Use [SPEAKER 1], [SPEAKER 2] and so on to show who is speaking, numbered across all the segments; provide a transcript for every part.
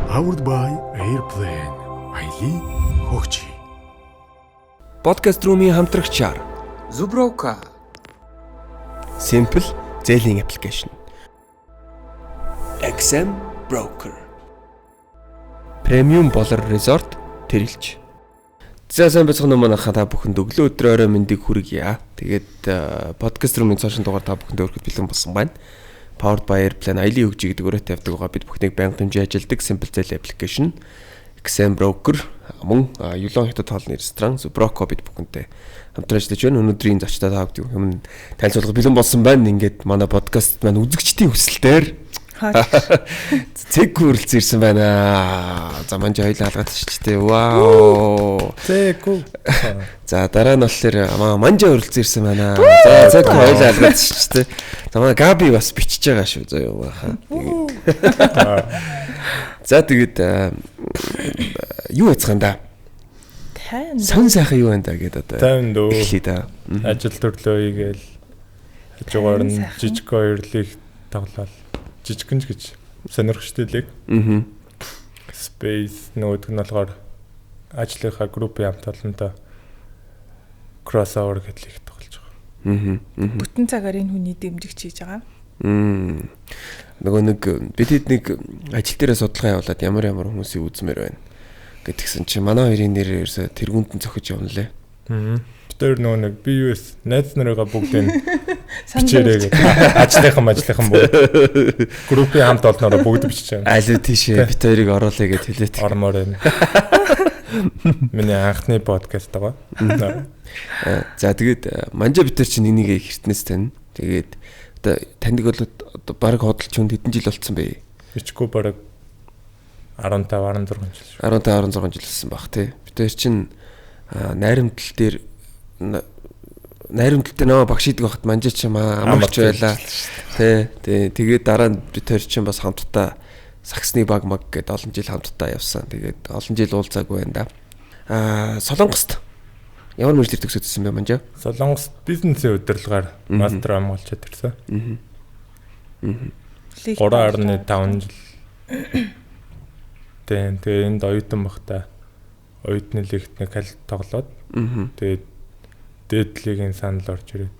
[SPEAKER 1] Powered by Airplane. Аяли хөгжи.
[SPEAKER 2] Podcast room-ийн хамтрагчаар
[SPEAKER 3] Zubrovka.
[SPEAKER 2] Simple зээлийн аппликейшн. XM Broker. Premium болор resort тэрэлж. За сайн бацхан манайха та бүхэнд өглөө өдрөө орой мэндийг хүргье. Тэгээд podcast room-ийн цаашин дугаар та бүхэнд өргөхөд бэлэн болсон байна. Powered by Airplane аяли хөгжи гэдэг өрөөтэй явдаг байгаа бид бүхнийг байнга хэмжээ ажилдаг Simple зээлийн аппликейшн. XM Broker мөн Юлон хятад хоолны ресторан Zubrovka бид бүхэнтэй хамтран ажиллаж байна. Өнөөдрийн зочдоо та бүхэн юм танилцуулга бэлэн болсон байна. Ингээд манай подкаст маань үзэгчдийн хүсэлтээр цэг хүрэлцэн ирсэн байна. За манж хоёлаа алгаад шүү дээ. Вау.
[SPEAKER 4] Цэг.
[SPEAKER 2] За дараа нь болохоор манжа хүрэлцэн ирсэн байна. За цэг хоёлаа алгаад шүү дээ. За манай Габи бас бичиж байгаа шүү. За юу баха. За тэгээд юу яцхан да? Сон сайхан юу байна да гэдэг одоо.
[SPEAKER 4] Тайван дөө.
[SPEAKER 2] Эхлэе да.
[SPEAKER 4] Ажил төрлөө хийгээл хажуугаар нь жижиг хоёрлыг тоглоод жижигэнж гэж сонирхолтой лиг. Space нүүд нь болохоор ажлынхаа группийн хамт олонтой crossover гэдэг лиг тоглож байгаа.
[SPEAKER 5] Бүтэн цагаар энэ хүний дэмжигч хийж байгаа.
[SPEAKER 2] Нөгөө нэг бид хэд нэг ажил дээрээ судалгаа явуулаад ямар хүмүүсийг үзмээр байна гэтгсэн чи манай хоёрын нэрээр ерөөсө тэргүүнд нь зохиж явна лээ.
[SPEAKER 4] Тэр нөгөө нэг би юус найз нарыгаа бүгдийг бичээрээ ажлынхан бүгд группийн хамт олноороо бүгд бичиж байгаа.
[SPEAKER 2] Аль тийшээ бит хоёрыг оруулъя гэж хэлээд
[SPEAKER 4] ормоор байна. Миний анхны подкаст байгаа.
[SPEAKER 2] За тэгээд манжа битэр чинь энийг хертнээс тань. Тэгээд одоо таньдаг бол одоо баг хөдөлч хүнд хэдэн жил болцсон бэ?
[SPEAKER 4] Бичгүй баг 15 16 жил.
[SPEAKER 2] 15 16 жил болсон баг тий. Битэр чинь найрамдал дээр нөө багш идэг байхад манжаа ч юм амарч байла. Тий. Тэгээд дараа нь битэр чинь бас хамтдаа саксны баг маг гэдээ олон жил хамтдаа явсан. Тэгээд олон жил уулзаагүй байна да. Солонгост ямар мэргэжлэр төгсөжсэн бэ манжаа?
[SPEAKER 4] Солонгост бизнесийн удирдлагаар мастер хамгаалчаад ирсэн. 3.5 жил. Тэгээд энд оюутан багтаа оюутны лигт нэг хал тоглоод тэгээд дээдлигийн санал орж ирээд.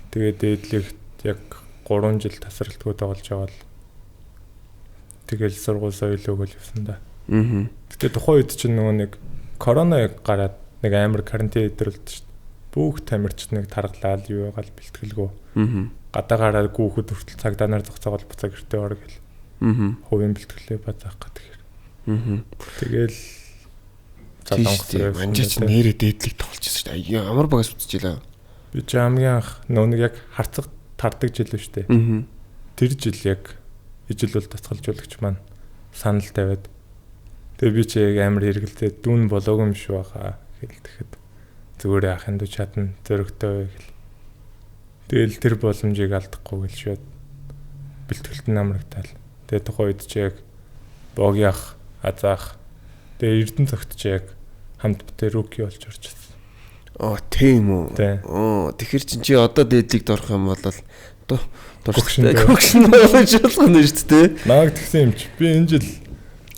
[SPEAKER 4] Тэгээд дээдлигт яг 3 жил тасралтгүй тоглож байгаа л тэгэл сургууль соёл өгөл явсан да. Тэгээд тухайн үед чинь нөгөө нэг корона гараад нэг амар карантин өдрөлд шүү дээ. Бүх тамирчид нэг таргалаад юу ягаал бэлтгэлгүй. Гадаагаараа гүүхэд хүртэл цагдаа нар зогцоогол буцаа гэртээ ор гэл. Хувийн бэлтгэлээ бацаах гэдэг. Тэгэл
[SPEAKER 2] Солонгос манжаа чи нэрээ дээдлийг тоглож байсан шүү дээ. Ямар багаас үтчихлээ.
[SPEAKER 4] Би ч хамгийн анх нөгөө яг харцаг тардаг жил шүү дээ. Тэр жил яг ижил бол тасгалжуулагч маань санал тавиад тэгээ би чи яг амар хэрэгэлтэй дүүн болоогүй юм шүү баха гэл тэгэхэд зүгээр ахын дүү чадна зөрөгтэй гэл. Тэгэл тэр боломжийг алдахгүй гэл шууд бэлтгэлт намрагтаал. Тэгээ тухайн үед чи яг богиах азаах тэгээ эрдэн цогт чи яг хамт битээ руки болж орж ирсэн.
[SPEAKER 2] Тийм үү. Тэгэхэр чи одоо дээдлийг дорох юм бол дуртай гөгшин болж болно шүү дээ.
[SPEAKER 4] Наг тэгсэн юм чи би энэ жил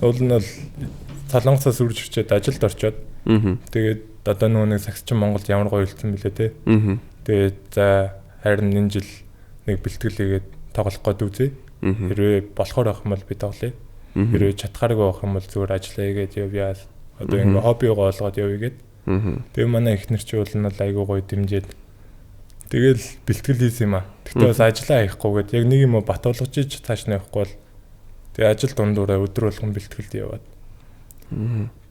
[SPEAKER 4] уулнал Солонгосоос үрж ирчээд ажилд орчоод тэгээд одоо нөгөө нэг сагсчин Монголд ямар гоё үлдсэн бэлээ те. Тэгээд за харин энэ жил нэг бэлтгэл хийгээд тоглох гээд үзье. Хэрвээ болохоор авах юм бол би тоглоё. Хэрвээ чадхааргүй авах юм бол зүгээр ажиллаа хийгээд явъя. Одоо ингэ хоббигоо олгоод явъя гээд. Тэгээ манай эхнэр чи уулнал айгуу гоё дэмжиэд тэгэл бэлтгэл хийсэн юм аа. Тэгтээ бас ажиллаа хийхгүйгээд яг нэг юм бат болгож ич цааш нь явахгүй бол тэгээ ажил дундуураа өдөр болгон бэлтгэлд яваад.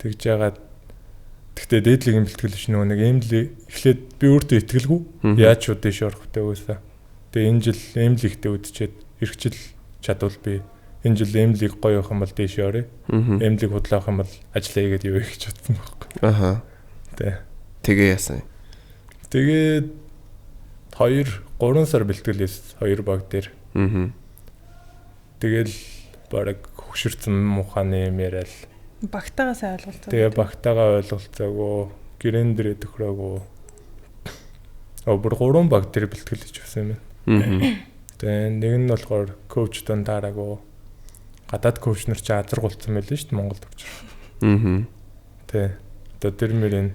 [SPEAKER 4] Тэгж яагаад тэгтээ дээдлийн бэлтгэл биш нөгөө нэг эмли эхлээд би өөртөө итгэлгүй яаж ч үдээш орох вэ уусаа. Тэгээ энэ жил эмлигтэй үдчихэд эргчил чадвал би энэ жил эмлиг гоё явах юм бол дээш орё. Эмлиг худлаах юм бол ажиллаа хийгээд явъя гэж бодсон байхгүй. Тэгээ яасан. Тэгээд 2-3 сар бэлтгэлээс 2 баг дээр. Тэгэл бараг хөшөрцөн муханы юм яриад
[SPEAKER 5] Багтаагаа сайн ойлголцоо.
[SPEAKER 4] Тэгээ багтаагаа ойлголцоогүй, гэрэн дээрээ төхрөөгүй. Бүр 3 баг дээр бэлтгэл хийж өгсөн юм байна. Тэгээ нэг нь болохоор коуч дон таараагүй. гадаад коучнер чи азаргуулсан байл шүү дээ Монголд өгч.
[SPEAKER 2] Аа.
[SPEAKER 4] Тэ. Одоо тэр мөрийн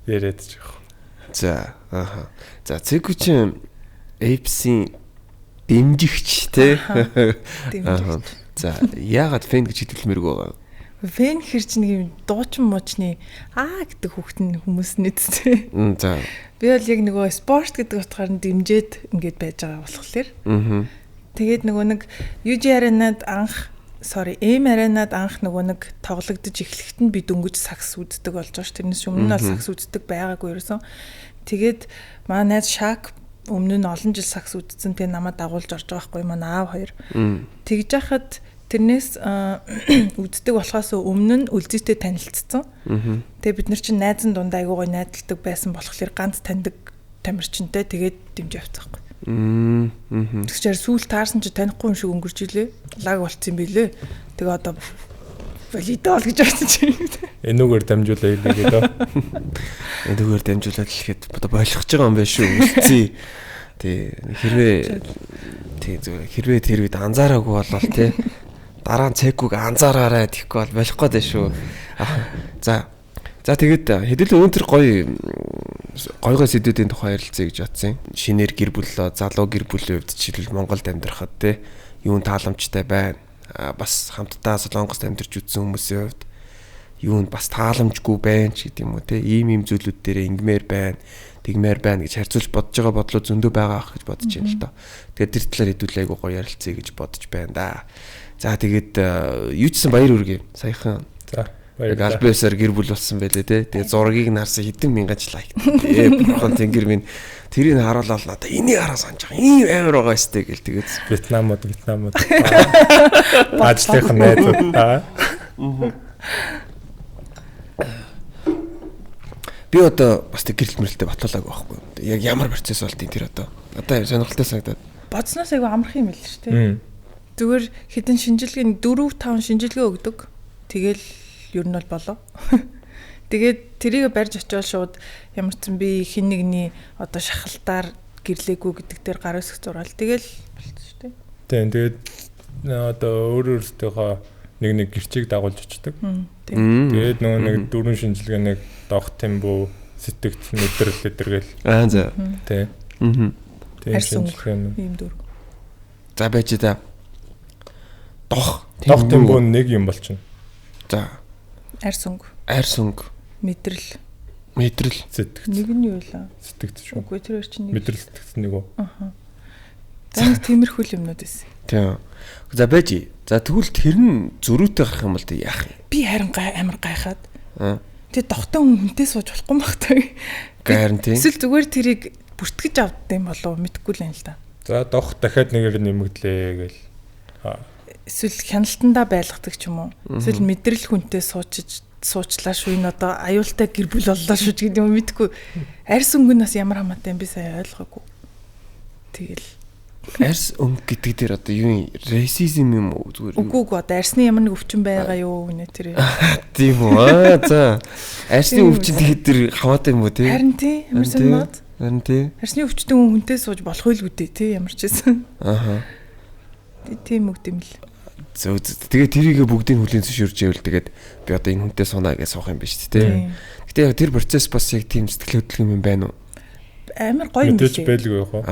[SPEAKER 4] яриад ч яах.
[SPEAKER 2] За ааха. За Цэку чи Apes-ийн дэмжигч те.
[SPEAKER 5] Дэмжигч.
[SPEAKER 2] За яагаад фэн гэж хэлмээргүй байгаа?
[SPEAKER 5] Фэн хэрч нэг юм дуучин муучны гэдэг хүүхэд нь хүмүүс нэцтэй.
[SPEAKER 2] За.
[SPEAKER 5] Би бол яг нөгөө спорт гэдэг утгаар нь дэмжиж ингэж байж байгаа болохоор.
[SPEAKER 2] Аа.
[SPEAKER 5] Тэгээд нөгөө нэг UG Arena-д M Arena-д анх нөгөө нэг тоглогдож эхлэхэд нь би дөнгөж сакс үздэг болж байгаа ш. Тэрнээс өмнө нь бол сакс үздэг байгаагүй ерөөсөн. Тэгээд манай найз Шак өмнө нь олон жил сакс үзсэн. Тэгээ намайг дагуулж орж байгаа байхгүй манай аав хоёр. Тэгж яхад тэрнээс үздэг болохоос өмнө нь үлзийтэй танилцсан. Тэгээ бид нар чинь найзан дундаа айгуу гой найдалдаг байсан болохоор ганц таньдаг тамирчинтай тэгээд дэмж явцсан байхгүй. Тэгэхээр сүүл таарсан чи танихгүй юм шиг өнгөрч илээ. Лаг болцсон билээ. Тэгээ одоо волейбол гэж бодож байна.
[SPEAKER 4] Энүүгээр дамжуулаа хэлээгээд оо.
[SPEAKER 2] Энүүгээр дамжуулаад хэлэхэд одоо болгож байгаа юм байна шүү. Үлцээ. Тий хэрвээ тэр үед анзаараагүй болвол тий дараа нь Цэкуг анзаараарай гэхгүй бол болох гээд шүү. За тэгээд хэдүүлээ өнтер гойгоо сэдвүүдийн тухай ярилцъя гэж бодсон. Шинээр гэр бүлөө, залуу гэр бүлийн хувьд жишээлбэл Монголд амьдрахад те юун тааламжтай байна. Бас хамтдаа Солонгост амьдарч үзсэн хүмүүсийн хувьд юунд бас тааламжгүй байна ч гэдэг юм уу те. Ийм зүйлүүд дээр ингмээр байна, тэгмээр байна гэж харьцуулж бодож байгаа бодлоо зөндөө байгаа ах гэж бодож байна л доо. Тэгээд тэр талаар хэдүүлээ айгуу гоё ярилцъя гэж бодож байна да. За тэгээд юу чсэн баяр үргээ саяхан. За Альбиосаар гэр бүл болсон байлээ те. Тэгээд зургийг нарсан хэдэн мянган ч лайк. Бурхан тэнгэр минь тэрийг харуулаад надаа энийг хараа санаж байгаа. Ийм амар байгаа сте гэл тэгээд
[SPEAKER 4] Вьетнамд ажлынхан найзууд
[SPEAKER 2] би одоо бас тэг гэрэл мэрэлтэй батлуулаагүй байхгүй. Яг ямар процесс болдгийг тэр одоо сонирхолтой санагдаад.
[SPEAKER 5] Бодсноос айгу амарх юм л шүү дээ. Зүгээр хэдэн шинжилгээний 4-5 шинжилгээ өгдөг. Тэгэл ер нь бол болоо. Тэгээд тэрийг барьж очивол шууд ямар ч юм би хин нэгний одоо шахалтаар гэрлээгүй гэдэг дээр гар өсөх зураал. Тэгэл болчих шүү дээ.
[SPEAKER 4] Тийм тэгээд одоо өөрөөсөө нэг гэрчийг дагуулж очдог. Тэгээд нөгөө нэг 4 шинжилгээ нэг догт тембо сэтгэгдсэн өдрөл өдргээл.
[SPEAKER 2] За.
[SPEAKER 4] Тийм. Тийм шинжилгээ
[SPEAKER 5] юм дөрв.
[SPEAKER 2] За байж та. Дох
[SPEAKER 4] тембо нэг юм болчихно.
[SPEAKER 2] За. Арс өнгө.
[SPEAKER 5] Мэдрэл.
[SPEAKER 4] Сэтгэгдсэн.
[SPEAKER 5] Нэг нь юу вэ?
[SPEAKER 4] Сэтгэгдсэн шүү.
[SPEAKER 5] Үгүй тэр чинь нэг.
[SPEAKER 4] Мэдрэл сэтгэгдсэн нэг үү?
[SPEAKER 5] За тиймэрхүү юмнууд байсан.
[SPEAKER 2] Тийм. За байж. За тэгвэл тэр нь зөрүүтэй гарах юм бол тэг яах юм?
[SPEAKER 5] Би харин амар гайхаад. Тэгээ дохтой хүнтэй сууж болохгүй юм багтаа.
[SPEAKER 2] Харин тийм.
[SPEAKER 5] Эсвэл зүгээр тэрийг бүртгэж авдсан юм болов мэдэхгүй л юм л да.
[SPEAKER 4] За дох дахиад нэгээр нэмэгдлээ гээл.
[SPEAKER 5] Эсвэл хяналтандаа байлгадаг ч юм уу. Эсвэл мэдрэл хүнтэй суучлаа шүү энэ одоо аюултай гэр бүл боллоо шүү гэдэг юм мэдэхгүй. Арьс өнгөнөөс ямар хамаатай юм би сайн ойлгоогүй. Тэгэл
[SPEAKER 2] арьс өнгө гэдэг дээр одоо юу юм расизм юм уу зүгээр юу?
[SPEAKER 5] Үгүй одоо арьсны ямар нэг өвчин байгаа юу гэнэ тэр.
[SPEAKER 2] Тийм үү. За. Арьсны өвчин тэгээд тэр хамаатай юм уу те?
[SPEAKER 5] Харин тийм ямар сонирхоод.
[SPEAKER 2] Харин тийм.
[SPEAKER 5] Арьсны өвчтөн хүнтэй сууж болох үйл үдээ те ямар ч байсан. Тийм үг юм л.
[SPEAKER 2] Тэгээд тэрийг бүгдийг хүлийн зөвшөөрж ивэл тэгээд би одоо энэ хүнтэй сунаа гэж суух юм байна шүү дээ. Гэтэ яг тэр процесс бас яг тийм сэтгэл хөдлөл юм байна уу?
[SPEAKER 5] Амар гоё юм
[SPEAKER 4] биш. Мэдээж байлгүй яах вэ?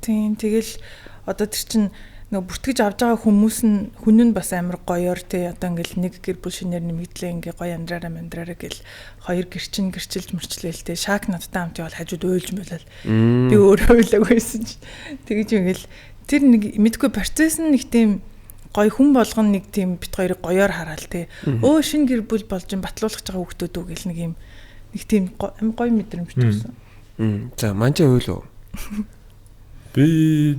[SPEAKER 5] Тийм тэгэл одоо тэр чин нөгөө бүртгэж авж байгаа хүн нь бас амар гоёор те одоо ингээл нэг гэр бүл шинээр нэмэгдлээ ингээ гоё амьдраараа гэл хоёр гэрчилж мөрчлээл те шак надтай хамт явал хажууд уйлж мөлөл би өөрөө уйлаг байсан чи тэгэж ингээл тэр нэг мэдгүй процесс нь нэг тийм гоё хүн болгоно нэг тийм бит хоёрыг гоёор хараал те өө шин гэр бүл болж батлуулах байгаа хүүхдүүд үү гэл нэг тийм гоё мэдрэмж төрсөн.
[SPEAKER 2] За манчаа уйлуу.
[SPEAKER 4] Би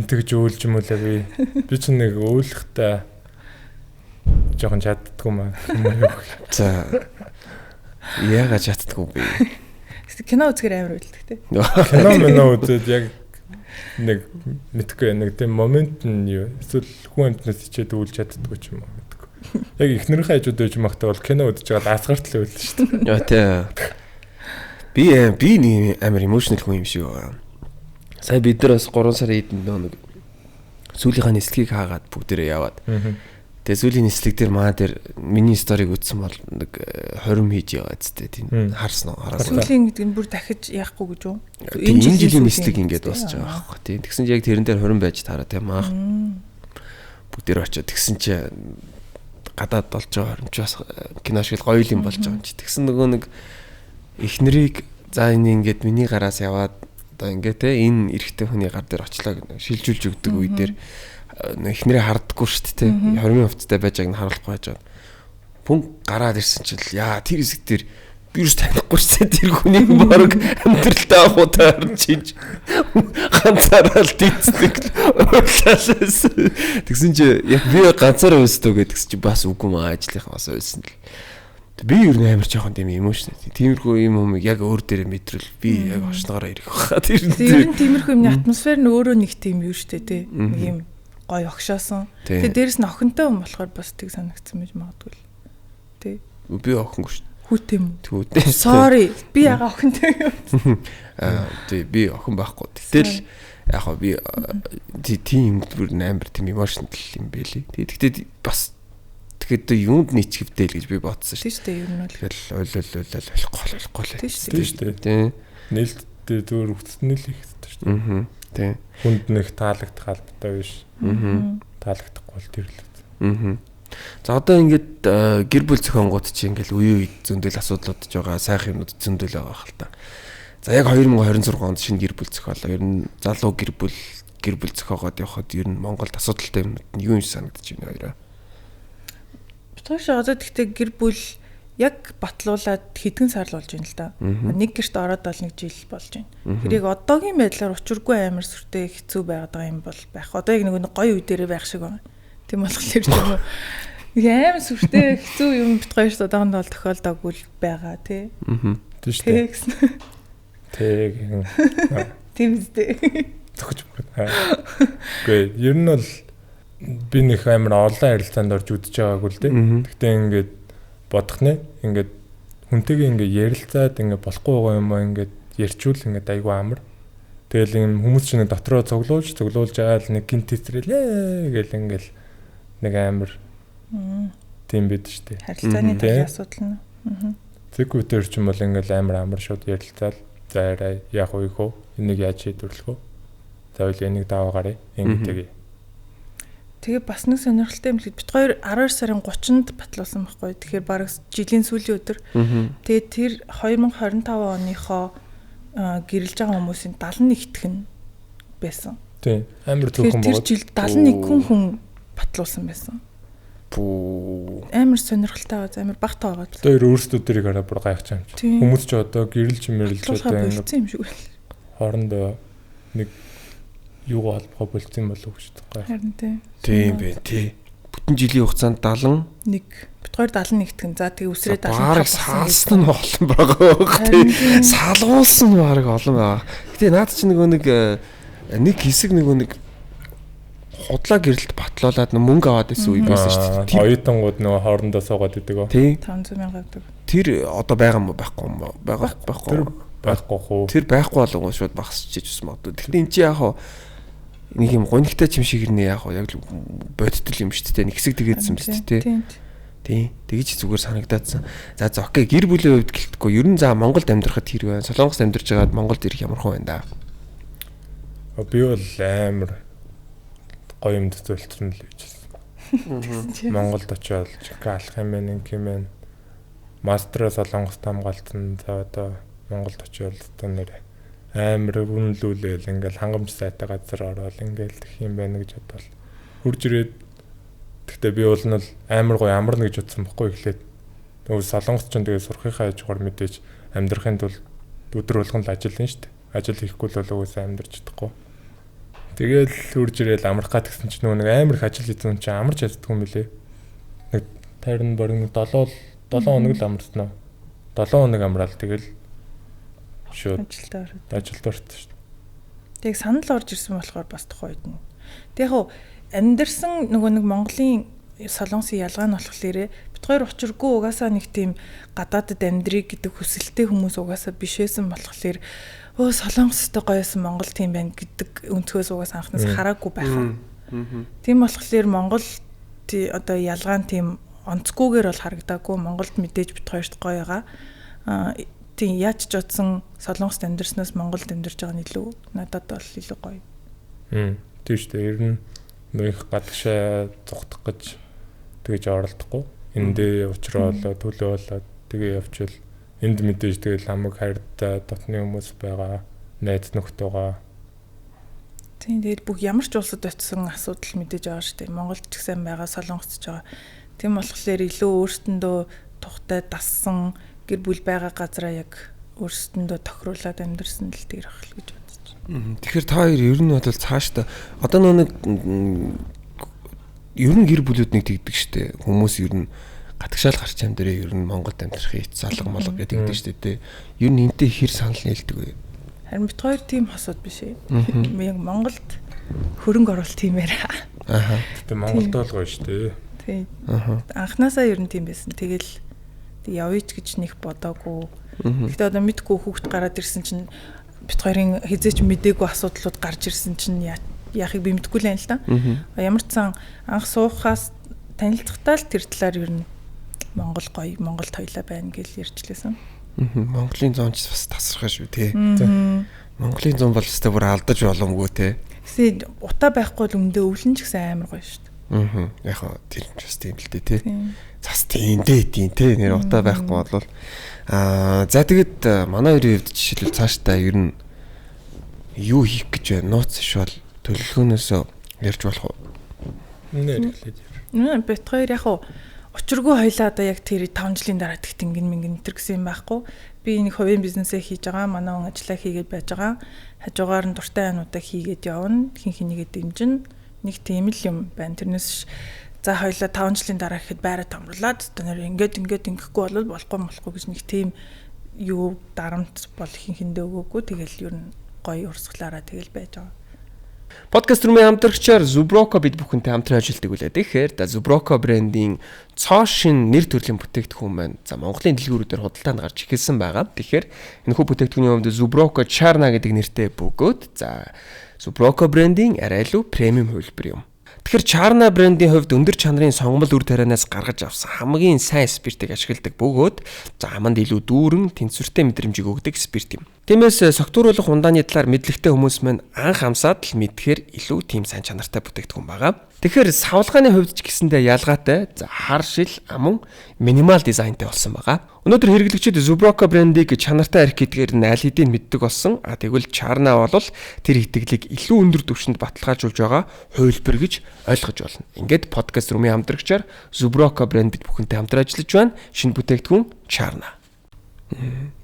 [SPEAKER 4] тэгж уйлж юм уу лээ би ч нэг уйлахтаа жоохон чаддгүй маа.
[SPEAKER 2] За яагаад чаддгүй би?
[SPEAKER 5] Кино үзэхээр амар уйлдаг те.
[SPEAKER 4] Кино үзээд яг нэг мэдгүй нэг тийм момент нь юу эсвэл хүн амтнаас ичээд үулж чаддгүй ч юм уу мэдгүй. Яг ихнэрийнхээ хажууд байж магтаа бол кино үзэж байгаа асгарт л байлаа шүү дээ.
[SPEAKER 2] Яа тий. Би нэг амар emotional хүн юм шиг байгаа. Сая бид нар бас 3 сарын эдэн нэг сүүлийнхаа нислэгийг хаагаад бүгдээрээ яваад. Тэгээ сүүлийн нислэг дээр маа дээр миний сториг үзсэн бол нэг 20 хийж яваа зү тийм харсан уу хараад.
[SPEAKER 5] Сүүлийн гэдэг нь бүр дахиж яахгүй гэж үү?
[SPEAKER 2] Энэ жилийн нислэг ингээд дуусч байгаа байхгүй тийм. Тэгсэн чинь яг тэрэн дээр 20 байж таараа тийм аа. Бүгдээр очиод тэгсэн чинь гадаад болж байгаа 20 ч бас кино шиг гоё юм болж байгаа юм чи. Тэгсэн нөгөө нэг эхнэрийг за энэ ингээд миний гараас яваад одоо ингээд те энэ эрэгтэй хүний гар дээр очлоо шилжүүлж өгдөг үе дээр эхнэрээ харддаггүй шүү дээ те 20 хувцастай байж байгааг нь харуулахгүй байж байгаа. Пүн гараад ирсэн чинь яа тэр хэсэг дээр вирус танихгүй шүү дээ тэр хүний баг амьдралтай ахуйтай харж ганцаараа л дийцдэг уурлаас тэгсэн чи яг би ганцаараа өстөө гэдгс чи бас үгүй маа ажлынхаа бас өссөн л би ер нь амар жоохон тийм эмошн тиймэрхүү юм яг өөр дээрээ мэдрэл би яг очногоороо ирэх хаа тэр
[SPEAKER 5] ер нь тиймэрхүү юмны атмосфер нь өөрөө нэг тийм юу штэ те нэг юм гоё огшоосон тэгээ дээрэс нь охинтой хүн болохоор бас тийг санагдсан байж магадгүй л те
[SPEAKER 2] би охингүй шүү
[SPEAKER 5] хүүтэй юм
[SPEAKER 2] түүтэй
[SPEAKER 5] sorry би яга охинтой юм
[SPEAKER 2] тий би охин байхгүй тэгэл яг хоо би тийм бүр амар тийм эмошнл юм байлээ тэгтээ бас тэгэхэд юунд нийцгэвтэй л гэж би бодсон шүү.
[SPEAKER 5] Тийм шүү дээ ер нь бол.
[SPEAKER 2] Тэгэл ойлгохгүй л.
[SPEAKER 4] Тийм шүү дээ. Тийм. Нээлттэй зүгээр хөвцөд нийлэх хэрэгтэй шүү дээ.
[SPEAKER 2] Аа. Тийм.
[SPEAKER 4] Хүнд нэг таалагдах албатай биш. Аа. Таалагдахгүй бол тэр л.
[SPEAKER 2] Аа. За одоо ингээд гэр бүл зохионгууд чи ингээд үе үе зөндөл асуудлуудж байгаа сайхан юмнууд зөндөл байгаа хэл та. За яг 2026 онд шинэ гэр бүл зохиолоо. Ер нь залуу гэр бүл зохиогоод явхад ер нь Монголд асуудалтай юмнууд нь юу юм санагдаж байна хоёроо.
[SPEAKER 5] Тоош одоо тэгтээ гэр бүл яг батлуулаад хэдэн сар л болж байна л да. Нэг гэрт ороод бол нэг жил болж байна. Тэрийг одоогийн байдлаар учиргүй амар сүртэй хэцүү байгаад байгаа юм бол байх. Одоо яг нэг гоё үе дээрээ байх шиг байна. Тийм болохоор тийм үү. Амар сүртэй хэцүү юм бит гоё шүү одоогонд бол тохиолдоогүй л байгаа тий.
[SPEAKER 4] Тийм шүү дээ. Тэг.
[SPEAKER 5] Тийм үстэй.
[SPEAKER 4] Төгч байна. Гэ ер нь бол би нэг амар олон харилцаанд орж үдчихэж байгаагүй л дээ. Гэхдээ ингээд бодох нэ ингээд хүнтэйгээ ингээд ярилцаад ингээд болохгүй байгаа юм аа ингээд ярьчул ингээд айгүй амар. Тэгэл юм хүмүүс чинь дотроо цуглуулж агаал нэг гинт тесрэлээ гэл ингээд нэг амар тийм бид штэ.
[SPEAKER 5] Харилцааны талын асуудал нь.
[SPEAKER 4] Зэгүүтэр ч юм бол ингээд амар шууд ярилцаал за яах вэ хөө энийг яаж шийдвэрлэх вэ? За үл энийг даваагараа ингээд тэгээ.
[SPEAKER 5] Тэгээ бас нэг сонирхолтой юм л бит хоёр 12 сарын 30-нд батлуулсан байхгүй. Тэгэхээр бараг жилийн сүүлийн өдөр. Тэгээ тэр 2025 оныхоо гэрэлж байгаа хүмүүсийн 71-т нь байсан.
[SPEAKER 4] Тийм. Амар зөвхөн
[SPEAKER 5] тэр жил 71 хүн батлуулсан байсан.
[SPEAKER 4] Бүү.
[SPEAKER 5] Амар сонирхолтой байгаа. Амар багтаа байгаа.
[SPEAKER 4] Тэр өөрсдөө тэрийг хараа бүр гайхаж юм чи. Хүмүүс ч одоо гэрэлж мэрэлж одоо
[SPEAKER 5] юм шиг байна.
[SPEAKER 4] Хоорондоо нэг юу албахаа болцсон болов гэж байгаа.
[SPEAKER 5] Харин
[SPEAKER 2] тийм бэ тий. Бүтэн жилийн хугацаанд 71
[SPEAKER 5] бит хоёр 71-т гэн. За тэгээ үсрээ 70
[SPEAKER 2] баг саалсан нь олон байгаа тий. Салгуулсан нь баг олон байгаа. Гэтэ наад чи нэг хэсэг нэг худлаа гэрэлт батлуулаад мөнгө аваад байсан үе байсан шүү дээ.
[SPEAKER 4] Оюутангууд нөгөө хоорондоо суугаад идэг.
[SPEAKER 5] 500,000 авдаг.
[SPEAKER 2] Тэр одоо байгаа юм байхгүй юм байхгүй.
[SPEAKER 4] Байхгүй хөө.
[SPEAKER 2] Тэр байхгүй болов шууд багасч ижсэн магадгүй. Тэгтээ эн чи яг нэг юм гонигтай чим шиг ирнэ яг яг бодтол юм шүү дээ. Нэг хэсэг тэгээдсэн биз дээ. Тийм. Тэгэж зүгээр санагдаадсан. За окей гэр бүлийн хувьд гэлтэхгүй. Ер нь за Монголд амьдрахад хэрэг байна. Солонгост амьдарч байгаад Монголд ирэх ямар хүн байна да.
[SPEAKER 4] Би бол амар гоё юм төсөөлсөн л гэж байна. Монголд очиод чека алах юм байна. Мастраа Солонгост хамгаалсан. За одоо Монголд очиод одоо нэр амар үнэлүүлээл ингээл хангамж сайтай газар ороод ингээл тэх юм байна гэж бодвол хурж ирээд гэхдээ би бол нь амар гоё амарна гэж бодсон байхгүй эхлээд нөгөө Солонгос ч тэгээ сурахынхаа хажуугаар мэдээж амьдрахын тулд өдөр болгон л ажиллана шүү дээ. Ажил хийхгүй л бол угаасаа амьдарч чадахгүй. Тэгээл хурж ирээл амрах гад гэсэн чинь нөгөө нэг амар их ажил хийсэн чинь амарч яддаг юм билэ. Нэг тайрн борин 7 хоног л амарсан уу? 7 хоног амраал тэгэл шууд ажилд орсон шүү дээ.
[SPEAKER 5] Тэг санал орж ирсэн болохоор бас тухайд нь. Тэг яг амьдэрсэн нөгөө нэг Монголын Солонгосын ялгаа нь болохоор бит хоёр учиргүй угаасаа нэг тийм гадаадд амьдрыг гэдэг хүсэлтэй хүмүүс угаасаа бишээсэн болохоор Солонгостой гоёсэн Монгол тийм байна гэдэг өнцгөөс угаасаа анхнаас хараагүй байхаа. Тийм болохоор Монгол одоо ялгаа нь тийм онцгүйгээр бол харагдаагүй. Монголд мэдээж бит хоёрт гоё байгаа. Тийм яаж ч утсан Солонгост амьдарснаас Монголд амьдарч байгаа нь илүү надад бол илүү гоё.
[SPEAKER 4] Тийм шүү дээ. Ер нь нөх гадагшаа зугтах гэж тэгж оролдохгүй. Эндээ уучруулаад төлөө болоод тэгээ явчихвал энд мэдээж тэгэл хамаг хайртай дотны хүмүүс байгаа. Найз нөхд байгаа.
[SPEAKER 5] Тийм тэгээд бүх ямар ч улсад очисон асуудал мэдээж байгаа шүү дээ. Монголд ч гэсэн байгаа, Солонгост ч байгаа. Тийм болохоор илүү өөртөндөө тухтай дассан гэр бүл байгаа газараа яг өөрсдөндөө тохируулаад амьдэрсэн л тэр ах л гэж бодож байна.
[SPEAKER 2] Тэгэхээр та хоёр ер нь бол цаашдаа одоо нэг ер нь гэр бүлүүд нэг тэгдэг штэ. Хүмүүс ер нь гадагшаал гарч амьдрээ ер нь Монголд амьдрахыг залга молго гэдэг штэ тэ. Ер нь энтэй хэр санал нийлдэг вэ?
[SPEAKER 5] Харин бит хоёр тийм хосууд биш ээ. Яг Монголд хөрөнгө оруулалт тиймээр.
[SPEAKER 4] Гэтэ Монголд бол гоё штэ.
[SPEAKER 5] Тийм. Анхнаасаа ер нь тийм байсан. Тэгэл явъя ч гэж нэг бодоогүй. Гэтэ одоо мэдгүй хүүхд гараад ирсэн чинь бит хоёрын хизээч мдээгүй асуудлууд гарч ирсэн чинь яахыг би мэдэхгүй л юм л та. Ямар ч сан анх суухаас танилцахтаа л тэр талаар ер нь Монгол гоё, Монголд хоёлаа байна гэж ярьжлээсэн.
[SPEAKER 2] Монголын зоонч бас тасархаа шүү тий. Монголын зоон бол өстэй бүр алдаж боломгүй тий.
[SPEAKER 5] Гэсэн утаа байхгүй л өмдөө өвлөн ч гэсэн амар гоё шүү дээ.
[SPEAKER 2] Яг хоо тэр ч бас тийм л дээ тий. Зас тийм дээ тий нэр утаа байхгүй бол за тэгэд манай хоёрын хувьд жишээлбэл цаашдаа ер нь юу хийх гэж байна? Нууц швал төлөвлөгөөнөөс ярьж болох уу?
[SPEAKER 4] Нэр хэлээд.
[SPEAKER 5] Бит хоёр яг учиргүй хоёлаа одоо яг тэр 5 жилийн дараа тэгт ингэн тэр гэсэн юм байхгүй. Би нэг хувийн бизнесээ хийж байгаа. Манай хүн ажиллаа хийгээд байж байгаа. Хажуугаар нь дуртай ануудаа хийгээд явна. Хин хинийгээ дэмжин. Нэг тийм л юм байна. Тэрнээс за хоёлаа 5 жилийн дараа гэхэд байраа томруулаад одоо нэр ингээд ингэхгүй бол болохгүй гэж нэг тийм юу дарамт бол хин хиндээ өгөөгүй. Тэгэл ер нь гоё урсгалаараа тэгэл байж байгаа.
[SPEAKER 2] Подкаст рүүмийн хамтрагчаар Zubroco бид бүхэнтэй хамтран ажилладаг үлээ. Тэгэхээр Zubroco брендийн цоо шин нэр төрлийн бүтээгдэхүүн маань за Монголын дэлгүүрүүдээр худалдаанд гарч ирсэн байгаа. Тэгэхээр энэхүү бүтээгдэхүүний өмнө Zubroco Charna гэдэг нэртэй бөгөөд за Zubroco брендийн арай илүү премиум хувилбар юм. Тэгэхээр Charna брендийн хувьд өндөр чанарын сонгомол үр тарианаас гаргаж авсан хамгийн сайн спиртийг ашигладаг бөгөөд за аманд илүү дүүрэн тэнцвэртэй мэдрэмжийг өгдөг спирт юм. Тиймээс согтууруулах ундааны талаар мэдлэгтэй хүмүүс маань анх амсаад л мэдхээр илүү тийм сайн чанартай бүтээгдэхүүн байгаа. Тэгэхээр савлгааны хувьд ч гэсэндээ ялгаатай за хар шил амун минимал дизайнтай болсон байгаа. Өнөөдөр хэрэглэгчид Zubroco брендийг чанартай арх гэдгээр нь аль хэдийн мэддэг болсон. Тэгвэл Charna бол тэр итгэлийг илүү өндөр түвшинд баталгаажуулж байгаа хувилбар гэж ойлгож болно. Ингээд подкаст рүүмийн хамтрагчаар Zubroco брендд бүхэнтэй хамтран ажиллаж байна. Шинэ бүтээгдэхүүн Charna.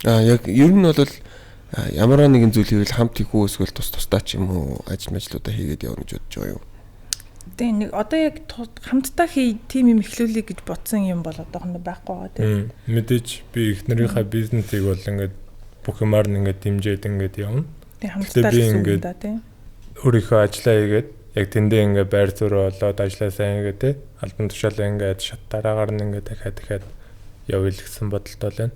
[SPEAKER 2] Яг ер нь бол ямар нэгэн зүйл хийвэл хамт хийхүү эсвэл тусдаа ч юм уу ажлуудаа хийгээд явна гэж бодож байгаа юм.
[SPEAKER 5] Тэгээ нэг одоо яг хамтдаа тийм юм эхлүүлэе гэж бодсон юм бол одоохондоо байхгүй байгаа тийм.
[SPEAKER 4] Мэдээж би их нарийнхаа бизнесийг бол ингээд бүх юмар нь ингээд дэмжиж ингээд явна.
[SPEAKER 5] Тэгээ хамтдаа л юм да тийм.
[SPEAKER 4] Өөрийнхөө ажиллаа хийгээд яг тэндээ ингээд байр суурь болоод ажиллаа сайн хийгээд те албан тушаалаа ингээд шат дараагаар нь ингээд дахиад явъя гэсэн бодолтой байна.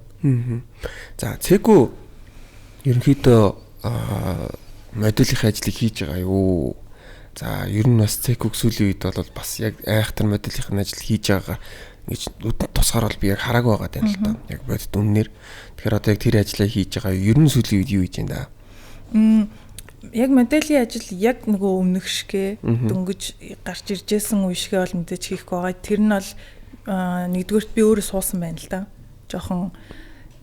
[SPEAKER 2] За цээгүү ерөнхийдөө модулийнхаа ажлыг хийж байгаа юу? За ер нь бас цээгүү сүүлийн үед бол бас яг айхтар модулийнхаа ажил хийж байгаа гэж тусгаар бол би яг хараагүй байгаа тань л та. Яг бодит үннээр. Тэгэхээр одоо яг тэр ажлаа хийж байгаа ер нь сүүлийн үед юу хийж байна да?
[SPEAKER 5] Яг моделийн ажил яг нөгөө өмнөх шигэ дөнгөж гарч иржсэн үе шигэ бол мэдээж хийхгүй байгаа. Тэр нь бол нэгдүгürt би өөрөө суусан байна л да. Жохон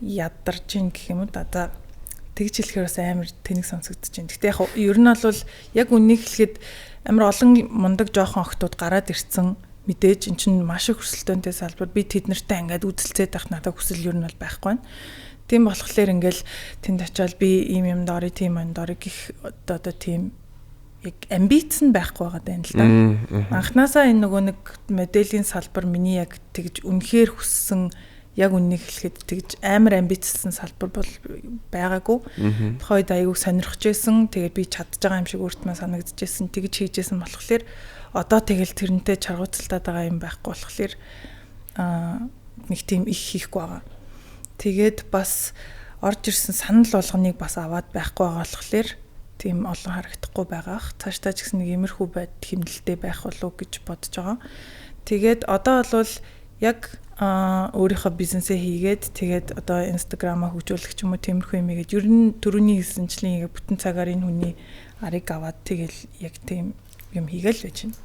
[SPEAKER 5] ядарч ин гэх юм уу да. Тэгж хэлэхээр бас амар тэнэг сонсогдож байна. Гэтэ яг ер нь бол яг үннийг хэлэхэд амар олон мундаг жоохон охтууд гараад ирсэн. Мэдээж эн чинь маш их хүсэлтөнтэй салбар. Би тэд нартай ингээд үзэлцээд байх надад хүсэл ер нь бол байхгүй байна. Тийм болохоор ингээл тэнд очиад би ийм дорой тийм дорой гэх одоо тийм яг амбиц нь байхгүй байгаа даа л да. Анхнаасаа энэ нөгөө нэг моделийн салбар миний яг тэгж үнэхээр хүссэн яг үннийг хэлэхэд тэгж амар амбицлсан салбар бол байгаагүй. Тухайд аягүй сонирхож байсан. Тэгээд би чадж байгаа юм шиг өөртөө санагдчихсэн. Тэгж хийжсэн болохоор одоо тэгэл тэрнтэй чаргууцалтаад байгаа юм байхгүй болохоор нэг тийм их хийхгүй байгаа. Тэгээд бас орж ирсэн санал болгоныг бас аваад байхгүй байгаа болохоор тийм олон харагдахгүй байгаа. Цаашдаа ч гэсэн нэг иймэрхүү байд хэмнэлтэй байх болов гэж бодож байгаа. Тэгээд одоо бол яг өөрийнхөө бизнесээ хийгээд тэгээд одоо Instagram-а хөгжүүлэх ч юм уу тиймэрхүү юм ийгээд ер нь түрүүний хэлсэнчлэн яг бүтэн цагаар энэ хүний арыг аваад тэгэл яг тийм юм хийгээл байж байна.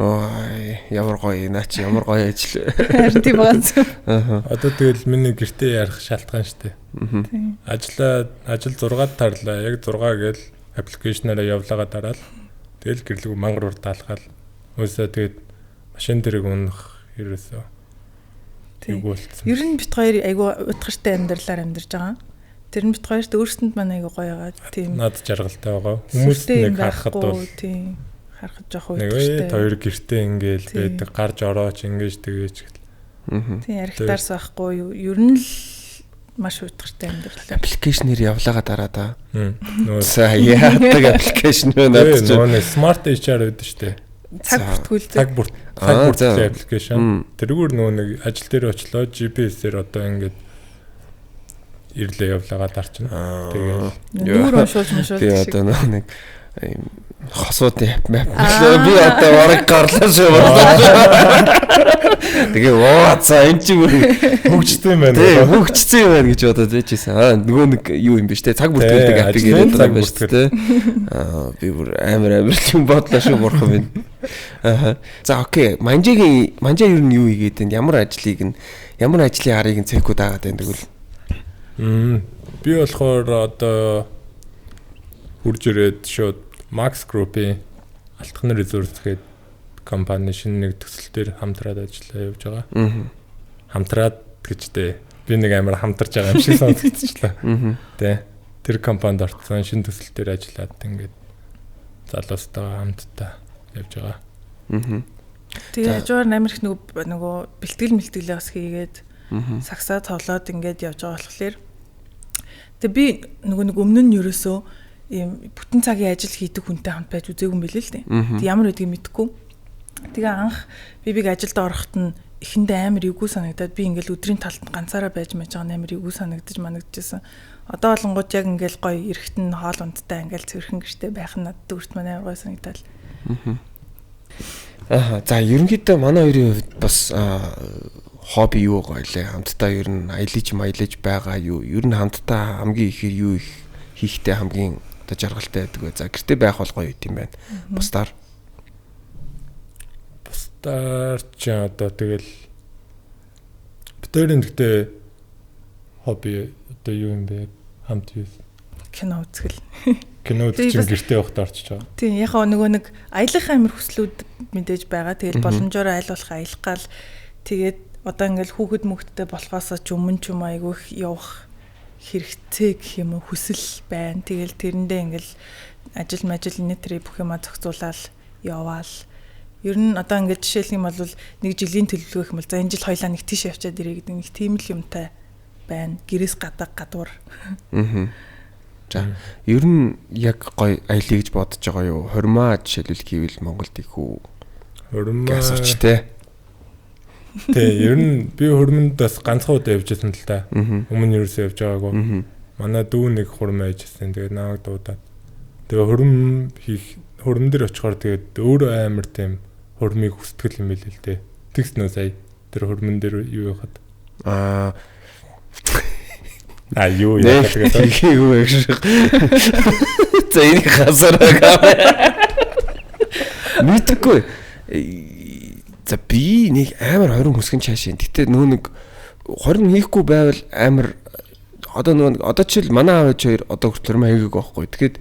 [SPEAKER 2] Ой, ямар гоё наач ямар гоё ажил.
[SPEAKER 5] Харин тийм байгаа.
[SPEAKER 4] Одоо тэгэл миний гэртээ ярих шалтгаан штэ. Ажил 6-д тарлаа. Яг 6 гээл аппликейшнаараа явлаагаа дараал. Тэгэл гэрлэг мангар урт таалгаал. Өсөө тэгээд машин дэрэг унах ерөөсөө. Тэгвэл
[SPEAKER 5] ер нь бит хоёр айгу утгартай амьдралаар амьдарч байгаа. Тэр нь бит хоёрт өөрсөнд маань айгу гоё байгаа. Тийм.
[SPEAKER 4] Наад жаргалтай байгаа. Хүмүүст нэг харахад бол
[SPEAKER 5] тийм харахад жоох
[SPEAKER 4] үүдтэй. Хоёр гэртээ ингээл байдаг. Гарч орооч ингэж тэгэж гэл.
[SPEAKER 5] Тийм архитаарс байхгүй юу? Ер нь л маш утгартай амьдрал.
[SPEAKER 2] Аппликейшнээр явлаагаа дараа та. За яадаг аппликейшн вэ надад.
[SPEAKER 4] Нөө смарт HR гэдэг штэ.
[SPEAKER 5] Цаг бүртгүүлдэг.
[SPEAKER 4] Цаг бүртгүүлдэг аппликейшн. Тэрүүгээр нөгөө нэг ажил дээр очлоо GPS-ээр одоо ингээд ирлээ явлаагаа дарчна.
[SPEAKER 5] Тэгээд нүүр уншуулж мшуулж.
[SPEAKER 2] Тэгээ одоо нэг хосуудын map би одоо орог гарлаа шүү. Тэгээ за энэ ч
[SPEAKER 4] хөгжсөн юм байна.
[SPEAKER 2] Тэгээ хөгжсөн юм байна гэж бодоод байжсэн. Нөгөө нэг юу юм биш те цаг бүртгүүлдэг апп гэдэг юм байна шүү те. Би бүр амар юм бодлоо шүү бурхан минь. За окей. Манжаа ер нь юу хийгээд байна? Ямар ажлын арыг нь цэхүүд аагаад байна тэгвэл.
[SPEAKER 4] Би болохоор одоо хурж ирээд шууд Max Group-ийн Алтхан Resource гэдэг компани шинэ нэг төсөл дээр хамтраад ажиллаа явж байгаа. Хамтраад гэжтэй. Би нэг амар хамтарч байгаа юм шиг сонсогдчихлаа. Тэ. Тэр компанид орсон шинэ төсөл дээр ажиллаад ингээд залуустайгаа хамтдаа явж байгаа.
[SPEAKER 5] Тэгээ хажуугаар амар их нөгөө бэлтгэл бас хийгээд сагсаа тоглоод ингээд явж байгаа болохоор тэгээ би нөгөө нэг өмнө нь ерөөсөө ийм бүтэн цагийн ажил хийдэг хүнтэй хамт байж үзээгүй юм билээ л дээ. Тэг ямар гэдгийг мэдэхгүй. Тэгээ анх бибиг ажилд ороход нь эхэндээ амар эвгүй санагдаад би ингээл өдрийн талд ганцаараа байж байгаа амар эвгүй санагдчихсан. Одоо олонгууд яг ингээл гоё эрэхтэн хоол ундтай ингээл цэвэрхэн гэртэй байх нь надад өөрт маань амар гоё санагдал.
[SPEAKER 2] За ерөнхийдөө манай хоёрын хувьд бас хобби юу гоёлээ. Хамтдаа ер нь аялаж байгаа юу? Ер нь хамтдаа хамгийн ихээр юу их хийхтэй хамгийн одоо жаргалтай байдаг вэ? За гэртээ байх бол гоё юм байна. Бусдаар ч одоо тэгэл
[SPEAKER 4] битэрийн гэхдээ хобби одоо юу юм бэ? Хамт юу?
[SPEAKER 5] Кино үзэл.
[SPEAKER 4] Кино үзчих гэртээ явахд орчиж байгаа.
[SPEAKER 5] Тийм яг нөгөө нэг аялах амир хүслүүд мэдээж байгаа. Тэгэл боломжоор айл болох аялах гал тэгээд одоо ингээл хүүхэд мөхөдтэй болохоос ч өмнө ч юм айгүй явах хэрэгцээ гэх юм уу хүсэл байна. Тэгэл тэрэндээ ингээл ажил нэтри бүх юма зохицуулаад яваал. Ер нь одоо ингээд жишээлх юм бол нэг жилийн төлөвлөгөө юм бол за энэ жил хоёлаа нэг тийш явчаад ирээ гэдэг нэг тийм л юмтай байна. Гэрээс гадуур.
[SPEAKER 2] За ер нь яг гоё аялье гэж бодож байгаа юу? Хормоо жишээлбэл хийвэл Монголд их үү?
[SPEAKER 4] Хормоо
[SPEAKER 2] асууч те.
[SPEAKER 4] Тэ ер нь би хормонд бас ганцхан удаа явж байсан л та. Өмнө ерөөсөө явж байгаагүй. Манай дүү нэг хормоо яжсэн. Тэгээд намайг дуудаад. Тэгээ хормон дээр очихоор тэгээд өөрөө амар тийм хормыг хүстгэл юм билээ л дээ. Тэгснөө сая тэр хормон дээр юу яхад. Юу яах гэдэг
[SPEAKER 2] юу яг шиг. За энэ хасараа. Мэдгүй. За би нэг амар 20 хүсгэн чаашаа. Гэтэ нөө нэг 20 хийхгүй байвал амар одоо чил манай аав хоёр одоо хүртэл хормоо хийгээг байхгүй. Тэгэхээр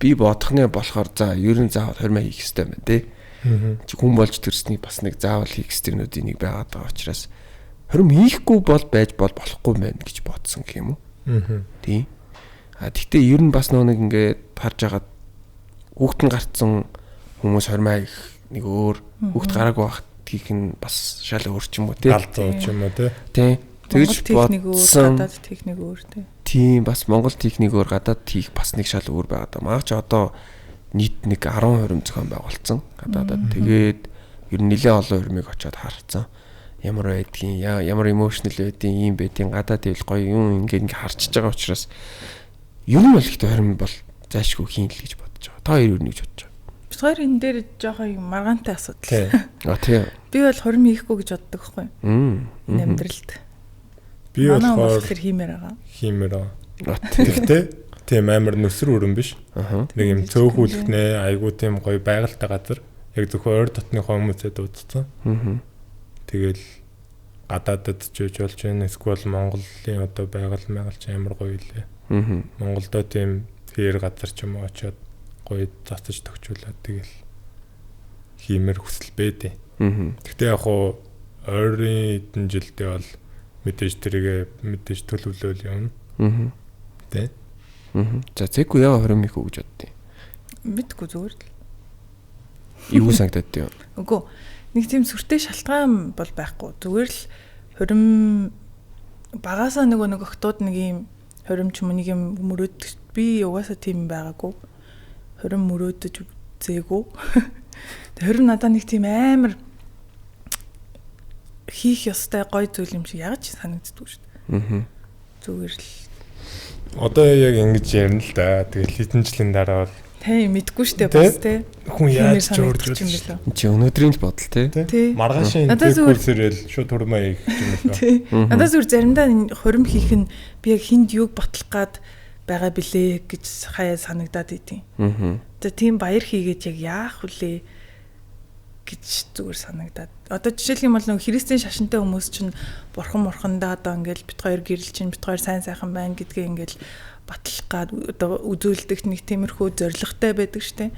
[SPEAKER 2] би бодохны болохоор за ер нь заавал хормоо хийх хэрэгтэй байна тий. Хүн болж төрсний бас нэг заавал хийх стэрнүүдийн нэг байгаад байгаа учраас хором хийхгүй бол болохгүй байна гэж бодсон гэх юм уу. Тий. Тэгтээ ер нь бас нэг ингээд харж агаад хүүхдэн гарцсан хүмүүс хормоо их нэг өөр хүүхд гараагүй байхад хийх нь бас шал өөр ч юм уу тий.
[SPEAKER 4] Галзуу ч юм уу тий.
[SPEAKER 2] Тий. Тэгж бодсон.
[SPEAKER 5] Гадаад техник өөр тий.
[SPEAKER 2] Тийм бас Монгол техникээр гадаад хийх бас нэг шал өөр байгаа. Магадч одоо нийт нэг 10 хором зохион байгуулсан гадаадад. Тэгээд ер нь нэлээд олон хормыг очиод харцсан. Ямар байдгийг ямар эмошнл байдгийг юм байдгийг гадаад ивэл гоё юм ингээд харчиж байгаа учраас ер нь бол ихтэй хором бол зайшгүй хийн л гэж бодож байгаа. Та хоёр юу гэж бодож байгаа?
[SPEAKER 5] Бид хоёр энэ дээр жоохон маргаантай асуудал.
[SPEAKER 2] Тийм.
[SPEAKER 5] Би бол хурим хийхгүй гэж боддог байхгүй юу? Энэ амьдралд.
[SPEAKER 4] Би болохоор
[SPEAKER 5] хиймээр байгаа.
[SPEAKER 4] Тэгтээ тийм амар нүсэр өрөн биш. Нэг юм цөөхүүлгнээ айгуу тийм гоё байгальтай газар яг зөвхөн ойр дотныхоо хүмүүсээ дуудсан. Тэгэл гадаадд ч үж болж байна. Эсвэл Монголын одоо байгаль ч амар гоё илээ. Монголдо тийм хэр газар ч юм уу очиод гоё зацаж төгчүүлээд тэгэл хиймэр хүсэл бэдэ. Гэхдээ яг хуу ойрын эдэн жилдээ бол мэдээж төлөвлөөл явна. Тэ.
[SPEAKER 2] За зэгүй яа хурим хийх гэж боддیں۔
[SPEAKER 5] Мэдгүй зүгээр л.
[SPEAKER 2] Юу санагдаад тийм.
[SPEAKER 5] Үгүй. Нэг тийм сүртэй шалтгаан бол байхгүй. Зүгээр л хурим багасаа нэг октод нэг юм хуримч юм нэг юм мөрөөдөж би угаасаа тийм байгаагүй. Хурим мөрөөдөж зээгүү. Хурим надад нэг тийм амар хийх ёстой гоё зүйл юм шиг яг ч санагддаг шүү дээ. Зүгээр л.
[SPEAKER 4] Одоо яг ингэж ярина л да. Тэгэл хэдэн жилийн дараа бол
[SPEAKER 5] тийм мэдгүй шүү дээ бас тий.
[SPEAKER 4] Хүн яаж ч өөрчлөж юм
[SPEAKER 5] бэлээ.
[SPEAKER 2] Чи өнөөдрийн л бодол тий.
[SPEAKER 4] Маргаашийн курсэрэл шууд хурмаа хийх юм байна.
[SPEAKER 5] Надад зүгээр заримдаа хурим хийх нь би яг хинд юуг батлах гад байгаа билээ гэж хаяа санагдаад идэв. Тэгээ тийм баяр хийгээд яг яах вүлээ гэж зүгээр санагдаад. Одоо жишээлх юм бол нэг христийн шашинтай хүмүүс чинь бурхан одоо ингээл бит хоёр гэрэл чинь бит хоёр сайн сайхан байна гэдгээ ингээл батлах гад одоо үзүүлдэг нэг тиймэрхүү зоригтой байдаг штэ.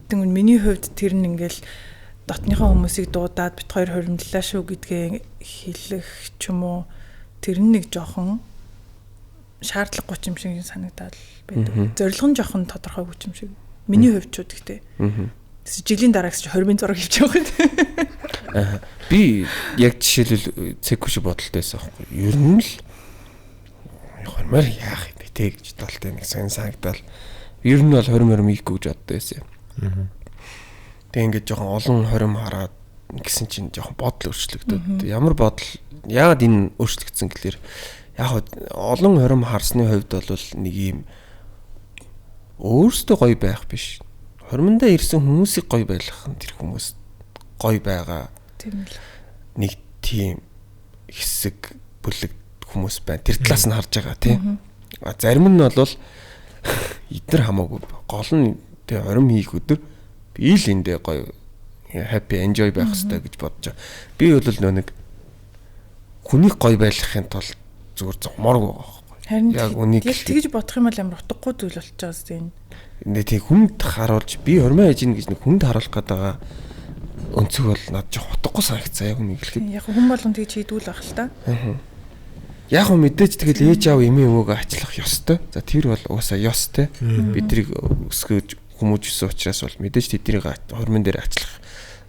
[SPEAKER 5] Тэгвэл миний хувьд тэр нь ингээл дотныхоо хүмүүсийг дуудаад бит хоёр хоримдлаа шүү гэдгээ хэлэх ч юм уу тэр нь нэг жоохон шаардлагагүй юм шиг санагдаад байдаг. Зорилго нь жоохон тодорхойгүй юм шиг. Миний хувьд ч үгтэй. Жилийн дараагч 20-ын зураг хийчих واخد.
[SPEAKER 2] Би яг жишээлбэл цэг шиг бодолтой байсан байхгүй. Ер нь л хормоор яах юм бэ те гэж талтай нэг сайн санагдал. Ер нь бол 20 хийхгүй гэж боддог байсан. Тэг ингээд жоохон олон 20 хараад гэсэн чинь жоохон бодол өөрчлөгдөд. Ямар бодол яагаад энэ өөрчлөгдсөн гэхээр яг олон 20 харсны хувьд бол нэг юм өөртөө гоё байх биш. Хормондоо ирсэн хүмүүсийг гоё байлгах нь тэр хүмүүс гоё байгаа.
[SPEAKER 5] Тийм л.
[SPEAKER 2] Нэг тийм хэсэг бүлэг хүмүүс байна. Тэр талаас нь харж байгаа тийм. Зарим нь бол эдгээр хамаагүй гол нь тэг орим хийх өдөр би л эндээ гоё happy enjoy байх хэрэгтэй гэж бодож байгаа. Би бол нэг хүнийг гоё байлгахын тулд зүгээр зогмооргүй байгаа байхгүй.
[SPEAKER 5] Харин яг үнийг тэгж бодох юм бол амар утгагүй зүйл болчихоос тийм.
[SPEAKER 2] Нэг тийм хүнд харуулж би хормоо хийж ийн гэж нэг хүнд харуулах гэдэг өнцөг бол над жоох утгагүй санагцсан яг үнийг хэлэхэд.
[SPEAKER 5] Яг хүн болгон тэгж хийдгүүл байх л та.
[SPEAKER 2] Яг хөө мэдээж тэгэл ээж аав эмээ өвөөгөө ачлах ёстой. За тэр бол угаасаа ёстой. Бидрийг өсгөж хүмүүжсэн учраас бол мэдээж тэднийг хормон дээр ачлах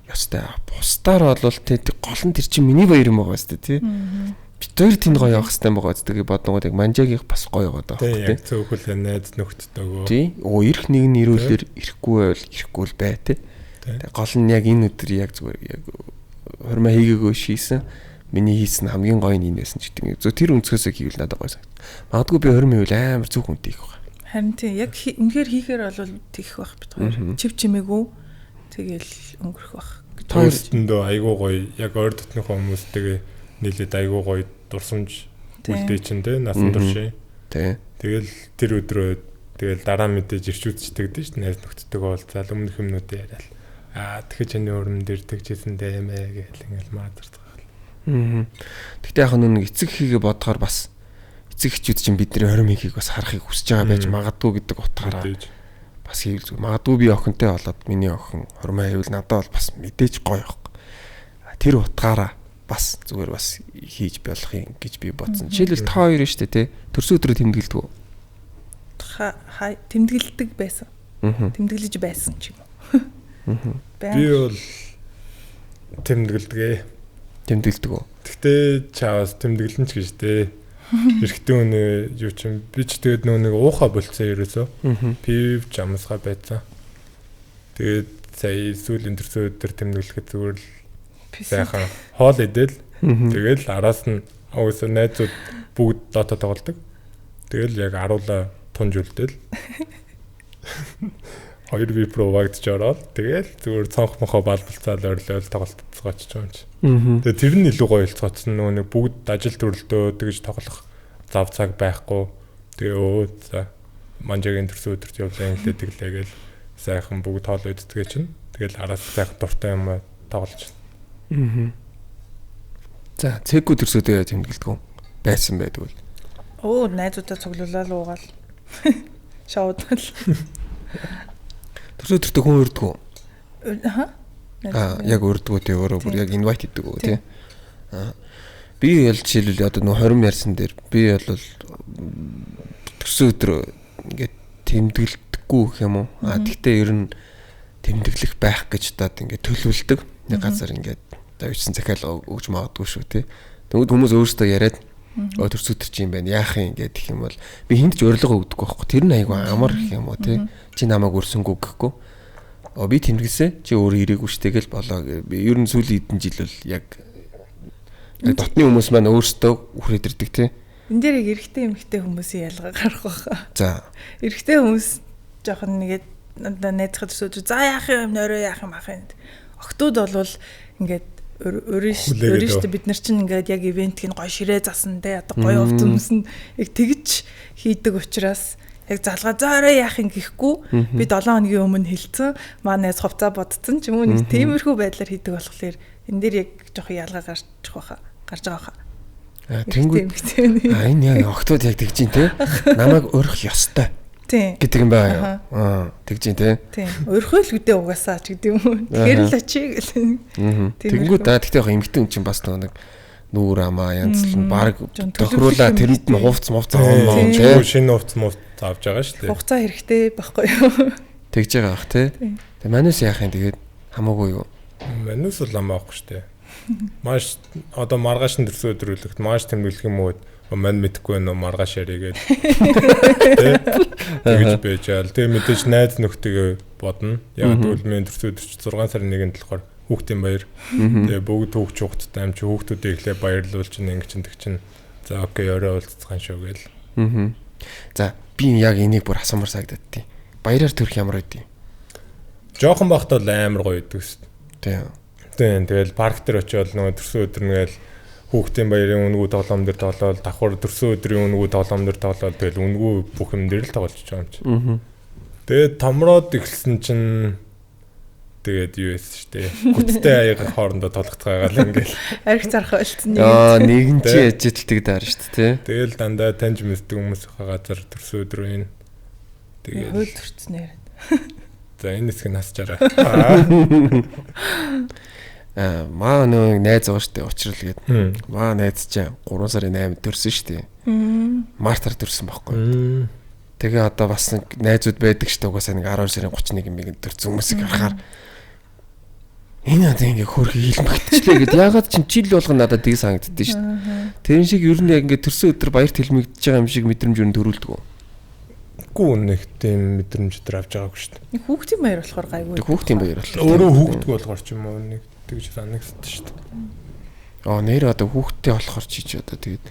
[SPEAKER 2] ёстой. Бусдаар бол тэг гол нь тэр чинь миний баяр юм байгаа өстэй тий. Бид хоёр тэнд гоё явах хэрэгтэй байгаа үстэйг бодногоо яг манжагийн бас гоё байгаа даа.
[SPEAKER 4] Тий яг цөөхөл найз нөхдөдөө.
[SPEAKER 2] Тий. Ирэх нэг нь ирүүлэр ирэхгүй байвал ирэхгүй л бай тий. Гол нь яг энэ өдөр яг зүгээр яг хормоо хийгээгөө шийсэн. Миний хийсэн хамгийн гоё нь энэ байсан ч гэдэг. Зөв тэр өнцгөөсөө хийвэл надад гоё санагд. Магадгүй би хормоо хийвэл амар зүг хүнтэй их байгаа.
[SPEAKER 5] Харин тий яг үнэхээр хийхээр бол тэгэх байх бид хоёр. Чив чимээгүй тэгэл өнгөрөх байх.
[SPEAKER 4] Тоостэндөө айгуу гоё яг ойр дотныхоо хүмүүстэйгээ нийлээд айгуу гоё дурсамж үлдээ чинь те насан туршийн. Тэгэл тэр өдрөө тэгэл дараа мэдээж ирчүүдчдэг дээ шүү дээ. Найз нөхдөдтэйгээ уулзаад өмнөх юмнуудыг яриад тэгэхээр чиний өрмөн дээр тэгжсэн дээ юм ээ гэл ингээл маадэрдэг.
[SPEAKER 2] Гэхдээ яг нэг эцэг хийгээ бодохоор бас эцэг эхчүүд чинь бидний хорим хийхийг бас харахыг хүсэж байгаа байж магадгүй гэдэг утгаараа бас хийвэл зүг. Магадгүй би охинтой болоод миний охин хормоо хийвэл надад бол бас мэдээж гоё байхгүй. Тэр утгаараа бас зүгээр бас хийж болох юм гэж би бодсон. Жишээлбэл та хоёр шүү дээ тий. Төрсөн өдрөө тэмдэглэдэг үү?
[SPEAKER 5] Тэмдэглэдэг байсан. Тэмдэглэж байсан ч юм уу.
[SPEAKER 4] Би бол тэмдэглэдэг.
[SPEAKER 2] Тэмдэглэдэг үү?
[SPEAKER 4] Гэхдээ чаавас тэмдэглэн ч гэж дээ. Эрэгтэй үнэ юу ч юм би ч тэгээд нэг уухаа болцсон ерөөсөө. Пив жамсгаа байцсан. Тэгээд сая сүүлийн төрсөн өдөр тэмдэглэхэд зүгээр л сайхан хоол идэл. Тэгэл араас нь өөсөө найзууд бүгд лото тоглодог. Тэгэл яг аруулаа тунж үлдээл. 2 V Pro вагдж ороод тэгэл зүгээр цонх мохоо балбалцаал ойрлол тоглолт цогооч юм чи. Тэгээ тэр нь илүү гоё цоцсон нөгөө нэг бүгд ажил төрөлдөө тэгж тоглох зав цаг байхгүй. Тэгээ за манжагийн төрсөн өдөрт явлаа хэлээ тэглээгээл сайхан бүгд тоол үддгээ чинь. Тэгэл араас сайхан дуртай юм тоглож.
[SPEAKER 2] За цэггүй төрсөдөө тэмдэглэдэг байсан байдаг бол.
[SPEAKER 5] Оо найзуудаа цуглуулаад уугаал. Шоудгал.
[SPEAKER 2] Төрсөдөртөө хүн урддаг уу? Яг урддаг тий өөрөө бүр яг invite хийдэг үү тий. Би бол жишээлбэл одоо нөө 20 ярьсан дээр би бол төрсөдөр ингээд тэмдэглэдэггүй гэх юм уу? Тэгтээ ер нь тэмдэглэх байх гэж даад ингээд төлөвлөдөг. Нэг газар ингээд тавьчихсан захиал өгч магадгүй шүү тий. Тэгвэл хүмүүс өөрсдөө яриад төрсөдөр чи юм байна. Яах юм ингээд гэх юм бол би хүнд ч урилга өгдөг байхгүй. Тэр нь айгүй амар гэх юм уу тий. Чи намайг өрсөнгөө гэхгүй. Би тэмдэглэсэн. Чи өөрөө ирээгүй штэ гэл болоо. Би ер нь сүүлийн хэдэн жил бол яг дотны хүмүүс маань өөрсдөө үхрээд ирдэг тий.
[SPEAKER 5] Энд дээр яг эрэгтэй эмэгтэй хүмүүсийн ялгаа гарах байхаа.
[SPEAKER 2] За.
[SPEAKER 5] Эрэгтэй хүмүүс жоохон нэгээд найзахад төсөөж за яах юм нөрөө яах юм ах юм. Октод болвол ингээд өөрөөсөө бид нар чинь ингээд яг ивентийг гоё ширээ засан те одоо гоё хувц өмсөн яг тэгж хийдэг учраас яг залгаа заараа яах юм гэхгүй би 7 хоногийн өмнө хэлсэн манайс хувцаа бодсон ч юм уу нэг тиймэрхүү байдлаар хийдэг болохоор энэ дээр яг жоохон ялгаа гарч байгаа хаа.
[SPEAKER 2] Тэнгүүд энэ яг октод яг тэгж ин те намайг өрөх ёстой гэдэг юм байна. Тэгж ин те.
[SPEAKER 5] Тийм. Өрхөөл үдээ угаасаа ч гэдэг юм уу. Тэгэхээр л очие гэл.
[SPEAKER 2] Тэнгүүд тэгтээ яг эмгтэн хүн чинь бас нэг нүүр амаа янзлан баг тохируулаа тэрэнд нь хувц мовц авах
[SPEAKER 4] те. Шинэ хувц мовц авч байгаа шүү дээ.
[SPEAKER 5] Хугацаа хэрэгтэй байхгүй юу?
[SPEAKER 2] Тэгж байгаа бах те. Тэгээ манус яах юм тэгээд хамаагүй юу?
[SPEAKER 4] Манус л амаахгүй шүү дээ. Маш одоо маргааш нь төрсөн өдрөлөгт маш тэмдэглэх юм уу? Мань мэдхгүй нөө маргааш яригээд тэгэж байжаал. Тэгээ мэдээж найз нөхдөйгөө бодно. Яг тэгвэл миний төрсөн өдөр чи 6 сарын 1-нд болохоор хүүхдийн баяр. Тэгээ бүгд хүүхч хүүхдтэй амч хүүхдүүдээ ихлэ баярлуулж ингэ чин тэг чин. За окей орой уулзцгаан шүү гээл.
[SPEAKER 2] За би яг энийг бүр асуумар сагдаад тий. Баяраар төрөх ямар байдیں۔
[SPEAKER 4] Жохон бахт бол амар гоё идэг шүү
[SPEAKER 2] дээ.
[SPEAKER 4] Тийм. Тэгэл парк дээр очиод нөгөө төрсөн өдөр нэгэл хүүхдийн баярын үнгүү тоглоом дээр тоглоод давхар төрсөн өдрийн үнгүү тоглоом дээр тоглоод тэгэл үнгүү бүх юм дээр л тоглож байгаа юм чи. Тэгээд томроод эхэлсэн чинь тэгээд юу байсан шүү дээ. Гүттэй аяга хоорондоо тоглохтойгаа л ингээл
[SPEAKER 5] арх зарах ойлцсон
[SPEAKER 2] нэгэн чи ажилтдаг даар шүү дээ.
[SPEAKER 4] Тэгэл дандаа таньж мэддэг хүмүүс байгаа газар төрсөн өдрийн
[SPEAKER 5] тэгээд хөл төрцөн яриад.
[SPEAKER 4] За энэ хэсгийг насчаарай.
[SPEAKER 2] Маа нэг найз байгаа штэ уучрал гээд. Маа найз чинь 3 сарын 8-нд төрсөн штэ. Мартаар төрсөн байхгүй. Тэгээ одоо бас нэг найзууд байдаг штэ угаасаа нэг 12 сарын 31-нд төрсөн хүмүүсийг харахаар энэ одоо ингээ хөрхи хилмэгтчлээ гэд ягаад чинь жил болгоно надад тийг санагддээ штэ. Тэрэн шиг ер нь яг ингээ төрсөн өдөр баярт хилмэгдэж байгаа юм шиг мэдрэмж юу төрүүлдэг үү?
[SPEAKER 4] Гүү нэг тийм мэдрэмж төр авч байгаагүй штэ.
[SPEAKER 5] Хүүхдийн баяр болохоор гайгүй.
[SPEAKER 2] Хүүхдийн баяр болохоор.
[SPEAKER 4] Өөрөө хүүхдг болохоор ч юм уу нэг тэгж санагдсан шүү дээ.
[SPEAKER 2] Нэр одоо хүүхдтэй болохоор чи ч одоо тэгээд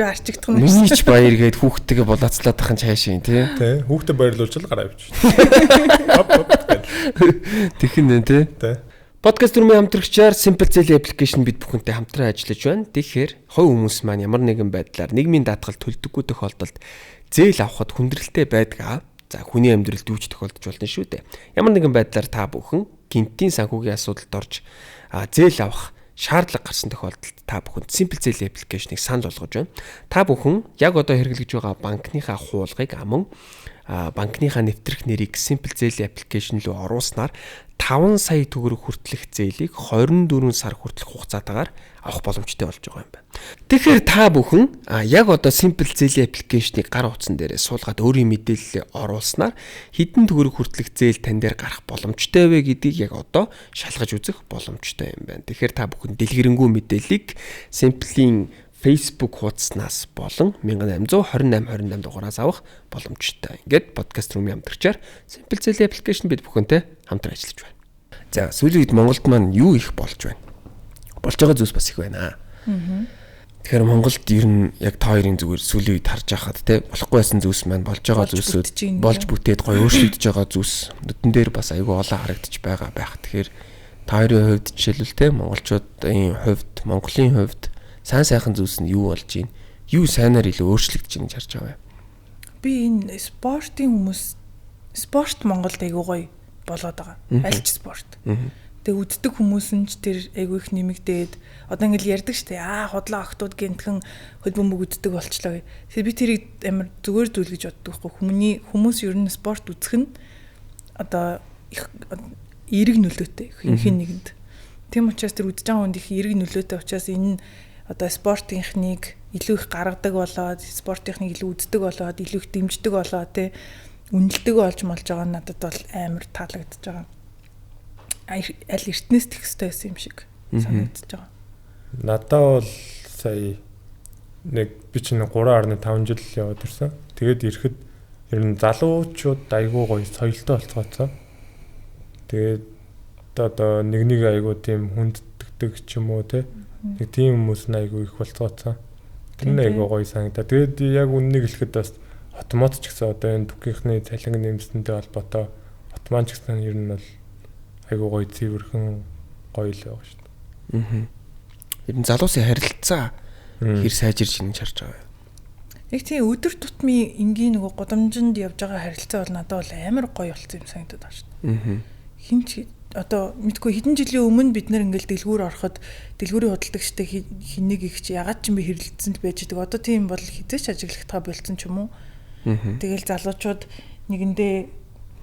[SPEAKER 5] арчигдах нь.
[SPEAKER 2] Миний ч баяр гээд хүүхдтэйгээ болоцлаад тахын цаашаа тий.
[SPEAKER 4] Тий. Хүүхдэд баярлуулж л гараа авчих.
[SPEAKER 2] Тэхин тий. Подкаст румын хамтрагчаар Simple Zelle application бид бүхэнтэй хамтран ажиллаж байна. Тэгэхээр хувь хүмүүс маань ямар нэгэн байдлаар нийгмийн даатгал төлдөггүй тохиолдолд зээл авахд хүндрэлтэй байдаг. За хүний амьдралд юу ч тохиолдож болно шүү дээ. Ямар нэгэн байдлаар та бүхэн гинтийн санхүүгийн асуудалд орж зээл авах шаардлага гарсан тохиолдолд та бүхэнд Simple Zelle application-ыг санал болгож байна. Та бүхэн яг одоо хэрэглэж байгаа банкныхаа хуулгыг аман банкныхаа нэвтрэх нэрийг Simple Zelle application руу оруулснаар 5 сая төгрөг хүртэлх зээлийг 24 сар хүртэлх хугацаатаагаар авах боломжтой болж байгаа юм байна. Тэгэхээр та бүхэн яг одоо Simple Zelle application-ыг гар утсан дээрээ суулгаад өөрийн мэдээллээ оруулснаар хэдэн төгрөг хүртэлх зээл тань дээр гарах боломжтой вэ гэдгийг яг одоо шалгаж үзэх боломжтой юм байна. Тэгэхээр та бүхэн дэлгэрэнгүй мэдээллийг Simple-ийн Facebook хуудаснаас болон 1828 дугаараас авах боломжтой. Ингээд подкаст руу хамтрагчаар Simple Zelle application бид бүхэнтэй хамтран ажиллаж байна. За сүүлийн үед Монголд маань юу их болж байна? Болж байгаа зүйлс бас их байна. Тэгэхээр Монголд ер нь яг та хоёрын зүгээр сүүлийн үед харж байхад те болохгүй байсан зүйлс маань болж байгаа зүйлсүүд болж бүтээд гоё өөрчлөгдөж байгаа зүйлс нүдэн дээр бас айгүй олон харагдаж байгаа байх. Тэгэхээр та хоёрын хувьд жишээлбэл те монголчуудын хувьд, Монголын хувьд сайн сайхан зүйлс нь юу болж байна? Юу сайнаар илүү өөрчлөгдөж байна гэж харж байгаа юм?
[SPEAKER 5] Би энэ спорт Монголд айгүй гоё болоод байгаа. Аль ч спорт. Тэгээ үздэг хүмүүс нь ч тэр айгүй их нэмэгдээд одоо ингээл ярьдаг штэ худлаа охтууд гинтхэн хөдөлбөмбөг үздэг болчлоо. Тэгээ би тэрийг амар зүгээр зүйл гэж боддог байхгүй. Хүмүүс ер нь спорт үзэх нь одоо их эерэг нөлөөтэй хин нэгэнд. Тийм учраас тэр үзэж байгаа хүнд их эерэг нөлөөтэй учраас энэ одоо спортынхныг илүү их гаргадаг болоод спортынхныг илүү үздэг болоод илүү их дэмждэг болоод тий үнэлдэг болж молж байгаа нь надад бол амар таалагдж байгаа. Аль эртнээс тех хэвээр байсан юм шиг санагдаж байгаа.
[SPEAKER 4] Надад бол сая нэг би чинь 3.5 жил яваад ирсэн. Тэгээд ирэхэд ер нь залуучууд айгүй гоё соёлтой болцгооцсон. Тэгээд одоо нэг айгүй тийм хүнддэгдэг ч юм уу те. Нэг тийм хүмүүс нь айгүй их болцгооцсон. Тэр нь айгүй гоё санагдаа. Тэгээд яг үннийг хэлэхэд бас автомат ч гэсэн одоо энэ түгийнхний цалин нэмсэнтэй холбоотой автомат ч гэсэн ер нь бол айгүй гоё цэвэрхэн гоё л байгаа шүү дээ.
[SPEAKER 2] Ер нь залуусын харилцаа хэр сайжирч ийн харж байгаа юм.
[SPEAKER 5] Яг тийм өдөр тутмын энгийн нөгөө гудамжинд явж байгаа харилцаа бол надад бол амар гоё болсон юм санагдаад байна шүү дээ. Хин ч одоо мэдгүй хэдэн жилийн өмнө бид нэр ингээл дэлгүүр ороход дэлгүүрийн худалдагчтай хэнийг их чи ягаад ч юм би хэрэлдсэн л байж байгаа. Одоо тийм бол хизээч ажиглахтаа болцсон ч юм уу. Тэгэл залуучууд нэгэндээ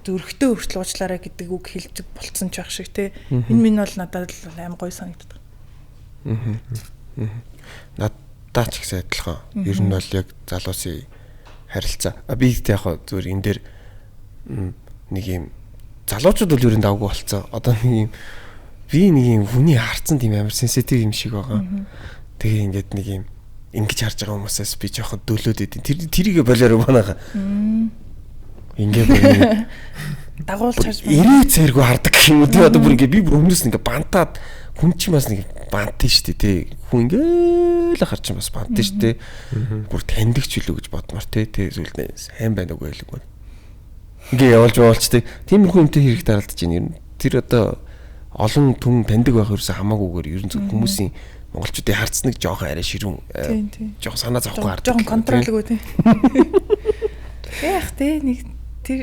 [SPEAKER 5] зөрөгтэй хүртэл уучлаарай гэдэг үг хэлдэг болцсон ч байх шиг те. Энэ минь бол надад л амар гоё санагддаг.
[SPEAKER 2] Надад ч ихсэн адилхан. Ер нь бол яг залуусын харилцаа. Би ихтэй яг зүгээр энэ дээр нэг юм залуучууд бол ер нь давгүй болцсон. Одоо нэг юм би нэг юм хүний харцсан тийм амар сенситив юм шиг байгаа. Тэгээ ингээд нэг юм ингэж харж байгаа хүмүүсээс би жоохон дөлөөд идэв. Тэрийгэ болоор банаага. Ингээд
[SPEAKER 5] дагуулж харж
[SPEAKER 2] байна. 90 цайргүй хардаг гэх юм уу. Тэгээ одоо бүр ингээд би бүр өмнөөс ингээд бантаад хүн чинь бас нэг бантын шүү дээ тий. Хүн ингээд л харж чинь бас бантын шүү дээ. Бүр таньдаг ч үлээ гэж бодмоор тий. Тэгээ зүйлдээ сайн байна уу гэлэг бол. Ингээ явуулж боолчтой. Тиймэрхүү юмтэй хэрэг даралдаж байна. Тэр одоо олон түн таньдаг байх ерөөсө хамаагүйгээр ер нь хүмүүсийн монголчуудын харцныг жоохон арай ширүүн жоохон санаа зовхгүй хардаг.
[SPEAKER 5] Жоохон контролгүй тий. Эх тий нэг тэр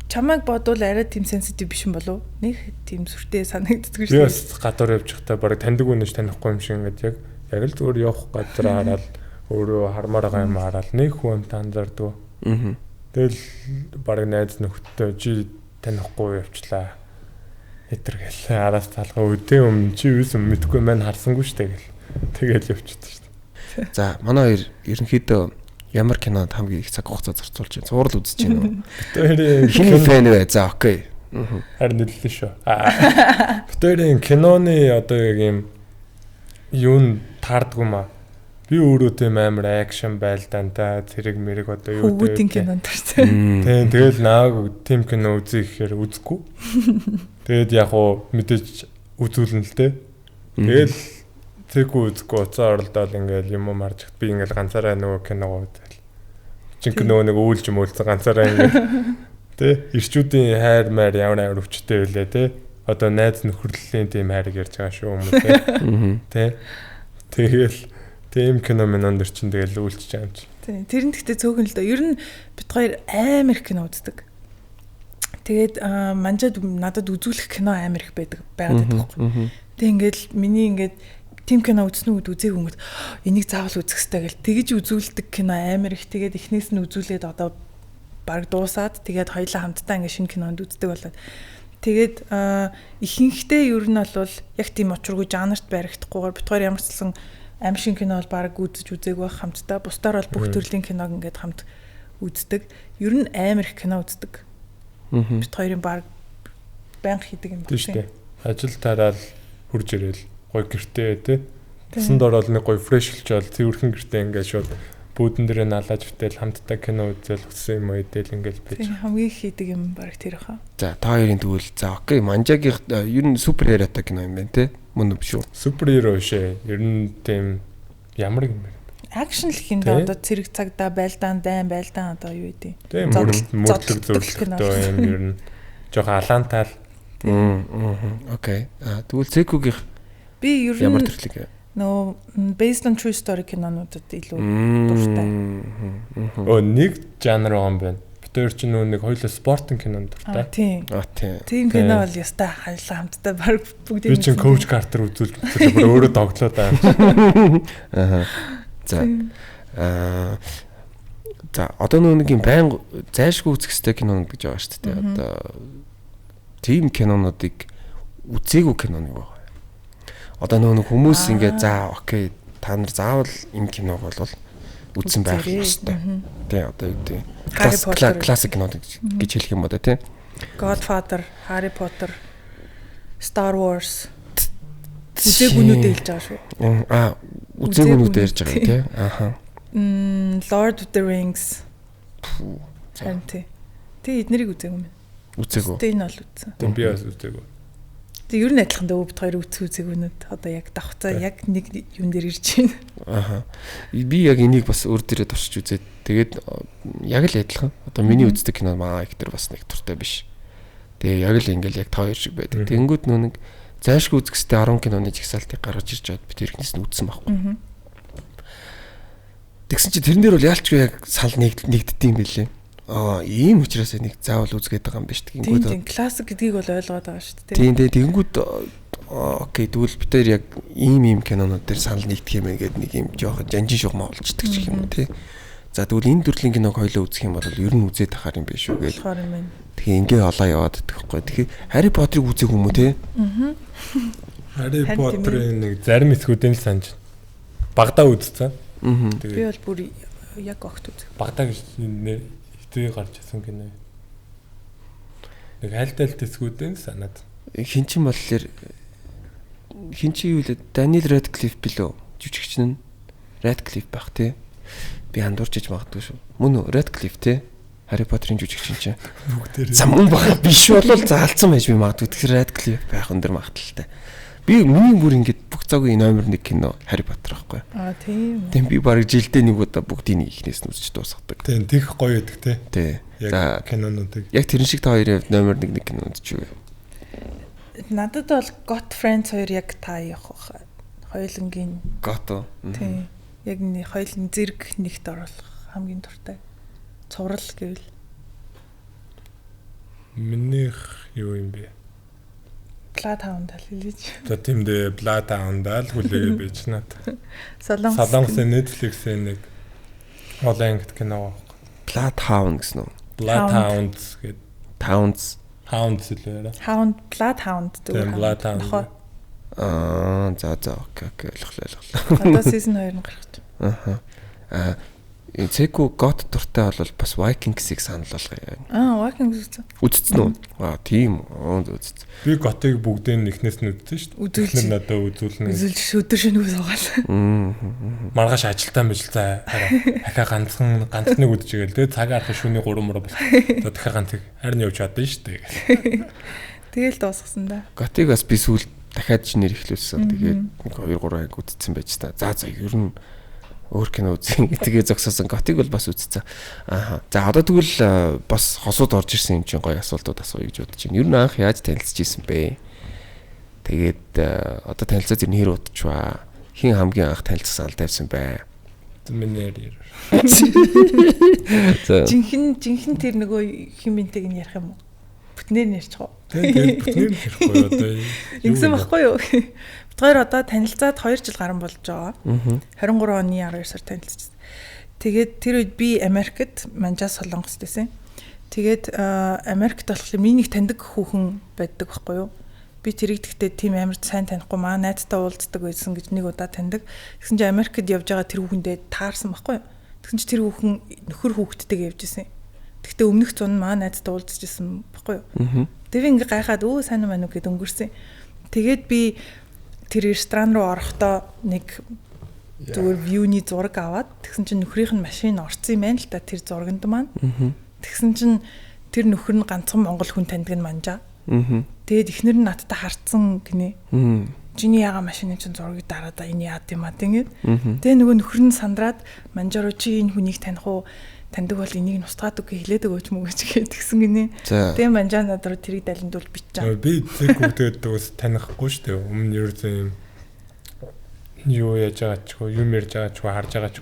[SPEAKER 5] чамайг бодвол арай тийм сенситив биш юм болов? Нэг тийм сүртэй санагддаг шүү дээ.
[SPEAKER 4] Яс гадуур явж байхдаа бараг таньдаг үнэж танихгүй юм шиг ингээд яг л зүгээр явах газар хараад өөрөө хармаар байгаа юм хараад нэг хүн таньдардгүй. Тэгэл бараг найз нөхдөд чи танихгүй явчлаа. Хэтэргээл араас талгаа өдөө өмнө чи юусэн мэдгүй маань харсангүй штэ гэл. Тэгэл явчихсан штэ.
[SPEAKER 2] За манай хоёр ерөнхийдөө ямар кинонд хамгийн их цаг хугацаа зарцуулж байна? Цуврал үзэж байна уу? Хин фэн вэ? За окей.
[SPEAKER 4] Харин нэлээ шүү. Битэрийн киноны одоо яг юм юун таардгүй маа. Би өөрөө тийм амар акшн байлдаантай зэрэг мэрэг одоо юу
[SPEAKER 5] гэдэг. Хүүтийн кинонд тарсан.
[SPEAKER 4] Тийм тэгэл нааг тийм кино үзье гэхээр үзэхгүй. Тэгээд яг уу мэдээж үзүүлнэ л дээ. Тэгэл тэргүй үзэхгүй уцаа оролдоод ингээл юм марж би ингээл ганцаараа нөгөө киногоо үзэл. Жинхэнэ нөгөө үйлж мөөлцөн ганцаараа ингээл тэ ирчүүдийн хайр маяр ямар өвчтэй байлээ тэ. Одоо найз нөхөрлөлийн тийм хайрыг ярьж байгаа шүү хүмүүс тэ. Тэгэл тийм кино минонд чинь тэгэл үйлчж байгаа юм чи.
[SPEAKER 5] Тийм. Тэр нь гэхдээ цөөхөн л доо. Ер нь бид хоёр амар их кино үздэг. Тэгээд манжад надад үзүүлэх кино амар их байгаад байхгүй. Тэг ингээл миний ингээд тим кино үзсэн үед үзээг хүмүүс энийг заавал үзэх хэрэгтэй гэл тэгэж үзүүлдэг кино амар их. Тэгээд эхнээс нь үзүүлээд одоо баг дуусаад тэгээд хоёулаа хамтдаа ингээд шинэ кинонд үздэг болоод тэгээд ихэнхдээ ер нь бол яг тийм очиргүй жанрт баригдахгүйгээр бид хоёр ямар ч хэлсэн аим шин кино бол баг үзэж үзээг байх хамтдаа бусдаар бол бүх төрлийн киног ингээд хамт үздэг. Ер нь амар их кино үздэг. Бид хоёрын баг банк хийдэг юм байна.
[SPEAKER 4] Тийм шүү дээ. Ажил тараал хурж ирэл гой гэртээ тий. Тасанд ороод нэг гой фрэш болчоод цэвэрхэн гэртээ ингээд шууд бүүдэн дээрээ налааж битэл хамтдаа кино үзэл хүссэн юм өдөл ингээд бич.
[SPEAKER 5] Тийм хамгийн хийдэг юм баг тэр хаа.
[SPEAKER 2] За та хоёрын тэгвэл за окей манжагийн ер нь супер херотой кино юм байна тий. Мөн үү шүү.
[SPEAKER 4] Супер херо шээ. Ер нь тийм Ямар юм бэ?
[SPEAKER 5] Акшн л хин дэ одоо цэрэг цагдаа байлдаан дайн байлдаан одоо юу гэдэг.
[SPEAKER 4] Тийм мөрдлөг зөвлөлтөө юм ер нь жоохон алаантаал.
[SPEAKER 2] Окей. Тэгвэл Цекугийн
[SPEAKER 5] би ер нь
[SPEAKER 2] ямар төрлийг
[SPEAKER 5] based on true story кинонуудад илүү дуртай.
[SPEAKER 4] Нэг жанр юм байна. Тэр чинь нэг хоёулаа спортын кинонд дуртай.
[SPEAKER 5] Тийм.
[SPEAKER 2] Тийм
[SPEAKER 5] кино бол ястай хайлаа хамтдаа баг бүгдийг
[SPEAKER 4] би чинь коуч Картер үзүүлж бүр өөрөө тоглоод байгаа.
[SPEAKER 2] За. За одоо нэг юм байнга зайлшгүй үзэх хэрэгтэй кинонууд гэж байгаа шүү дээ. Одоо тийм кинонуудыг үзээгүй киноныг байгаа. Одоо нэг хүмүүс ингээд за окей та нар заавал энэ киног бол үзсэн байх ёстой. Тий одоо юу гэдэг классик кинод гэж хэлэх юм одоо тий.
[SPEAKER 5] Godfather, Harry Potter, Star Wars үзээгүүнүүд хэлж байгаа шүү.
[SPEAKER 2] Үзээгүүнүүд ярьж байгаа тий.
[SPEAKER 5] Lord of the Rings. Харин тий эднэрийг үзээгүй юм.
[SPEAKER 2] Үзээгүй.
[SPEAKER 5] Тэ энэ бол үзсэн.
[SPEAKER 4] Тэг би бас үзээгүй.
[SPEAKER 5] Тэг ер нь адилхан дөө бид хоёр үзээгүүнүүд одоо яг давхцаа яг нэг юм дээр ирж байна.
[SPEAKER 2] Би яг энийг бас өөр дээрээ туршиж үзээд тэгээд яг л адилхан. Одоо миний үздэг кино маа их төр бас нэг туртай биш. Тэгээ яг л ингээл яг тоо шиг байдаг. Тэнгүүд нэг зайлшгүй үзэх хэвээр 10 киноны жигсаалтыг гаргаж ирж байгаад бид тэрнээс нь үзсэн байхгүй. Тэгсэн чи тэрэн дээр бол яалчгүй яг сал нэгддэм билээ. Ийм учраас нэг заавал үзгээд байгаа юм биш тэгэнгүүт.
[SPEAKER 5] Тийм классик гэдгийг бол ойлгоод байгаа шүү дээ.
[SPEAKER 2] Тийм тэгэнгүүт окей тэгвэл бид тэр яг ийм кинонууд дээр санал нэгдэх юм гээд нэг юм жоохон жанжин шугамаа олчдаг ч юм уу тий. За тэгвэл энэ төрлийн киног хоёлоо үзэх юм бол ер нь үзээд тахаар юм биш үү гэж. Тэгээ ингээ олоо яваад идэх байхгүй. Тэгэхээр Harry Potter-ыг үзег юм уу тий?
[SPEAKER 4] Harry Potter-ын нэг зарим хэсгүүдэн л санаж багадаа үзсэн.
[SPEAKER 5] Би бол бүр яг огт үзэх.
[SPEAKER 4] Багадаа гэж нэр хитвээ гарч ирсэн кино. Нэг айлталт хэсгүүдэн санаад.
[SPEAKER 2] Хин ч юм болохоор хин чи юу лээ Daniel Radcliffe билүү? Жүжигч нь Radcliffe байх тий. Би андуурчиж магадгүй шүү. Мөн үү Radcliffe тий? Harry Potter-ын жүжигч чинь
[SPEAKER 4] бүгдээр
[SPEAKER 2] замун баг биш болол заалцсан байж би магадгүй. Тэгэхээр Radcliffe байх өндөр магадaltaй. Би миний бүр ингэж бүх цагийн номер 1 кино Harry Potter байхгүй.
[SPEAKER 5] Тийм.
[SPEAKER 2] Тэм би баг жилдээ нэг удаа бүгдийг ихнээс нь үзэж дуусгадаг.
[SPEAKER 4] Тийм тех гоё байдаг тий.
[SPEAKER 2] Тий.
[SPEAKER 4] За кинонуудыг.
[SPEAKER 2] Яг тэрэн шиг та хоёрын номер 1 кино үзчихвээ.
[SPEAKER 5] Надад бол Got Friends 2 яг та явах байх. Хоёулангийн
[SPEAKER 2] Got.
[SPEAKER 5] Тийм. Яг нэг хоёулын зэрэг нэгт оруулах хамгийн дуртай. Цуврал гэвэл.
[SPEAKER 4] Минийх юу юм бэ?
[SPEAKER 5] Bloodhound хэлж.
[SPEAKER 4] За тийм дээ Bloodhound л хүлээгээ байж наад.
[SPEAKER 5] Солонгосын
[SPEAKER 4] Netflix-ийн нэг олон ангит кино баг.
[SPEAKER 2] Bloodhound гэсэн үү?
[SPEAKER 4] Bloodhound гэдэг. Hounds үлээ.
[SPEAKER 5] Bloodhound
[SPEAKER 4] тийм Bloodhound.
[SPEAKER 2] За окей ойлголоо.
[SPEAKER 5] Одоо season 2 нь гарч
[SPEAKER 2] байна. Цэку Got дуртай бол бас Vikings-ийг санал болгоё.
[SPEAKER 5] Vikings
[SPEAKER 2] үзсэн үү? Тийм. Үзсэн.
[SPEAKER 4] Би Got-ыг бүгдийг нэхнээс нь үзсэн шүү дээ. Тэгэхээр надад үзүүлнэ.
[SPEAKER 5] Үзүүлж өдөр шөнө суугаал.
[SPEAKER 4] Маргааш ажилтаа мэлцээ. Ахаа ганцныг үдчихээл. Тэгээ цаг арах шөнийн 3 мөр бол. За дахиад ганцыг харин явж чадсан шүү дээ.
[SPEAKER 5] Тэгэл дуусгасан да.
[SPEAKER 2] Got-ыг бас би сүүл дахиад ч нэр ихлүүлсэн. Тэгээд 2 3 анги үзсэн байж та. За ер нь өөр кино үзье. Тэгээ зогсоосон Got-ыг бол бас үзсэн. За одоо тэгвэл бас хосууд орж ирсэн юм чинь гоё асуултууд асууя гэж бодож байна. Ер нь анх яаж танилцж ирсэн бэ? Тэгээд одоо танилцаад ирнэ хэр удчихваа? Хин хамгийн анх танилцсан санал тавьсан бай?
[SPEAKER 4] Миний ярь.
[SPEAKER 5] Жинхэнэ тэр нөгөө хин бинтийг нь ярих юм уу? Бүтнээр нь ярьчих уу?
[SPEAKER 4] Тэгээд бүтнээр нь ярихгүй одоо.
[SPEAKER 5] Ингэсэн баггүй юу? Хоёр одоо танилцаад 2 жил гарсан болж байгаа. 23 оны 12 сар танилцчихсан. Тэгээд тэр үед би Америкт Манжаас Солонгост байсан. Тэгээд Америкт болохоор миний нэг таньдаг хүүхэн байдаг байхгүй юу? Би тэрийг тэгтээ тийм амар сайн танихгүй маа найзтай уулздаг байсан гэж нэг удаа таньдаг. Тэгсэн чинь Америкт явж байгаа тэр хүүхэндээ таарсан байхгүй юу? Тэгсэн чинь тэр хүүхэн нөхөр хүүхэдтэйгээ явж исэн. Тэгтээ өмнөх зун маа найзтай уулзж исэн байхгүй юу? Тэр ингээ гайхаад өө сайн юм байна уу гэд өнгөрсөн. Тэгээд би тэр ресторан руу орохдоо нэг зүгээр вьюний зураг аваад тэгсэн чинь нөхрийнх нь машин орсон юм байна л та тэр зурганд маань. Тэгсэн чинь тэр нөхөр нь ганцхан монгол хүн таньдаг нь манжаа. Тэгээд эхнэр нь надтай харцсан гинэ. чиний яга машины чинь зургийг дараад энэ яад юм аа тэгээд. Тэгээ нөгөө нөхөр нь сандраад манжаруу чи энэ хүнийг таних уу? Таньдаг бол энийг нустгаад үгүй хэлээд өгөөч мөгөөч гэдгсэн гинэ. Тэгээ манжаа надад тэрийг далиндуул биччихаа.
[SPEAKER 4] Би зэрэг үгдээд ус танихгүй шүү дээ. Өмнө ерөөсөө юм юу яаж байгаа ч юу юм ярьж байгаа ч харж байгаа ч.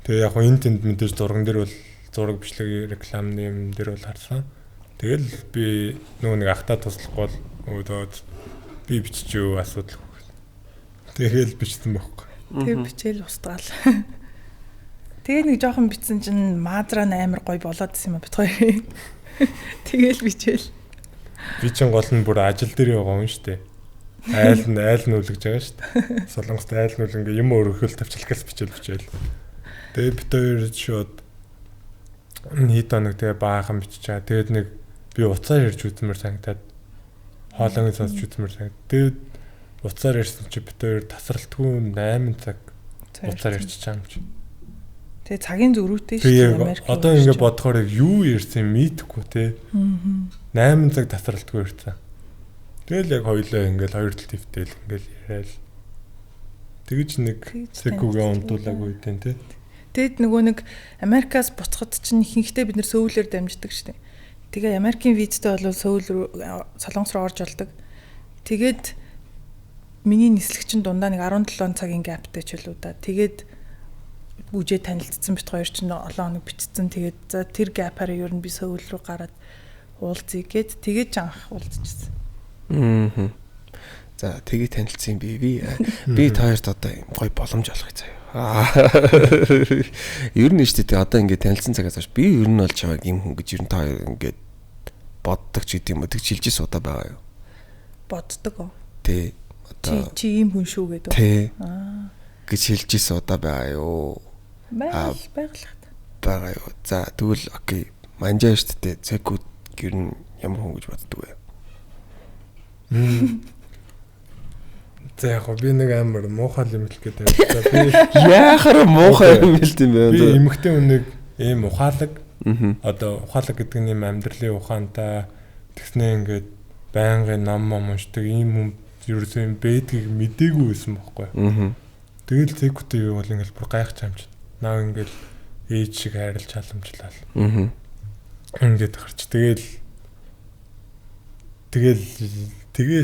[SPEAKER 4] Тэгээ яг энэ тэнд мэдээж зурган дээр бол зураг бичлэг рекламны юм дээр бол харсан. Тэгэл би нөгөө нэг ахта туслахгүй бол өөдөөд би биччихв асуудал. Тэгэл бичсэн байхгүй.
[SPEAKER 5] Тэгээ бичээл устгаал. Тэгээ нэг жоохон бичсэн чинь маазраа амар гоё болоод исэн юм бит хоёр. Тэгэл бичээл.
[SPEAKER 4] Би чинь гол нь бүр ажил дээр байгаа юм шүү дээ. Айл нь үлгэж байгаа шүү дээ. Солонгост айл нь ингээ юм өргөхөл тавчилгаас бичээл. Тэгээ бит хоёр шууд хэд хоног тэгээ баахан бичиж байгаа. Тэгээд нэг би уцаар ирж үзмээр санагдаад хоолойгоо сонсч үзмээр санагдаад. Тэгээд уцаар ирсэн чи бит хоёр тасралтгүй 8 цаг уцаар ирчих юм чи.
[SPEAKER 5] Тэгээ цагийн зөрүүтэй шүү дээ Америк.
[SPEAKER 4] Одоо ингэ бодохоор юу ирсэн мэдхгүй те. 8 цаг тасралтгүй ирсэн. Тэгэл яг хоёлоо ингээл хоёр тал твтэл ингээл яриад. Тэгэж нэг секундын унтуулаагүй дээ те.
[SPEAKER 5] Тэгэд нөгөө нэг Америкаас буцахад чинь ихэнхдээ бид нэр сөүлээр дамждаг шүү дээ. Тэгээ Америкийн визтэй бол сөүл рүү Солонгос руу орж болдог. Тэгээд миний нислэг чинь дундаа нэг 17 цагийн гаптай ч үлээ да. Тэгээд үжээ танилцсан бит хоёр чинь олон хоног бичсэн. Тэгээд за тэр гапаар ер нь би сөүл рүү гараад уулзъя гэд тэгээд анх уулзчихсан.
[SPEAKER 2] За тэгээд танилцсан би та хоёрт одоо гоё боломж олох заяа. Ер нь шүү дээ одоо ингээд танилцсан цагаас хойш би ер нь бол чамайг юм хүн гэж ер нь та хоёр ингээд боддог ч гэдэм үү тэгж хэлж суудаа байгаа юу?
[SPEAKER 5] Боддог уу?
[SPEAKER 2] Тэ одоо
[SPEAKER 5] чи ийм хүн шүү гэдэг.
[SPEAKER 2] Тэ. Гэж хэлж суудаа байгаа юу? Байгаа юу. За тэгвэл окей. Манжаа шүү дээ. Цэкүүд ер нь ямар хүн гэж боддог вэ?
[SPEAKER 4] За яг би нэг амар муухай юм л гэдэг. Би
[SPEAKER 2] яахаар муухай юм хэлт юм бэ?
[SPEAKER 4] Би эмэгтэй хүнийг ийм ухаалаг. Одоо ухаалаг гэдэг нь юм амьдралын ухаантай тэгснээ ингээд байнгын ном уншдаг ийм хүн ерөөсөө юм бэдгийг мдээгүй байсан байхгүй. Тэгэл цэгүүтэй юу бол ингээд бүр гайхаж амж. Наа ингээд ээж шиг хайрлаж халамжлал. Ингээд гарч тэгэл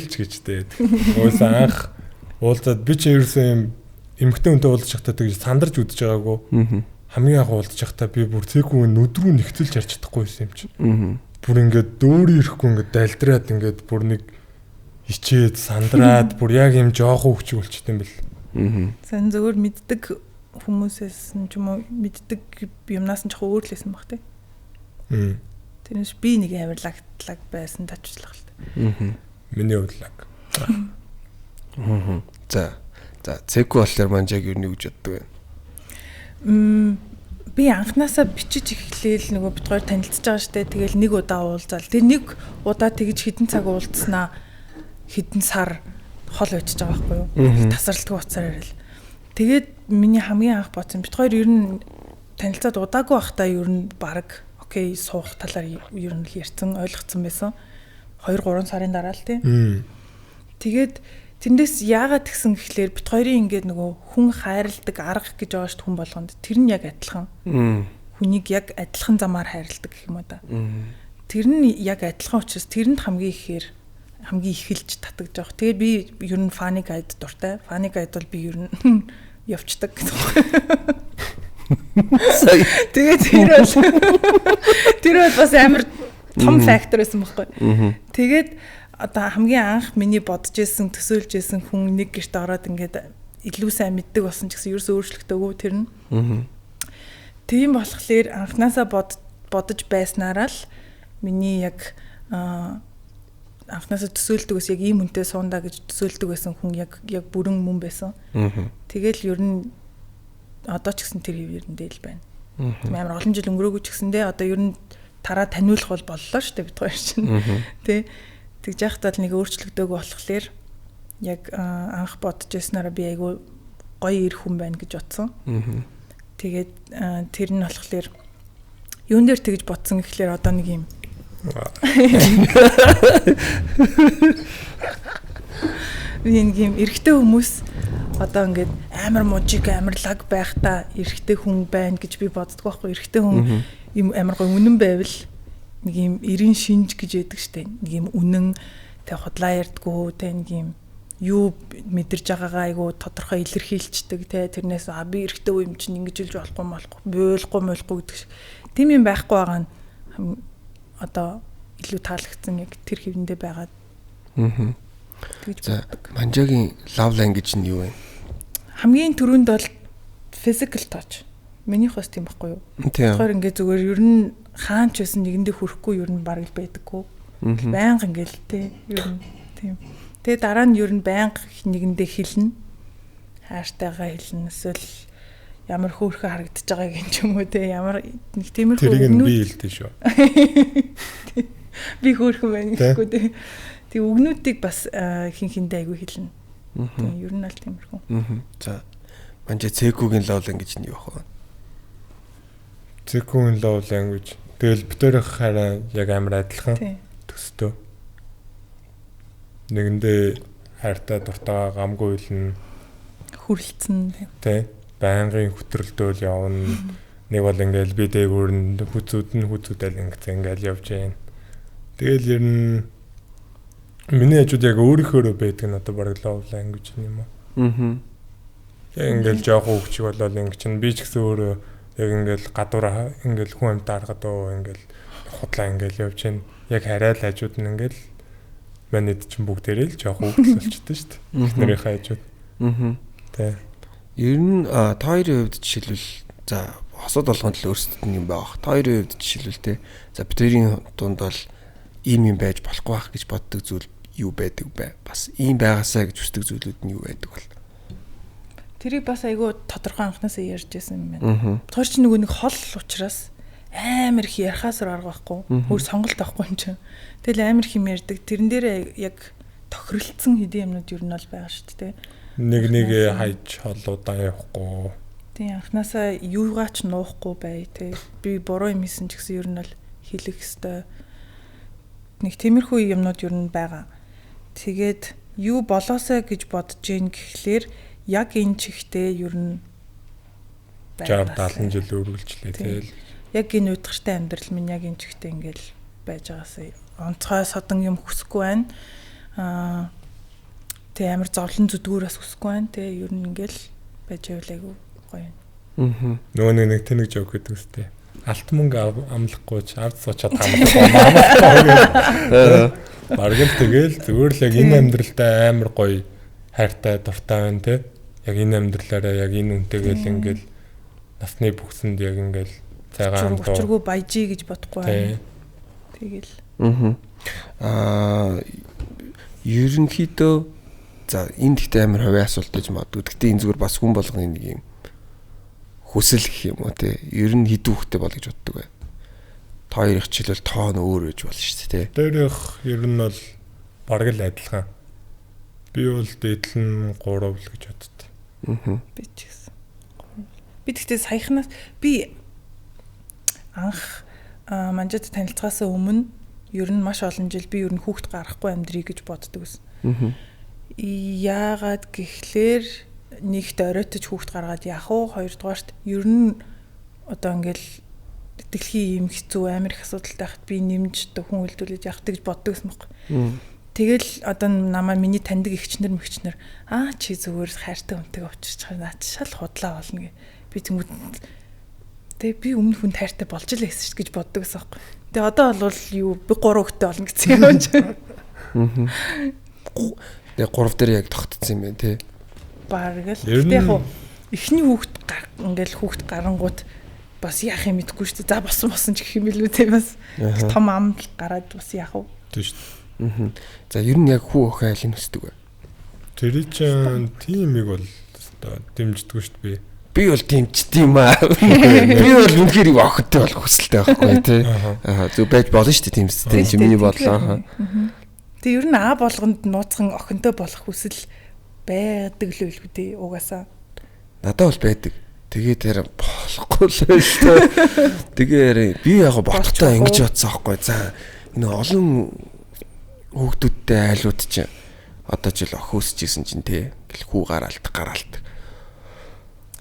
[SPEAKER 4] ч гэжтэй. Уус анх уулзаад би ч ерөөсөө юм эмэгтэй хүнтэй уулзах чадхаа тэгж сандарч үдчихэж байгаагүй. Хамгийн анх уулзах чадхаа би бүр цэгүү нүдрүү нэгтэлж ярьж чадахгүй байсан юм чи. Бүр ингээд дөөрөө ирэхгүй ингээд далдраад ингээд бүр нэг ичээд сандраад бүр яг юм жоохон хүч үлчтэй юм бэл.
[SPEAKER 5] Сан зөвөр мэддэг хүмүүсээс нь ч юм уу мэддэг юмнаас нь жоохон өөр л байсан баг тий. Тэрнээс би нэг амар лагтлаг байсан таччлах л та.
[SPEAKER 4] Миний удлаг.
[SPEAKER 2] За цэкүү болохоор манжааг юу нэг гэж боддог вэ?
[SPEAKER 5] Би анханасаа бичиж эхлээл нөгөө бид хоёр танилцж байгаа штэ. Тэгэл нэг удаа уулзаал. Тэр нэг удаа тэгж хідэн цаг уулзснаа хідэн сар хол очиж байгаа байхгүй юу? Тасралтгүй уцаар ярил. Тэгээд миний хамгийн анх бодсон бид хоёр ер нь танилцаад удаагүй байхдаа ер нь баг окей суух талаар ер нь ярьсан ойлгоцсон байсан. 2-3 сарын дараа л тийм. Тэгээд тэндээс яагаад тэгсэн гэхлээр бит хоёрын ингээд нөгөө хүн хайрладаг арга гэж байгаа шүү хүн болгонд тэр нь яг адилхан. Хүнийг яг адилхан замаар хайрладаг гэх юм уу да. Тэр нь яг адилхан учраас тэрэнд хамгийн ихэлж татагдж байгаа. Тэгээд би ер нь Funny Guide дуртай. Funny Guide бол би ер нь явцдаг гэдэг. Тэгээд тэр бол бас амар том фактор байсан байхгүй. Тэгээд одоо хамгийн анх миний бодож исэн төсөөлж исэн хүн нэг гэрт ороод ингээд илүү сайн мэддэг болсон ч гэсэн ерөөсөө өөрчлөгдөөгүй тэр нь. Тийм болохоор анханасаа бодож байснараа л миний яг анханасаа төсөөлдөг ус яг ийм хүнтэй суунда гэж төсөөлдөг байсан хүн яг бүрэн мөн байсан. Тэгэл ер нь одоо ч гэсэн тэр хэвээр нь дээл байна. Амар олон жил өнгөрөөгүй ч гэсэндээ одоо ер нь тараа таниулах бол боллоо шүү дээ бид хоёр чинь. Тэ тэгж яхад бол нэг өөрчлөгдөөг болохоор яг анх бодож байснараа би айгүй гоё ир хүн байна гэж бодсон. Тэгээд тэр нь болохоор юун дээр тэгж бодсон гэхлээр одоо нэг юм Би нэг юм эрэгтэй хүмүүс одоо ингээд амар мужик амар лаг байхдаа эрэгтэй хүн байна гэж би боддог байхгүй. Эрэгтэй хүн юм амар гой үнэн байвал нэг юм 90 шинж гэж яддаг штэ. Нэг юм үнэн тэг худлаа ярьдгүү тэг нэг юм юу мэдэрж байгаагаа айгу тодорхой илэрхийлцдэг те тэрнээс би эрэгтэй юм чинь ингэж илж болохгүй гэдэг шиг. Тим юм байхгүй байгаа нь одоо илүү таалагдсан яг тэр хэвэндээ байгаад.
[SPEAKER 2] За Манжагийн love language нь юу вэ?
[SPEAKER 5] Хамгийн түрүүнд бол physical touch. Минийх бас тийм байхгүй юу? Тэгэхээр ингээд зүгээр ер нь хаан ч байсан нэгэндээ хүрэхгүй ер нь баг л байдаггүй. Байнга ингээд те ер нь тийм. Тэгээ дараа нь ер нь байнга нэгэндээ хэлнэ. Хаартайгаа хэлнэ. Эсвэл ямар хөөрхөн харагдаж байгааг юм ч юм уу те ямар нэг тиймэрхүү
[SPEAKER 4] тэрийг нь би хэлдэг шүү.
[SPEAKER 5] Би хөөрхөн байна гэхгүй те. Тэг өгнүүдийг бас хинхэндээ айгүй хэлнэ. Тийм ер нь аль тиймэрхүү.
[SPEAKER 2] За Манжа Цэкүүгийн love language нь юу вэ?
[SPEAKER 4] Цэкүүгийн love language тэгэл битэрх хараа яг амар адилхан төстөө. Нэгэндээ хайртай дуртай гамгүй хэлнэ.
[SPEAKER 5] Хүрлцэн
[SPEAKER 4] тий. Байнгын хөтрөлдөөл явна. Нэг бол ингээл би дээгүүр нь хүзүүдэл ингээл явж байна. Тэгэл ер нь миний хажууд яг өөрийнхөө байдаг надад баг love language юм уу. Яг ингээл жоохон хөвчг болоод ингэ чинь би ч гэсэн өөрөө яг ингээл гадуур ингээл хүн амьтаа харахад ингээл худлаа ингээл явж байна. Яг хараад хажууд нь ингээл манайд чинь бүгдээрээ л жоохон хөвчл болчихдээ шүү дээ. Эхнэрийн хажууд. Тэ.
[SPEAKER 2] Ер нь та хоёрын хувьд жишээлбэл за хосод болгонд л өөрсдөд нь юм байх. Та хоёрын хувьд жишээлбэл те за бидний дунд бол ийм юм байж болохгүй байх гэж боддог зүйл юу байдаг бэ? Бас ийм байгаасаа гэж хүсдэг зүйлүүд нь юу байдаг бол?
[SPEAKER 5] Тэрийг бас айгүй тодорхой анханасаа ярьж байсан юм байна. Тэр чинь нөгөө нэг хол учраас амар их ярахаасаар арга байхгүй. Өөр сонголт авахгүй юм чинь. Тэгэл амар их юм ярьдаг. Тэрэн дээр яг тохиролцсон хэдийн юмнууд юу нь бол байгаа шүү дээ.
[SPEAKER 4] Нэг хайж холуудаан явахгүй.
[SPEAKER 5] Тийм анханасаа юугаач нуухгүй бай тий. Би буруу юм хийсэн ч гэсэн юу нь бол хэлэх ёстой. Нэг тиймэрхүү юмнууд юу нь байгаа. Тэгээд юу болоосаа гэж бодож гин гэхлээр яг энэ чихтэй юу нь
[SPEAKER 4] 60-70 жил үргэлжлээ тий.
[SPEAKER 5] Яг энэ уйдгартай амьдрал минь яг энэ чихтэй ингээл байж байгаасаа онцгой содон юм хүсэхгүй байна. Тэ амар зовлон зүдгүүрээс хүсэхгүй байна. Тэ ер нь ингээл байж байвал айгу гоё юм.
[SPEAKER 4] Нөгөө нэг тэнэг жоок гэдэг үстэй. Алт мөнгө амлахгүй ч ард суучаад хамаахгүй. Баргал тэгэл зүгээр л яг энэ амьдралдаа амар гоё хайртай дуртай байна те. Яг энэ амьдралаараа яг энэ үнтэйгээл ингээл насны бүхсэнд яг ингээл цайгаан дуу.
[SPEAKER 5] Учиргүй баяжий гэж бодохгүй байна. Тэгэл.
[SPEAKER 2] Ерөнхийдөө за энэ гэхдээ амар хувийн асуулт гэж магадгүй. Гэхдээ энэ зүгээр бас хүн болгоны нэг юм хүсэл гэх юм уу те. Ер нь хэдэн хүүхдтэй бол гэж боддог бай. Та хоёрын хичээлэл тоо нь өөр гэж болно шүү дээ те.
[SPEAKER 4] Дээрх ер нь бол бараг л адилхан. Би бол дээдлэн 3 л гэж боддог.
[SPEAKER 5] Би ч гэсэн. Би тэгтээ саяхнаас би анх манжад танилцахаас өмнө ер нь маш олон жил би ер нь хүүхд гарахгүй амьдрий гэж боддог байсан. Яагаад гэхлээр нэгт оройтож хүүхд гаргаад яах вэ? Хоёрдугаарт ер нь одоо ингээл дэлхийн юм хэцүү амар их асуудалтай хахад би нэмж одоо хүн үлдүүлж яах гэж боддог байсан байхгүй. Тэгэл одоо намаа миний таньдаг эгчнэр мэгчнэр чи зүгээр хайртай хүнтэйгээ уулзчих чанаа шал худлаа болно гэ. Би тэнгууд тэгээ би өмнө хүн хайртай болж л байсан гэж боддог байсан байхгүй. Тэгээ одоо бол юу би 3 хүүхэдтэй болно гэсэн юм чинь.
[SPEAKER 2] Тэгээ 3 дээр яг тогтцсон юм байна тий.
[SPEAKER 5] Бараг л. Тэгтээ яг эхний хүүхд ингээл хүүхд гарангууд бас яах юм мэдэхгүй шүү дээ. За босон ч гэх юм билүү те бас том ам гараад бас яах вэ?
[SPEAKER 4] Тийм шүү.
[SPEAKER 2] За ер нь яг хүү охин айлын хүсдэг бай.
[SPEAKER 4] Тэр чинь тимийг бол одоо дэмждэггүй шүү дээ.
[SPEAKER 2] Би бол дэмждэг юм аа. Би бол үнэхээр охинтой болох хүсэлтэй байхгүй тий. Зөв байж болно шүү дээ тимстэй. Чи миний бодлоо.
[SPEAKER 5] Тэг ер нь болгонд нууцхан охинтой болох хүсэл байдаг л үү дээ угаасаа.
[SPEAKER 2] Надад бол байдаг. Тэгээд тэр болохгүй л байна шүү дээ. Тэгээд би яг ботхтой ингэж бодсон аахгүй. За энэ олон хүүхдүүдтэй айлууд чинь Одоо жил охиусчихсэн чинь тий. Ингээл хүү гараалт.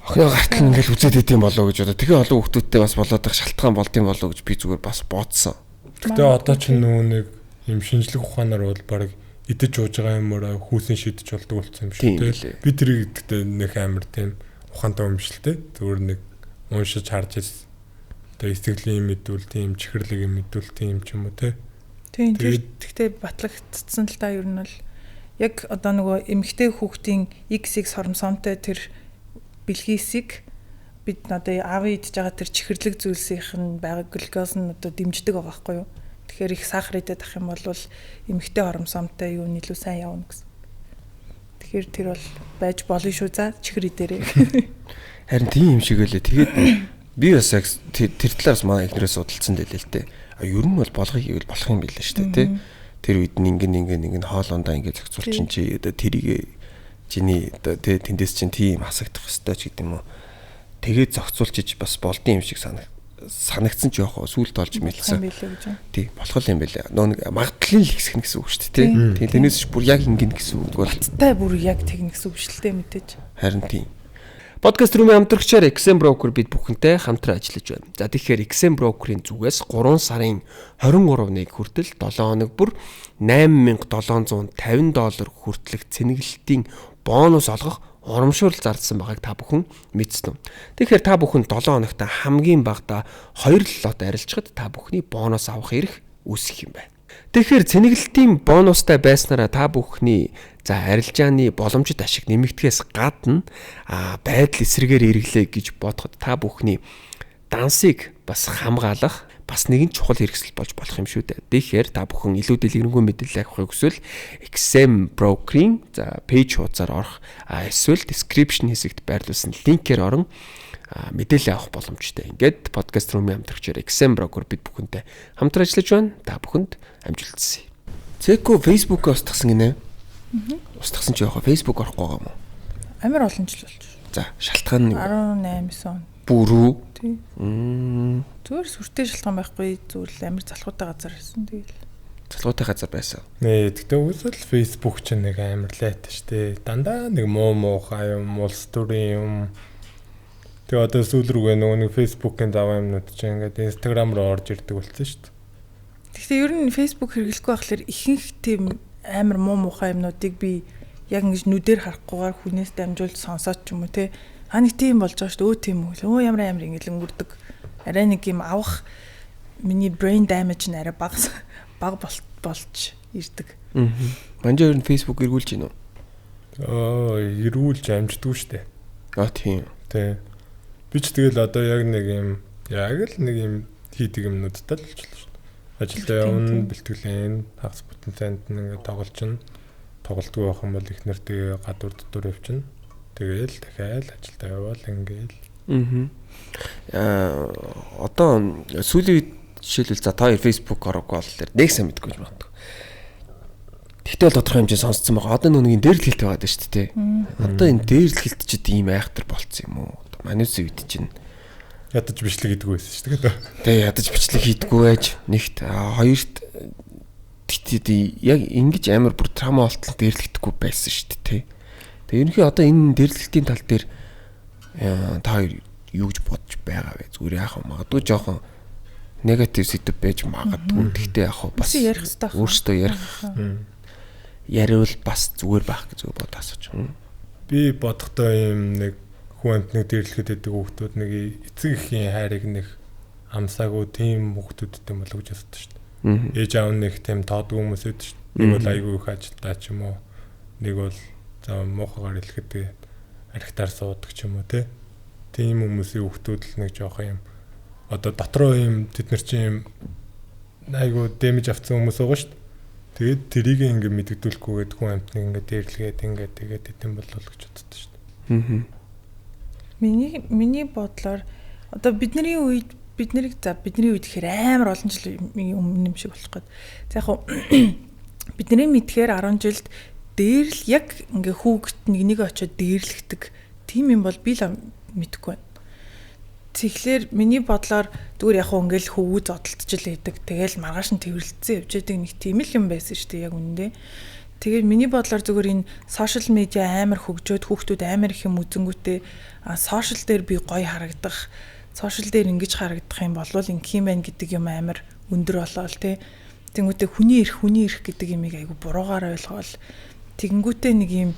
[SPEAKER 2] Охины гартал ингээл үзээд идэм болоо гэж одоо тэгээ олон хүүхдүүдтэй бас болоод их шалтгаан болдсон болоо гэж би зүгээр бас бодсон.
[SPEAKER 4] Гэтэ одоо ч нэг юм шинжлэх ухаанаар бол баг идэж ууж байгаа юмраа хүүсэн шидэж болдог болсон юм шүү дээ. Би тэрийг гэдэгтээ нэг амар тийм ухаантай юм шүү дээ. Зүгээр нэг уншиж харж ирсэн. Одоо сэтгэлийн мэдүүл тийм чихэрлэг юм мэдүүл тийм ч юм уу те.
[SPEAKER 5] Тийм тэгтээ батлагдсан л да ер нь бол яг одоо нөгөө эмэгтэй хүүхдийн XX хоромсоонтой тэр бэлгийсийг бид одоо аавын идж байгаа тэр чихэрлэг зүйлсийнх нь байгаа глюкоз нь одоо дэмждэг байгаа байхгүй юу. Тэгэхээр их сахар идэх ах юм бол эмэгтэй хоромсоомтой юу илүү сайн явна гэсэн. Тэгэхээр тэр бол байж болно шүү за чихэр идээрээ.
[SPEAKER 2] Харин тийм юм шиг байлээ. Тэгээд би бас яг тэр талаас манай ихнэрээс судалсан дэлээ л дээ. Ер нь бол болгоё гэвэл болох юм билээ шүү дээ тий. Тэр үед нь ингэн хоолондоо ингэ зохицуулчин чи одоо тэрийг чиний одоо тэндээс чинь тийм хасагдах хэвээр ч гэдэм үү. Тэгээд зохицуулчих бас болдсон юм шиг санагдсан ч яах вэ сүулт олж мэдсэн. Тий болох юм байлаа. Нөө магадлалын л хэсэг гэсэн үг шүү дээ тий. Тэрнээс бүр яг ингэн гэсэн үг бол
[SPEAKER 5] тай бүр яг тэгнэ гэсэн үг шүү дээ мэдээж.
[SPEAKER 2] Харин тийм. Подкаст рүүмийн хамтрагчаар XM Broker бид бүхэнтэй хамтран ажиллаж байна. За тэгэхээр XM Broker-ийн зүгээс 3 сарын 23-ныг хүртэл 7 хоног бүр $8,750 хүртэлх цэнэглэлтийн бонус олгох урамшуурал зардсан байгааг та бүхэн мэдсэн үү. Тэгэхээр та бүхэн 7 хоногт хамгийн багадаа 2 лот арилжахад та бүхний бонус авах эрх үүсэх юм байна. Тэгэхээр цэнэглэлтийн бонустай байснараа та бүхний арилжааны боломжит ашиг нэмэгдэхээс гадна байдал эсрэгээр эргэлээ гэж бодоход та бүхний дансыг бас хамгаалах бас нэгэн чухал хэрэгсэл болж болох юм шүү дээ. Тэгэхээр та бүхэн илүү дэлгэрэнгүй мэдээлэл авахыг хүсвэл XM Broker-ийн пэйж хуудасаар орох эсвэл description хэсэгт байрлуулсан линкээр орон мэдээлэл авах боломжтой. Ингээд подкаст рүүмийн хамтрагчаар XM Broker бид бүхэнтэй хамтран ажиллаж байна. Та бүхэнд амжилт хүсье. Цэко Facebook-оо устгасан гинэ. Устгасан ч яах вэ? Facebook орохгүй байгаа юм уу?
[SPEAKER 5] Амар олон жил болж.
[SPEAKER 2] За, шалтгаан нь
[SPEAKER 5] 18 он.
[SPEAKER 2] Бүрүү.
[SPEAKER 5] Зүгээр сүртэй шалтгаан байхгүй, зүгээр амар залхуутай газар байсан тэгэл.
[SPEAKER 2] Залхуутай газар байсан.
[SPEAKER 4] Нэ, тэгтээ үгүй л Facebook ч нэг амар лайт штэ. Дандаа нэг муухай юм, улс төрийн юм. Тэгээ одоо сүүл рүүгээ нөгөө нэг Facebook-ийн даваа юмнууд чинь ингээд Instagram руу орж ирдэг болсон штэ.
[SPEAKER 5] Тэгтээ ер нь Facebook хэрэглэхгүй байхлаар ихэнх тийм амар муухай юмнуудыг би яг ингэж нүдээр харахгүйгээр хүнээс дамжуулж сонсоод ч юм уу те. Нэг тийм болж байгаа шүү дээ. Тийм үү. Ямар ингэж өнгөрдөг. Арай нэг юм авах миний brain damage нэрэ баг болж ирдэг.
[SPEAKER 2] Манжаа ер нь Facebook эргүүлж гинөө.
[SPEAKER 4] Эргүүлж амждгүй шүү дээ.
[SPEAKER 2] Тийм.
[SPEAKER 4] Тий. Би ч тэгэл одоо яг нэг юм хийдэг юмнуудтай л болчихлоо шүү дээ. Ажилдаа явна, бэлтгэлэн, хагас бүтэн цайнд ингээд тоглолчно. Тоглолтгүй байх юм бол их нэртэйгээ гадуур дотор явчихна. Тэгээл дахиад ажилдаа явбал ингээл.
[SPEAKER 2] Одоо сүүлийн үед жишээлбэл та Facebook ороогүй бол нэг сайн мэдгүй юм байна. Тэгтэл бол тодорхой хэмжээ сонсцсон байгаа. Одоо нүгийн дээрлэлт байгаад байна шүү дээ. Одоо энэ дээрлэлт ч ийм айхтар болцсон юм уу? Манус үед чинь
[SPEAKER 4] ядаж бичлэг хийдэггүй байсан шүү дээ.
[SPEAKER 2] Тэгээ ядаж бичлэг хийдэггүй байж нэгт хоёрт тэгтээ яг ингэж амар бүр трама болтол дээрлэгдэхгүй байсан шүү дээ. Тэгээ ерөнхий одоо энэ дээрлэлтийн тал дээр та хоёр юу гэж бодож байгаа вэ? Зүгээр яах вэ? Магадгүй жоохон негатив сэдв байж магадгүй. Тэгтээ яах вэ? Бас
[SPEAKER 5] ярих хэрэгтэй.
[SPEAKER 2] Өөртөө яриул бас зүгээр байх гэж зүгээр бодож асууж.
[SPEAKER 4] Би бодохдоо юм нэг хүн амтныг дээрлэхэд байдаг хүүхдүүд нэг эцэг эхийн хайрыг нэг амсаагүй тийм хүүхдүүдтэй болов гэж боддог шүү дээ. Ээж аав нэг тийм тоодгүй хүмүүс байдаг шүү дээ. Нэг бол айгүй их ажилтаа ч юм уу. Нэг бол за муухагаар хэлэхэд архитаар суудаг ч юм уу те. Тийм хүмүүсийн хүүхдүүд л нэг жоох юм. Одоо дотроо юм тэд нар чинь юм айгүй дэмэж авсан хүмүүс байгаа шүү дээ. Тэгээд тэрийг ингээд мэддэгдүүлэхгүйгээд хүн амтныг ингээд дээрлэгээд ингээд тэгээд идэм болол гэж боддог шүү дээ.
[SPEAKER 5] Миний бодлоор одоо бидний үед гэхээр амар олон жил өмнө юм шиг болох гээд. За яг бидний мэдхээр 10 жилд дээрлэл яг ингээ хүүхэд нэг очиод дээрлэгдэг тийм юм бол би л мэдэхгүй байна. Тэгэхээр миний бодлоор зүгээр яг ингээл хөвгүү зодтолтж л байдаг. Тэгэл маргааш нь тэрвэрлцсэн явж байдаг нэг тийм л юм байсан шүү дээ яг үнэндээ. Тэгээд миний бодлоор зүгээр энэ сошиал медиа амар хөгжөөд хүүхдүүд амар их юм үзэнгүүтээ сошиал дээр би гоё харагдах, сошиал дээр ингэж харагдах юм бол ингэх юм байна гэдэг юм амар өндөр болоо л тий. Тэнгүүтээ хүний эрх гэдэг юмыг айгу буруугаар ойлгоол. Тэгэнгүүтээ нэг юм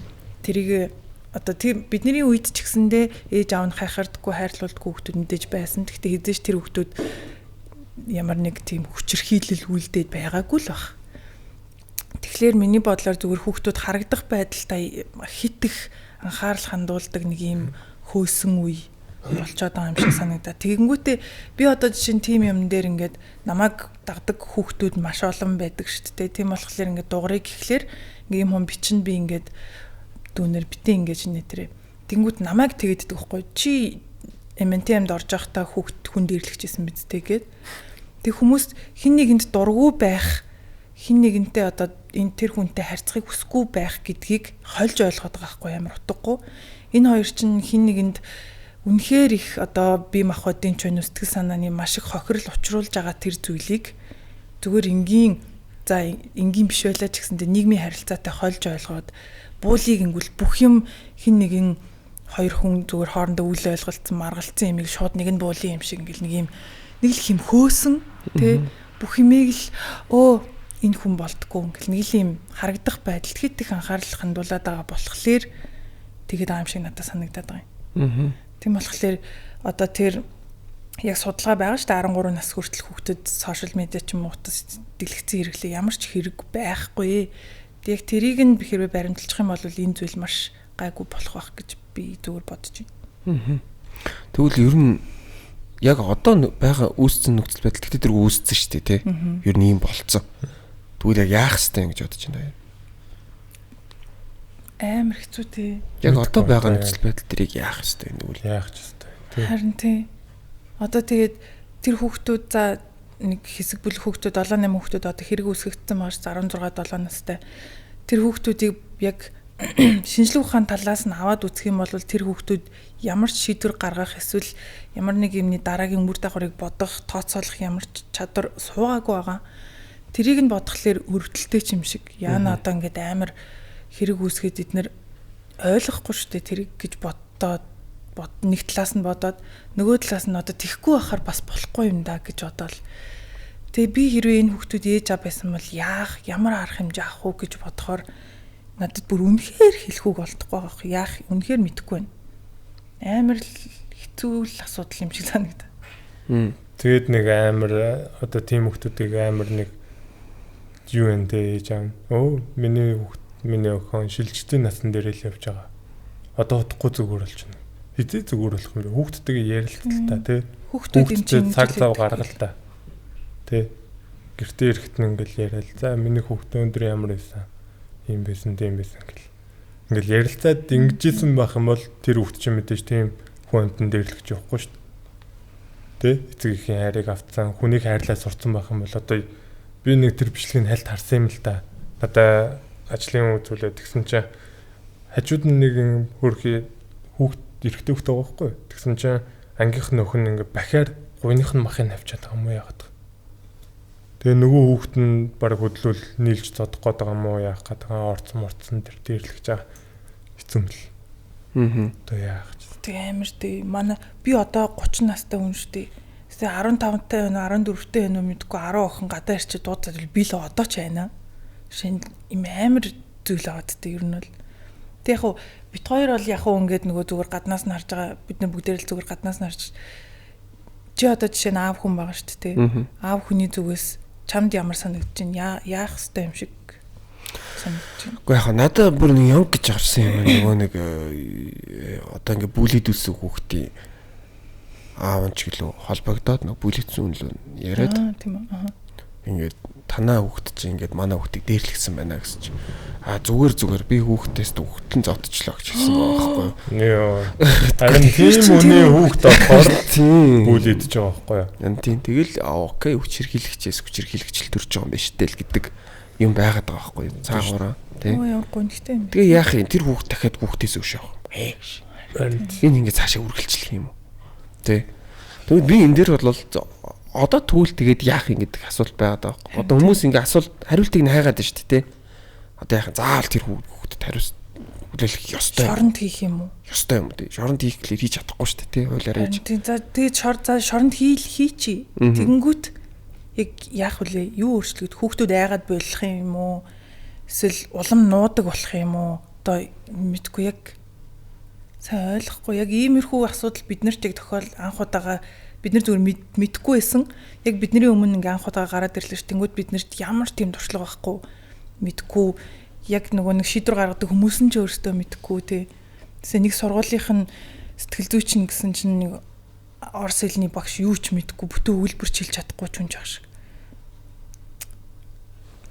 [SPEAKER 5] тэрийг одоо тийм бидний үед ч гэсэндээ ээж аав нь хайхардаггүй хайрлуулдаггүй хүүхдүүд мэдээж байсан. Гэхдээ хэзээ ч тэр хүүхдүүд ямар нэг тийм хүчирхийлэл үлдээд байгаагүй л баг. Тэгэхээр миний бодлоор зүгээр хүүхдүүд харагдах байдалтай хитэх анхаарал хандуулдаг нэг юм хөөсөн үе болцоод байгаа юм шиг санагдаа. Тэгэнгүүтээ би одоо жишээ нь тим юм дээр ингээд намайг дагдаг хүүхдүүд маш олон байдаг шүү дээ. Тийм болохоор ингээд дугрыг гэхлээр ингээд юм бичнэ би ингээд дүүнэр битэн ингэж нэтэрэ. Тэнгүүд намайг тэгэддэг байхгүй. Чи MNTM-д орж явахдаа хүнд ирлэгчсэн биз дээ гээд. Тэг хүмүүс хин нэгэнд дургу байх, хин нэгэнтэй одоо энэ тэр хүнтэй харьцахыг хүсэхгүй байх гэдгийг хольж ойлгоод байгаа байхгүй амар утгагүй. Энэ хоёр чинь хин нэгэнд үнэхээр их одоо бие махбодын ч өнө сэтгэл санааны маш их хохирол учруулж байгаа тэр зүйлийг зүгээр энгийн биш байлаа ч гэсэндээ нийгмийн харилцаатай хольж ойлгоод буулийг ингүүл бүх юм хин нэгэн хоёр хүн зүгээр хоорондоо үл ойлголцсон маргалцсан юмыг шууд нэг нь буулын юм шиг ингээл нэг л хэм хөөсөн тий бүх юмыг л энэ хүн болтгоо ингээл нэг л юм харагдах байдал хэд их анхаарал хандуулаад байгаа болохоор тэгээд байгаа юм шиг надад санагдаад байгаа юм. Тийм болохоор одоо тэр яг судалгаа байгаа шүү дээ 13 нас хүртэл хүүхдэд сошиал медиа ч юм уу утас дэлгэцэн хэрэглээ ямар ч хэрэг байхгүй. Яг тэрийг нь бихэрвээ баримталчих юм бол энэ зүйл маш гайгүй болох байх гэж би зүгээр бодож байна.
[SPEAKER 2] Тэгвэл ер нь яг одоо байгаа үүсцэн нөхцөл байдал тэгтээ тэрг үүсцэн шүү дээ тий. Ер нь ийм болцсон. Тэгвэл яг яах ёстой юм гэж бодож байна.
[SPEAKER 5] Амар хэцүү тий.
[SPEAKER 2] Яг одоо байгаа нөхцөл байдал тэрийг яах ёстой юм бэ?
[SPEAKER 4] Яах ч ёстой.
[SPEAKER 5] Харин тий. Одоо тэгээд тэр хүүхдүүд за нэг хэсэг бүл хүүхдүүд 7-8 хүүхдүүд одоо хэрэг үүсгэгдсэн маш 16-7 настай. Тэр хүүхдүүдийг яг шинжлэх ухааны талаас нь аваад үзэх юм бол тэр хүүхдүүд ямар ч шийдвэр гаргах эсвэл ямар нэг юмны дараагийн үр дагаврыг бодох, тооцоолох ямар ч чадвар суугаагүй байгаа. Тэрийг нь бодглохлоор өрөвдөлтэй юм шиг. Яана одоо ингээд амар хэрэг үүсгээд эднэр ойлгохгүй шүү дээ тэрийг гэж бодоод нэг талаас нь бодоод нөгөө талаас нь одоо тэхгүй байхаар бас болохгүй юм да гэж бодоол. Тэгээ би хэрвээ энэ хүүхдүүд ээж аваа байсан бол ямар арга хэмжээ авах уу гэж бодохоор надад бүр үнэхээр хэлэхүүг олдохгүй байгаа юм. Яах үнэхээр мэдэхгүй байна. Амар хэцүү л асуудал юм шиг санагдаа.
[SPEAKER 4] Тэгээд нэг амар одоо тийм хүүхдүүдийг амар нэг юу энэ ээж аав. Миний охин шилжилтийн насн дээр л явж байгаа. Одоо утахгүй зүгээр болж байна. Хэзээ зүгээр болох юм бэ? Хүүхдтэйгээ ярилцлаа та тий. Хүүхдүүд цаг зав гаргал та. Тий. Гэртээ ирэхэд нь ингээл яриад. За миний хүүхд өндөр ямар байсан? Ийм байсан, тийм байсан гэл. Ингээл ярилцаад ингэжсэн байх юм бол тэр хүүхд чинь мэдээж тийм хүн амтан дээрлэх гэж явахгүй шүү дээ. Тий. Эцэг эхийн хайрыг автсан, хүнийг хайрлаад сурцсан байх юм бол одоо би нэг тэр бичлэгийг хальт харсан юм л та. Надаа ажлын үзүүлээд тэгсэн чинь хажууд нь нэг хөрхий хүүхд эрэгтэй хүүхд байгаа байхгүй. Тэгсэн чинь ангийнх нь өхөн ингээ бахиар гуйных нь махыг авчаад байгаа юм уу яагаад. Тэгээ нөгөө хүүхд нь баг хөдлөл нийлж цодох гээд байгаа юм уу яах гээд байгаа орцсон тэр дээрлэж байгаа хэцүү мэл. Одоо яах ч.
[SPEAKER 5] Тэгээ амар тий манай би одоо 30 настай хүн шүү дээ. Тэгээ 15-тай байна 14-тэй байна уу мэдгүй 10 охин гадаа ирчихэд дуудаад би л одоо ч байна. Шинэ им амар зүйл аваад тэ ер нь бол. Тэг яг бит хоёр бол яг ингээд нөгөө зүгээр гаднаас нь харж байгаа бид нар бүгдээр л зүгээр гаднаас нь харж чи одоо жишээ нь аав хүн байгаа шүү дээ. Аав хүний зүгээс чамд ямар санагдаж байна? Яах ёстой юм шиг санагдаж байна.
[SPEAKER 2] Уу яг надад бүр нэг юм гэж харсан юм нөгөө нэг одоо ингээд бүлийдүүлсэн хүүхдийн аав ч гэлөө холбогдоод нэг бүлийдсэн үнлөө яриад.
[SPEAKER 5] Тийм үү.
[SPEAKER 2] Ингээд танаа хүүхд чинь ингээд манай хүүхдийг дээрлэгсэн байна гэсэн чинь зүгээр би хүүхдээс хүүхдэн зовтчлоо гэж хэлсэн байгаа байхгүй юу.
[SPEAKER 4] Харин тийм үний хүүхд болохоор бүлийдэж байгаа байхгүй юу.
[SPEAKER 2] Тийм тэгэл окей хүчирхийлэгчэл төрж байгаа юм байна штэ л гэдэг юм байгаад байгаа байхгүй юу. Цаагаараа тийм.
[SPEAKER 5] Ямар гонхтой юм.
[SPEAKER 2] Тэгээ яах юм тэр хүүхд дахиад хүүхдээс өш явах. Энэ ингээд цаашаа үргэлжлэх юм уу. Тэ. Тэгвэл би энэ дээр бол одоо тэгвэл тэгээд яах юм гэдэг асуулт байгаад байгаа. Одоо хүмүүс ингээ асуулт хариултыг нь хайгаад байна шүү дээ. Одоо яхаа заавал тэр хүүхдэд хүлээлгэх ёстой.
[SPEAKER 5] Шоронд хийх юм уу?
[SPEAKER 2] Ёстой юм тий. Шоронд хийх гэлээр хийж чадахгүй шүү дээ тий. Хуулиараа хийж.
[SPEAKER 5] Тэгээд шоронд хийчи. Тэгэнгүүт яг яах вүлээ? Юу өөрчлөгд хүүхдүүд айгаад болох юм уу? Эсвэл улам нуудаг болох юм уу? Одоо мэдгүй яг сайн ойлгохгүй. Яг иймэрхүү асуудал биднэрт яг тохиол анх удаага бид нар зүгээр мэдгүй байсан. Яг бидний өмнө ингээ анх удаага гараад ирлээ ш. Тэнгүүд биднэрт ямар тийм туршлага байхгүй мэдгүй. Яг нэг шийдвэр гаргадаг хүмүүс нь ч өөрсдөө мэдгүй тий. Тэсээ нэг сургуулийнх нь сэтгэл зүйчин гэсэн чинь нэг орос хэлний багш юу ч мэдгүй бүтэн өгүүлбэр чилж чадахгүй ч юм жааш.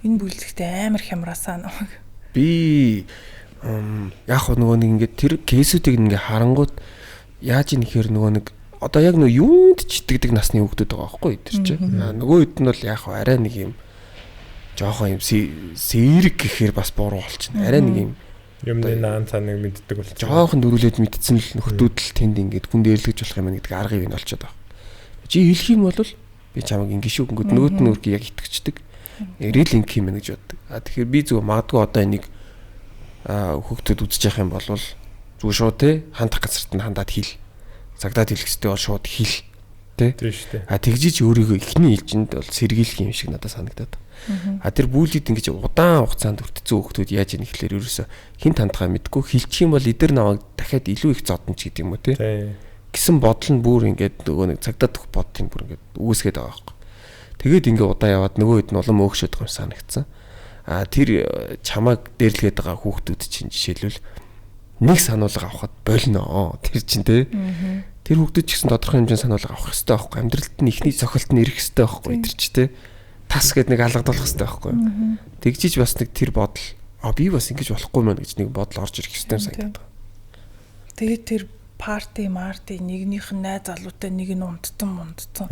[SPEAKER 5] Энэ бүлэгтээ амар хямраасаа намайг.
[SPEAKER 2] Би яг нэг ингээд тэр кейсүүдийг ингээ харангууд яаж юм нэхэр нэг одоо яг юунд ч итгэдэг насны хүүхдүүд байгаа байхгүй тэр чинь. Нөгөө хэд нь бол яг арай нэг юм жоохон юм сэрэг гэхээр бас буруу болчихно. Арай нэг юм
[SPEAKER 4] юмны наан цааныг мэддэг болчих.
[SPEAKER 2] Жоохон дөрүүлээд мэдсэн л нөхдүүд л тэнд ингээд гүн дээрлэж болох юм гэдэг аргыг нь олцоод байгаа. Чи хэлэх юм бол би чамайг ингэ шүү гингүүд нөгөөт нь өөрхий яг итгэждэг. Ирэл инк юм гэж боддог. Тэгэхээр би зүгээр магадгүй одоо энийг хүүхдүүд үзэж явах юм бол зүгээр шууд те хандах газарт нь хандаад хэл. Цагдаад хэлэх хэрэгтэй бол шууд хэл. Тэ?
[SPEAKER 4] Тийм шүү дээ.
[SPEAKER 2] Тэгжиж өөрийгөө ихний ээлжинд бол сэргийлэх юм шиг надад санагдаад. Тэр бүлэд ингэж удаан хугацаанд өртсөн хүүхдүүд яаж ийм ихлээр ерөөсө хин тандхаа мэдгүй хилчих юм бол эдэр наваг дахиад илүү их зодно ч гэдэг юм уу те. Гэсэн бодол нь бүр ингээд нөгөө нэг цагдаад төх бодтын бүр ингээд үүсгээд байгаа байхгүй. Тэгээд ингээд удаан яваад нөгөө хэд нь улам өөгшөд байгаа юм санагдсан. Тэр чамайг дээрлгээд байгаа хүүхдүүд чинь жишээлбэл нэг сануулга авахд болно. Тэр чинь те. Тэр хүүхдүүд ч гэсэн тодорхой хэмжээний сануулга авах хэрэгтэй байхгүй. Амьдралд нь ихний цохилт нь ирэх хэрэгтэй байхгүй. Тэр чи те. Тас гэд нэг алгадуулах хэрэгтэй байхгүй. Тэгжиж бас нэг тэр бодол би бас ингэж болохгүй мэн гэж нэг бодол орж ирэх хэрэгтэй санагдаад байна.
[SPEAKER 5] Тэгээд тэр парти нэгнийх нь найз залуутай нэг нь унтцсан.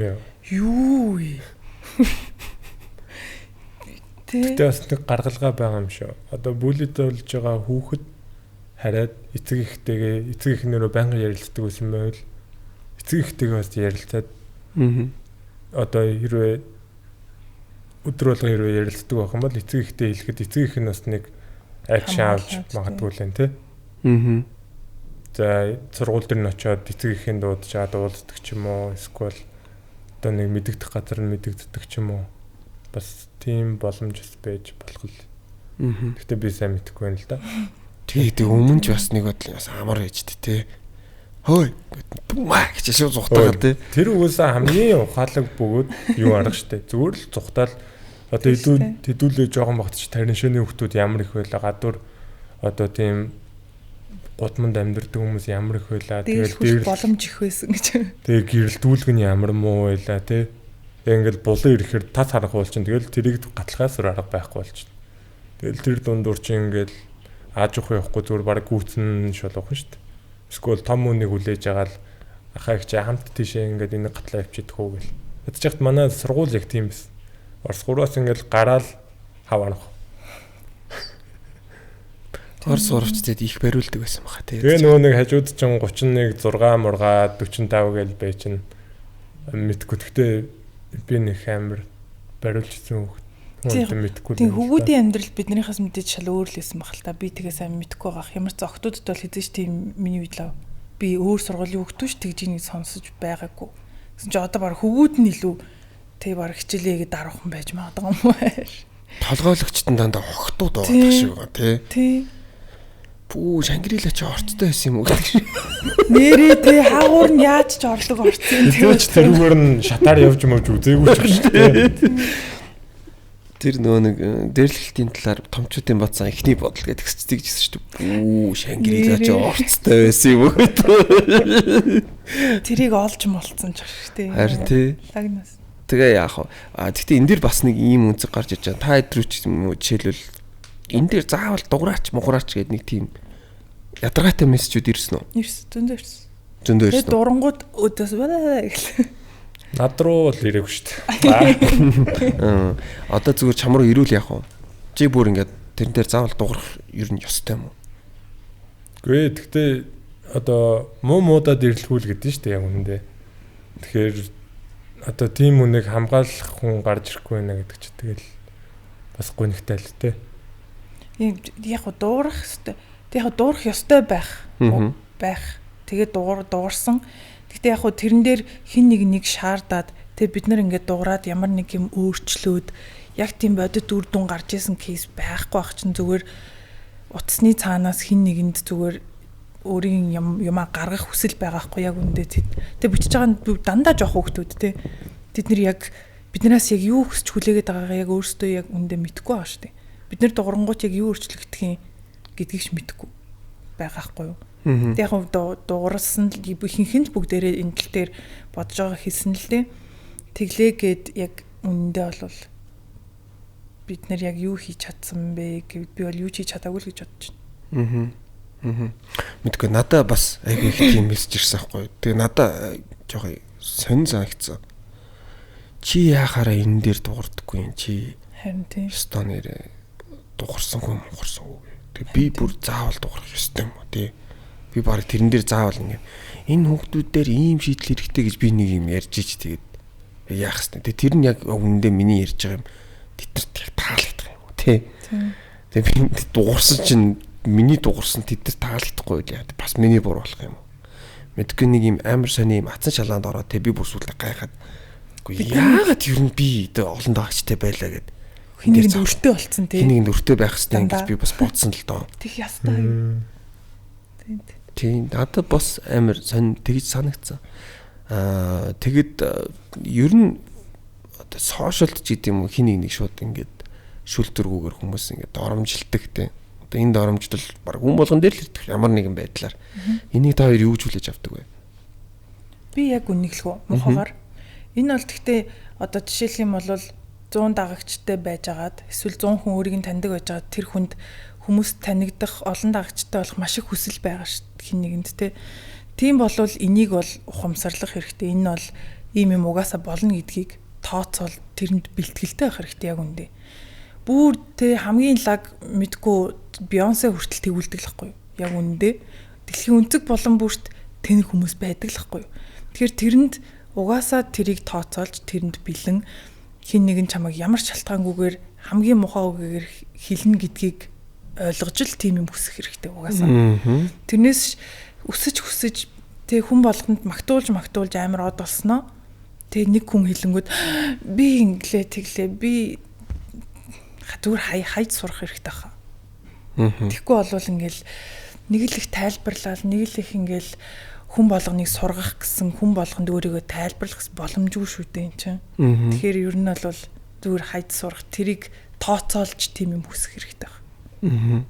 [SPEAKER 5] Юу вэ?
[SPEAKER 4] Тэгтээ бас нэг гаргалгаа байгаа юм шүү. Одоо бүлэд болж байгаа хүүхэд хараад эцэг эхнэрөө байнга ярилцдаг байсан байвал эцэг эхтэйгээ бас ярилцаад одоо хэрвээ өдөр болго хэрвээ ярилцдаг байх юм бол эцэг эхтэй хэлэхэд эцэг эх нь бас нэг акшн авч магадгүй л энэ тий. За сургууль дээр нь очиод эцэг эхийн дуудаж уулздаг ч юм уу эсвэл одоо нэг мэддэх газар нь мэддэгддэг ч юм уу бас тийм боломж байж болох л. Гэхдээ би сайн мэдэхгүй байна л да.
[SPEAKER 2] Тэгээд өмнө ч бас нэг бодлоо бас амар ээжтэй тий. Хөөе маа гэж шууд зугатаад тий.
[SPEAKER 4] Тэр үгээс хамгийн ухаалаг бөгөөд юу арга штэ. Зүгээр л зугатаал одоо хэдүүлээ жоохон багтч тариншны хүмүүс ямар их байлаа гадуур одоо тийм гудманд амьдэрдэг хүмүүс ямар их байлаа.
[SPEAKER 5] Тэгээд дээр боломж их байсан гэж.
[SPEAKER 4] Тэгээд гэрэлтүүлг нь ямар муу байлаа тий. Ингээд булан ирэхээр тас харах бол чинь тэгэл тэрийг гатлахаас арга байхгүй болчихно. Тэгэл тэр дундуур чинь ингээд ааж уух явахгүй зүгээр баг гүйтэн шолоох нь шүү дээ. Эсвэл том үнийг хүлээж агаал ахаа их чи хамт тийшээ ингээд энийг гатлаа явчихдаг уу гэл. Ядаж яхад манай сургууль яг тийм биз. Орос 3-аас ингээд гараал хаваарах.
[SPEAKER 2] Орос сурагчдад их бариулдаг байсан баха тий.
[SPEAKER 4] Тэгээ нөгөө нэг хажууд чинь 31 6 мургаа 45 гээл бай чинь мэдгүй. Гэхдээ би нэг амар бариулчихсан хүүхд.
[SPEAKER 5] Тийм хөвгүүдийн амьдрал биднийхээс мэдээж шал өөр л байсан баг л та. Би тэгээ сайн мэдэхгүй байгаа. Ямар ч октодод бол хэзээ ч тийм миний үед лав. Би өөр сургуулийн хүүхдүүш тэгж ийг сонсож байгаагүй. Гэсэн чи одоо баг хөвгүүд нь илүү тэг баг хичээлээгээ даруухан байж магадгүй юм уу?
[SPEAKER 2] Толгойлогчтон дандаа хогтууд байгаа шиг байгаа тий.
[SPEAKER 5] Тий.
[SPEAKER 2] Пүү Шангрила ч орцтой байсан юм уу гэдэг.
[SPEAKER 5] Нэрээ тий хаагуур нь яаж ч орлог орцсон.
[SPEAKER 4] Тэгвэл тэрүүгээр нь шатаар явж мөвж үзээгүй ч гэж тий.
[SPEAKER 2] Тэр нөгөө нэг дээрлэлтийн талаар томчуудын бацсан ихний бодол гэдэг хэсцгийг жисэн шүү дээ. Пүү Шангрила ч орцтой байсан юм уу?
[SPEAKER 5] Тэрийг олж молцсон ч шүү дээ.
[SPEAKER 2] Харин тий.
[SPEAKER 5] Лагнаас.
[SPEAKER 2] Тэгээ яах вэ? Гэхдээ энэ дэр бас нэг ийм үнцэг гарч иж байгаа. Та өдрүүч жишээлбэл энэ дэр заавал дуграач муграач гэдэг нэг тийм ядаргаатай мессежүүд ирсэн үү?
[SPEAKER 5] Ирсэн ирсэн.
[SPEAKER 2] Зөндөө ирсэн.
[SPEAKER 5] Тэгээ дурангууд өдөөс гэл.
[SPEAKER 4] Над руу л ирээгүй шүү дээ.
[SPEAKER 2] Одоо зүгээр чам руу ирүүл яах вэ? Чи бүр ингээд тэрэн дээр заавал дуурах ер нь ёстой юм уу?
[SPEAKER 4] Гүй гэхдээ одоо муудад ирлхүүл гэдэг нь шүү дээ яг үнэндээ. Тэгэхээр одоо тийм үнийг хамгаалах хүн гарч ирэхгүй байна гэдэг чи тэгэл бас гонигтай л тээ.
[SPEAKER 5] Яг дуурах ёстой. Яг дуурах ёстой байх. Тэгээд дуурсан. Гэхдээ яг тэрэн дээр хин нэг шаардаад тэгээд бид нар ингээд дуураад ямар нэг юм өөрчлөөд яг тийм бодит үр дүн гарч исэн кейс байхгүй ах чинь зүгээр утасны цаанаас хин нэгэнд зүгээр өөрийн юмаа гаргах хүсэл байгаа хгүй яг үндэ тэгээд бичиж байгаа нь дандаа жоох хөвгтүүд те тэд нар яг биднээс яг юу хүсч хүлээгээд байгаагаа яг өөрсдөө яг үндэ мэдэхгүй байгаа шүү дээ бид нар дуурангууд яг юу өөрчлөгдөх юм гэдгийг ч мэдэхгүй байгаа хгүй юу тэгээд яг дууралсан ихэнх бүгдээрээ энэ тал дээр бодож байгаа хэлсэн л дээ тэглээгээд яг үндэ болвол бид нар яг юу хийж чадсан бэ гэвэл би бол юу хийж чадаагүй л гэж бодож байна.
[SPEAKER 2] Мэдгүй надаа бас айгүй их тийм мессеж ирсэн байхгүй. Тэгээ надаа жоохон сонь санагдсан. Чи яахаараа энэ дээр дуурдаггүй юм чи?
[SPEAKER 5] Харин тийм.
[SPEAKER 2] Өстөө нэрээ дуурсангүй мухарсангүй. Тэгээ би бүр заавал дуурах ёстой юм уу тий. Би баг тэрэн дээр заавал ингэ энэ хүүхдүүд дээр ийм шийдэл хэрэгтэй гэж би нэг юм ярьж ич тэгээд яах вэ? Тэгээ тэр нь яг үндэ миний ярьж байгаа юм. Тэд таалагдах юм уу тий. Тэгээ би дуурсан чинь миний дуурсан тэд таалагдахгүй яа. Бас миний буруу болох юм уу? Мэдгүй нэг юм амар сони юм атсан шалаанд ороод тий би бүр сүлээ гайхаад. Үгүй яагаад ер нь би олон даагчтай байлаа гэд.
[SPEAKER 5] Хэнийг өртөө болцсон тий.
[SPEAKER 2] Хэнийг өртөө байх хэрэгтэй гэж би бас бодсон л доо.
[SPEAKER 5] Тэг ястай.
[SPEAKER 2] Тийм надад бас амар сонь тэгж санагдсан. Тэгэд ер нь одоо сошиалд ч гэдэг юм хин нэг шууд ингээд шүлтэргүүгээр хүмүүс ингээд доромжилдаг те. Одоо энэ доромжид бол баг хүн болгон дээр л ирдэг ямар нэгэн байдлаар. Энийг та хоёр юу ч хүлээж авдаг вэ?
[SPEAKER 5] Би яг үнэглэх үү мухагаар. Энэ бол гэхдээ одоо жишээлх юм бол 100 дагагчтай байжгаад эсвэл 100 хүн өөрийг нь таньдаг байжгаад тэр хүнд хүмүүс танигдах олон дагагчтай болох маш их хүсэл байгаа шүү дээ хин нэгэнд те. Тийм болвол энийг бол ухамсарлах хэрэгтэй. Энэ бол ийм юм угаасаа болно гэдгийг тооцоол тэрэнд бэлтгэлтэй байх хэрэгтэй яг үндэ. Бүр тэ хамгийн лаг мэдгүй Бейонсе хүртэл тэгүүлдэг л хгүй яг үндэ. Дэлхийн өнцөг болон бүрт тэнэг хүмүүс байдаг л хгүй. Тэгэхээр тэрэнд угаасаа тэрийг тооцоолж тэрэнд бэлэн хин нэгэн чамайг ямар шалтгаангүйгээр хамгийн мухай үгээр хэлнэ гэдгийг ойлгож л тийм юм хүсэх хэрэгтэй угаасаа. Тэрнээс өсөж тэг хүн болгонд магтуулж амар од болсноо. Тэг нэг хүн хэлэнгүүд би инглээ тэглээ би зүгээр хайж сурах хэрэгтэй хаа. Тэгэхгүй болвол ингээл нэг л их тайлбарлал нэг л их ингээл хүн болгоныг сургах гэсэн хүн болгонд өөрийгөө тайлбарлах боломжгүй шүү дээ энэ чинь. Тэгэхээр ер нь бол зүгээр хайж сурах тэрийг тооцоолж тийм юм хүсэх хэрэгтэй байна.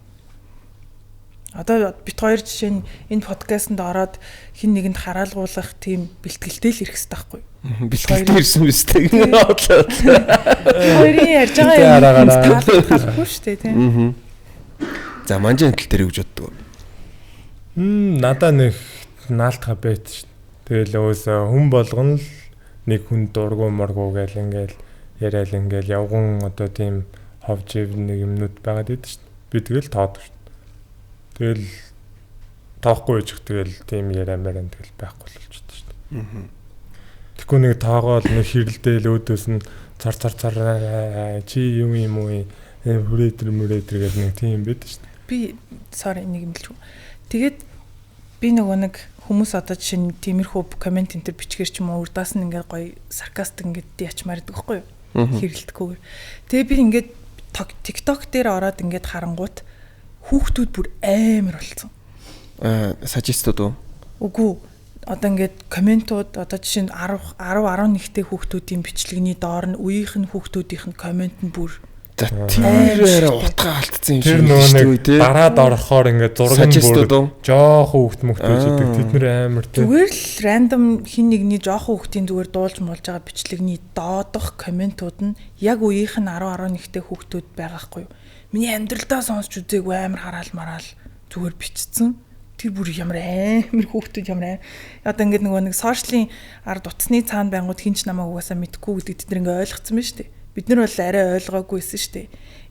[SPEAKER 5] Одоо бит хоёр жишээ нь энэ подкастэнд ороод хин нэгэнд хараалгуулах тийм бэлтгэлтэй л ирэх хэрэгтэй байхгүй юу?
[SPEAKER 2] Бэлтгэлтэй ирсэн биз дээ.
[SPEAKER 5] Хоёрын ярьж байгаа юм таалагдахгүй шүү дээ тийм.
[SPEAKER 2] За манжин тал дээр гэж боддог.
[SPEAKER 4] Надаа нэг наалтга байт шүү. Тэгэл өөсөө хүн болгоно л нэг хүн дургу моргу гээл ингээл яриад ингээл явган одоо тийм ховж нэг юмнууд байгаад байдаг шүү. Би тэгэл тоодог шүү. Тэгэл тоохгүй ч тэгэл тийм яриамаар энэ тэгэл байхгүй л болчихсон шүү дээ. Тэгэхгүй нэг тоогоол нэг хэрэлдээл өөдөөс нь цар чи юм уу хүрээдэр гэх нэг тийм байдаг шүү дээ.
[SPEAKER 5] Би нэг юм хэлж. Тэгээд би нөгөө нэг хүмүүс одоо жишээ нь тиймэрхүү комент энэ төр бичгээр ч юм уу урдаас нь ингээд гоё саркастик ингээд ячмаар байдаг байхгүй юу? Хэрэлдэхгүйгээр. Тэгээ би ингээд TikTok дээр ороод ингээд харангуут хүүхдүүд бүр амар болсон.
[SPEAKER 2] Сажистууд уу?
[SPEAKER 5] Үгүй. Одоо ингээд комментууд одоо жишээ нь 10 11-тэй хүүхдүүдийн бичлэгний доор нь үеийнх нь хүүхдүүдийнх нь коммент нь бүр
[SPEAKER 2] тэрээр утгаа алдсан юм шиг
[SPEAKER 4] шүү дээ. Дараад орохоор ингээд зураг нь бүр жоох хүүхд мөхтөж идэг. Тэд нэр амар тийм.
[SPEAKER 5] Зүгээр л рандом хин нэгний жоох хүүхдийн зүгээр дуулж молж байгаа бичлэгний доодох комментууд нь яг үеийнх нь 10 11-тэй хүүхдүүд байгаа хгүй юу? Миний амьдралдаа сонсч үзээгүй амар хараал зүгээр бичсэн. Тэр бүр ямар амар хүүхдүүд ямар одоо ингээд нөгөө нэг сошиалын ард утасны цаана байнгут хинч намайг угаасаа мэдгүй гэдэг тэд нэг ойлгоцсон байна шүү дээ. Бид нар бол арай ойлгоогүйсэн шүү дээ.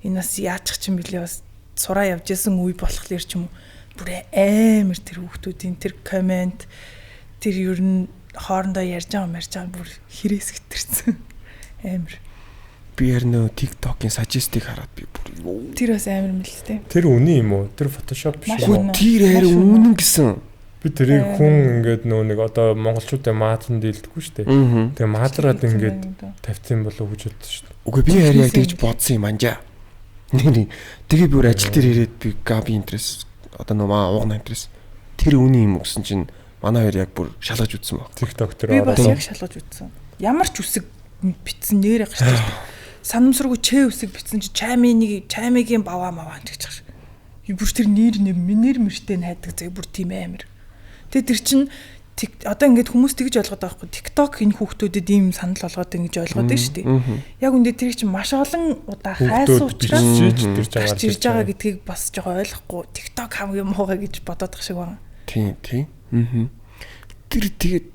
[SPEAKER 5] Энэ бас яачих ч юм бэлээ бас сураа явж исэн үе болохоор ч юм уу бүр амар тэр хүүхдүүдийн тэр коммент тэр ер нь хоорондоо ярьж байгаа бүр хэрээс хэтэрсэн амар.
[SPEAKER 2] би ярина TikTok-ийн suggest-ийг хараад би бүр
[SPEAKER 5] Тэр бас амар мэлтэй.
[SPEAKER 4] Тэр үний юм уу? Тэр Photoshop биш үү?
[SPEAKER 2] тэр харин үнэн гэсэн.
[SPEAKER 4] Би тэрийг хүн ингээд нэг одоо монголчуудаа маазан дийлдэггүй шүү дээ. Тэгээ маазраад ингээд тавьсан болов гэж бодсон шүү дээ.
[SPEAKER 2] Үгүй би харин яг тэгж бодсон юм анжаа. Тэгээ би өөр ажил дээр ирээд би Gabi интерес одоо нөө уугна интерес тэр үний юм гэсэн чинь манай хоёр яг бүр шалгаж үзсэн баг.
[SPEAKER 4] TikTok дээр
[SPEAKER 5] би бас яг шалгаж үзсэн. Ямар ч үсэг битсэн нэрээ гаш чинь санамсаргүй чэ үсэг битсэн чи чаймигийн баваа маваа гэж чаж. Бүр тэр нэр мэртэй найдаг зэ бүр тийм амар. Тэгээ тэр чин одоо ингээд хүмүүс тэгж ойлгоод байгаа байхгүй. TikTok энэ хүүхдүүдэд ийм санал болгоод ингэж ойлгоод байна шүү дээ. Яг үндэ тэр чинь маш олон удаа хайсан учраас ирж байгаа гэдгийг бас жоо ойлгохгүй. TikTok хамгийн муухай гэж бодоод байгаа шиг байна.
[SPEAKER 2] Тийм. Тэр тэгээд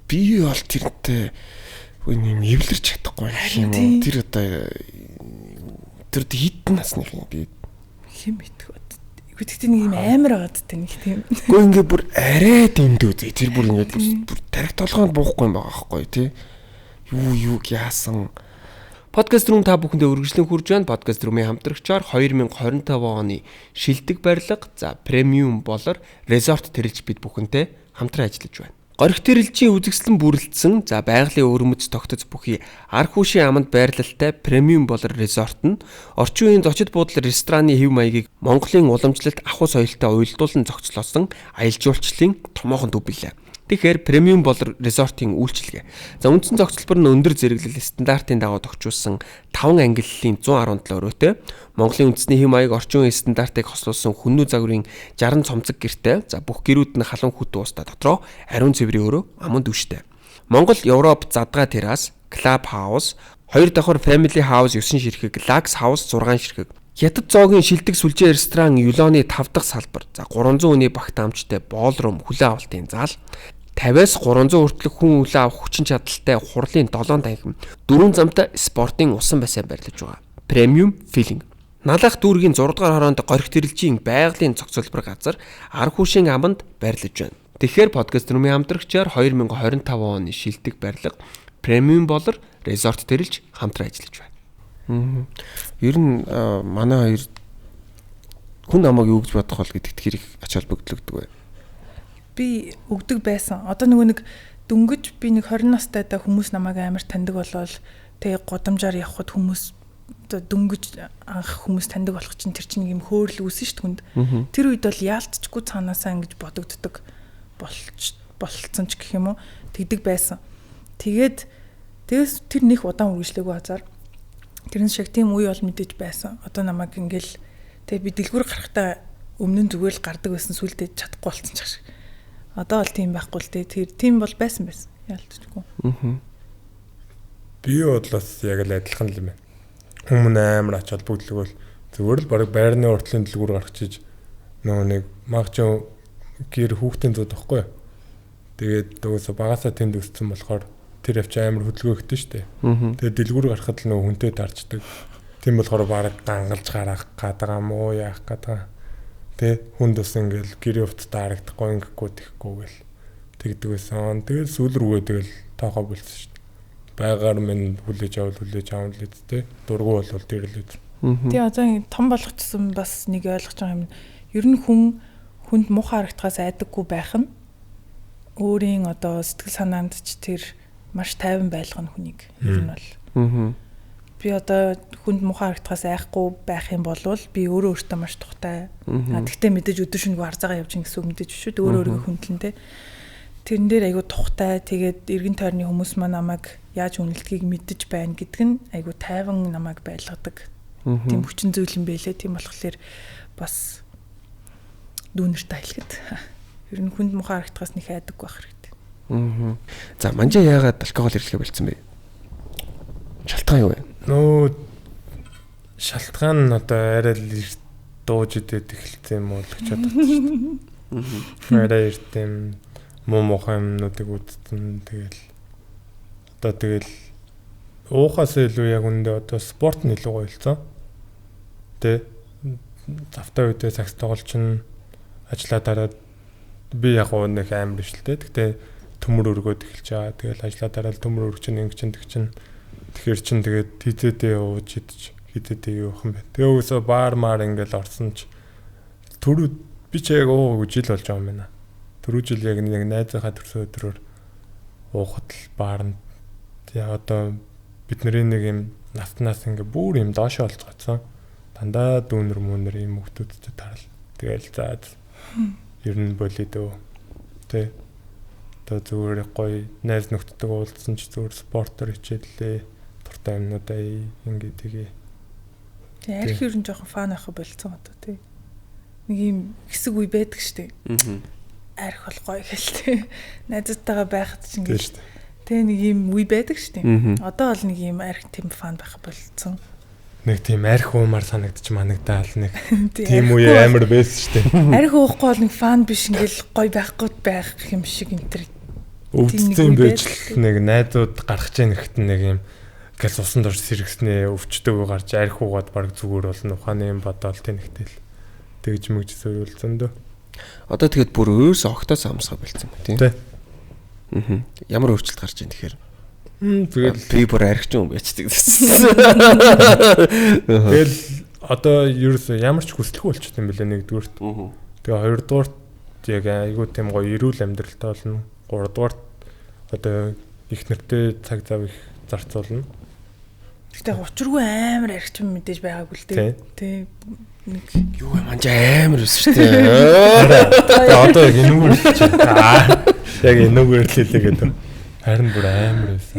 [SPEAKER 2] би бол тэрнтэй нэвлэрч чадахгүй юм уу? Тэр одоо тэр хитэн насных юм би
[SPEAKER 5] хэм битгөө. Гэхдээ нэг юм амар байгаад тэ нэг тийм.
[SPEAKER 2] Гэхдээ ингээ бүр арай дэмдүү зэ. Тэр бүр ингээ бүр тарих толгойд буухгүй юм байгаа байхгүй тий. Юу яасан. Подкаст руу та бүхэндээ үргэлжлэн хурж байна. Подкаст руу хамтрагчаар 2025 оны шилдэг барилга, за премиум болор резорт тэрэлж бид бүхэнтэй хамтран ажиллаж байна. Горих тэрэлжийн үзэгслэн бүрэлдсэн, за байгалийн өрөмөц тогтоц бүхий арх хүшийн аманд байрлалтай премиум болор резорт нь орчин үеийн зочид буудал рестораны хэв маягийг Монголын уламжлалт ахуй соёлтой уялдуулан зохицлоосон аялал жуулчлалын томоохон төв билээ. Тэгэхээр премиум болор резортын үйлчилгээ. За үндсэн зохицолбор нь өндөр зэрэглэл стандартын дагуу тохижуулсан 5 ангиллалын 117 өрөөтэй Монголын үндэсний хэм маяг орчин үеийн стандартыг хослуулсан хүннүү загварын 60 цомцог гэртэй. За бүх гэрүүд нь халуун хөтөө устдаа дотроо ариун цэврийн өрөө аман дүштэй. Монгол, Европ задгаа террас, клуб хаус, 2 давхар family house 9 ширхэг, Lux house 6 ширхэг. Хятад зоогийн шилдэг сүлжээ ресторан Юлоны 5 дахь салбар. За 300 хүний багт амжтай боолрум хүлээн авалтын зал. 50-аас 300 хүртэлх хүн үлээ авах хүчин чадалтай хурлын 7 танхим 4 замтай спортын усан бассейн барьлаж байгаа. Премиум филинг. Налах дүүргийн 6 дугаар хороонд горих тэрэлжийн байгалийн зохицолбор газар арх хүшийн аманд барьлаж байна. Тэгэхээр подкаст румын хамтрагчаар 2025 оны шилдэг барилга премиум болор резорт тэрэлж хамтран ажиллаж байна. Ер нь манай хоёр хүн намайг юу гэж бодох бол гэдэгт хэрэг ач холбогдлогддог бай.
[SPEAKER 5] Би өгдөг байсан. Одоо нэг дөнгөж би нэг 20 настайдаа хүмүүс намайг амар таньдаг болол тэгээ годамжаар явхад хүмүүс одоо дөнгөж анх хүмүүс таньдаг болох чинь тэр чинь юм хөөрл үүсэн шүү дээ. Тэр үед бол яалтчгүй цаанаасаа ингэж бодогддог болцсон ч гэх юм уу тэгдэг байсан. Тэгээс тэр нэг удаан үргэлжлээгүй хазаар тэрэн шиг тийм үе бол мэдээж байсан. Одоо намайг ингээл тэгээ би дэлгүүр гарахтаа өмнө нь зүгээр л гардаг байсан сүлдээ чадахгүй болсон ч шиг. Одоо бол тийм байхгүй л дээ. Тэр тийм бол байсан. Яалтчгүй.
[SPEAKER 4] Би бодлоос яг л адилхан л юм байна. Хүмүүс амар ач холбогдлого бол зүгээр л баг байрны уртлын дэлгүүр гарах чиж нөгөө нэг магч гэр хүүхдийн зууд байхгүй. Тэгээд дөөсө багасаа тэнд өссөн болохоор тэр явч амар хөдөлгөөгдөн штэ. Тэгээд дэлгүүр гарахад л нөгөө хүнтэй дарчдаг. Тийм болохоор баг гангалж гарах гадаа муу яах гадаа. Тэ хүнд ус ингээл гэр өвт дарагдахгүй ингэхгүй тэхгүй гэл тэгдэг байсан. Тэгэл сүүл рүүгээ тэгэл тоохоо болсон шүү дээ. Байгаар минь хүлээж авал л үсттэй. Дургу бол тэр л үст.
[SPEAKER 5] Тэгээ одоо том болгоцсон бас нэг ойлгож байгаа юм. Ер нь хүнд муухай харагдахаас айдаггүй байх нь өөрийн одоо сэтгэл санаанд ч тэр маш тайван байлгах нь хүнийг ер нь бол. Би одоо хүнд муухай харагдахаас айхгүй байх юм бол би өөртөө маш тухтай. Тэгтээ мэдээж өдөр шөнөгүй харцаагаа явж ин гэсэн үг мэдээж шүү дээ. Өөрийгөө хүндлэнтэй. Тэрэн дээр айгүй тухтай. Тэгээд эргэн тойрны хүмүүс маань намайг яаж үнэлдгийг мэдэж байна гэдг нь айгүй тайван намайг байлгадаг. Тийм хүчин зүйл юм байлээ. Тийм болохоор бас дүүнэртэй айлгад. Ер нь хүнд муухай харагдахаас нэг айдаггүй байх хэрэгтэй.
[SPEAKER 2] За манжаа яагаад алкогол хэрэглэхэ болцсон бэ? Шалтгаан юу вэ?
[SPEAKER 4] Нөө шалтгаан нь одоо арай л дууж идээд эхэлсэн юм уу гэж бодож байна. Арай эрдэм муухай юмнуудыг үзсэн. Тэгэл уухаас илүү яг үндэ одоо спорт нь илүү гоёлцсон. Тэ завтай үедээ сакс тоглож чинь ажиллаа дараад би яг нэг амар биш л дээ. Гэтэ төмөр өргөөд эхэлж байгаа. Тэгэл ажиллаа дараад төмөр өргөж чинь ингэ чинь тэг чинь Тэгэхээр чин тэгээд хитэдээ ууж идэж хитэдээ юу юм бэ. Тэгээ өсөө баар маар ингээл орсон ч түрүү би ч яг ууг жил болж байгаа юм байна. Түрүү жил яг нэг найзынхаа төрсөн өдрөөр уухад л баарнд яа одоо бидний нэг юм наснаас ингээ бүр юм доошоо олж гацсан. Дандаа дүүнэр мөнэр юм хүмүүстэй тарал. Тэгэл заад ер нь болидөө. Тэ. Одоо зүгээр гоё найз нөхдөдөө уулзсан ч зүгээр спортоор хичээллээ. Дуртай юмнуудаа ингээ тэгээ.
[SPEAKER 5] Тэг арх ер нь жоохон фан авах болцсон одоо тий. Нэг юм хэсэг үе байдаг штэ. Арх бол гоё гэлтэй. Найзтайгаа байхад ч ингээ. Тэ нэг юм үе байдаг штэ. Одоо бол нэг юм арх тийм фан байх болцсон.
[SPEAKER 4] Нэг тийм арх уумар санагдчих манагдаал нэг тийм үе амар байсан шүү дээ.
[SPEAKER 5] Арх уухгүй бол нэг фан биш ингээл гой байхгүй байх юм шиг энтер.
[SPEAKER 4] Өвдсөн байж л нэг найзууд гарах гэж нэхтэн нэг юм гэл усан дор сэргснээ өвчтөөгөө гарч арх уугаад баг зүгээр болно ухааны юм бодоол тэнхтэл тэгж мэгж зөвлөсөн дөө.
[SPEAKER 2] Одоо тэгэд бүр өөрөөсөө огтоос амсгаа бэлдсэн юм тийм. Аа. Ямар өөрчлөлт гарч ийн тэгэхээр
[SPEAKER 4] тэгэл
[SPEAKER 2] би бүр архичин юм байцдаг.
[SPEAKER 4] Тэгэл одоо ерөөсөө ямар ч хүсэлгүй болчихсон юм бэлээ нэгдүгürt. Тэгээ хоёрдугаарт яг айгуу тийм гоё эрүүл амьдралтай болно. Гуравдугаарт одоо их нэртэй цаг зав их зарцуулна.
[SPEAKER 5] Гэтэ учиргүй амар архичин мэдээж байгаагүй л дээ. Тэ нэг
[SPEAKER 2] юу юм амар өс шүү дээ.
[SPEAKER 4] Одоо яг энүүгээр л чи. Яг энүүгээр л хэлээ гэдэг. Харин бүр амар байсан.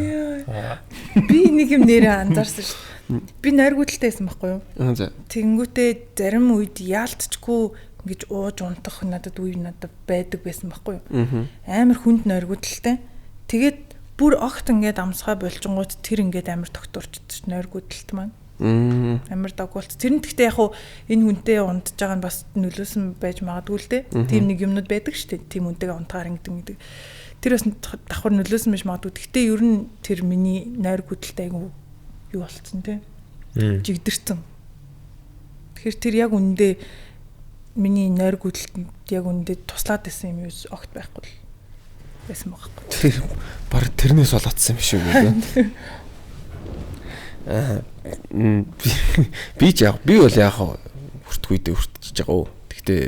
[SPEAKER 5] Би нэг юм нэрээ анзаарсан шүү. Би нойргуудалтайсэн байхгүй юу?
[SPEAKER 2] За.
[SPEAKER 5] Тэнгүүтээ зарим үед яалтчгүй ингэж ууж унтах надад үе надад байдаг байсан байхгүй юу? Амар хүнд нойргуудалтай. Тэгээд бүр огт ингээд амсгаа болжингууд тэр ингээд амар тогтворчдөг нойргуудалт маань. Амар дагуулт. Тэр нь гэхдээ яг хуу энэ хүнтэй унтж байгаа нь бас нөлөөсөн байж магадгүй л дээ. Тийм нэг юмнууд байдаг шүү дээ. Тийм үнтэйгээ унтахаар ингэдэг. Тэр бас давхар нөлөөсөн байж магадгүй. Гэхдээ ер нь тэр миний нойр гүдэлтэй айгу юу болцсон те. Жигдэрсэн. Тэгэхээр тэр яг үндэ миний нойр гүдэлтэнд яг үндэ туслаад байсан юм юу огт байхгүй л байсан байхгүй.
[SPEAKER 2] Бараг тэрнээс болоодсан юм шиг үү. Би бол яг хүртгүйдээ хүртэж байгаа. Гэхдээ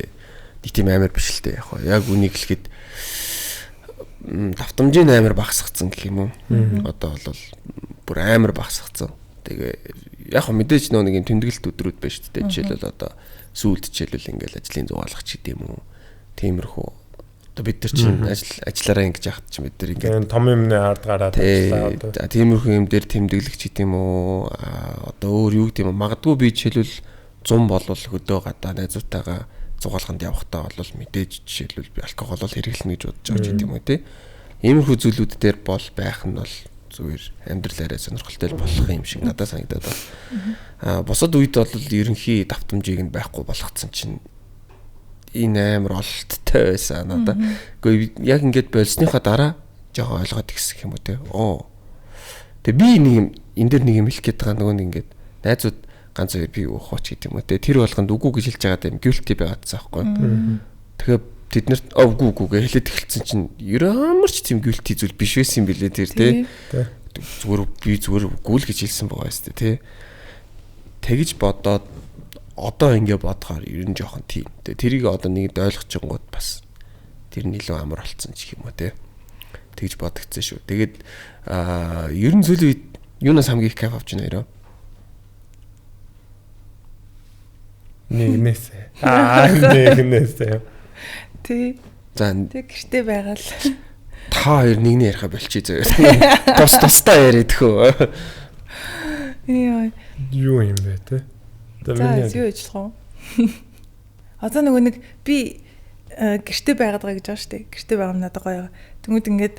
[SPEAKER 2] нэг тийм амар биш л дээ яг. Яг үнийг хэлэхэд давтамжийн амар багасгацсан гэх юм уу. Одоо бол бүр амар багасгацсан. Тэгээ яг мэдээж нэг юм тэмдэглэлт өдрүүд байна шүү дээ. Жишээлбэл одоо сүүлд жишээлбэл ингээл ажлын зугаалгач гэдэг юм уу. Тиймэрхүү. Одоо бид нар чинь ажиллаараа ингэж яхад чинь бид нар ингээд
[SPEAKER 4] том юмны ард гараад ажиллаа одоо.
[SPEAKER 2] За тиймэрхүү юм дээр тэмдэглэгч гэдэг юм уу. Одоо өөр юу гэдэг юм магадгүй би жишээлбэл 100 болвол хөдөө гадаа найзуудтайгаа зугаалганд явахдаа бол мэдээж жишээлбэл би алкогол хэрэглэнэ гэж бодож байгаа гэдэг юм уу те. Иймэрхүү зүйлүүд дээр бол байх нь бол зүгээр амьдралаараа сонирхолтой болох юм шиг надад санагдаад байна. Босод үед бол ерөнхий давтамжийг нь байхгүй болгоцсон чинь энэ амар олттой байсан надад. Гэхдээ яг ингээд болсныхаа дараа жоохон ойлгоод гисэн юм уу те. Тэгээ би нэг юм энэ дэр нэг юм хэлэх гээд байгаа нөгөө нэг ингээд найзууд ганц хоёр би ухаач гэдэг юм уу те. Тэр болгонд үгүй гэж хэлж байгаа юм guilty байгаадсан байхгүй. Тэгэхээр тэд нарт үгүй гэж хэлээд эхэлсэн чинь ямар ч тийм guilty зүйл биш байсан юм билээ тэр те. Зүгээр үгүй л гэж хэлсэн байгаа юм тест те. Тэгж бодоод одоо ингэ бодохоор ер нь жоохон тийм. Тэрийг одоо нэгд ойлгочихгонгууд бас тэр нь илүү амар болцсон ч юм уу те. Тэгж бодогдсон шүү. Тэгээд ер нь зүйл үед юунаас хамгийн их кайф авч байна яроо.
[SPEAKER 4] Нэгнээсээ.
[SPEAKER 5] Тий.
[SPEAKER 2] За
[SPEAKER 5] тэг гэртээ байгаа л.
[SPEAKER 2] Та хоёр нэгний яриха болчих зөө. Тусдаа яриад хөө.
[SPEAKER 5] Яа.
[SPEAKER 4] Юу юм бэ те?
[SPEAKER 5] За юу ажиллах вэ? Одоо нэг би гэртээ байгаад байгаа гэж байгаа шүү дээ. Гэртээ байгаа юм надад гоё. Тэнгүүд ингээд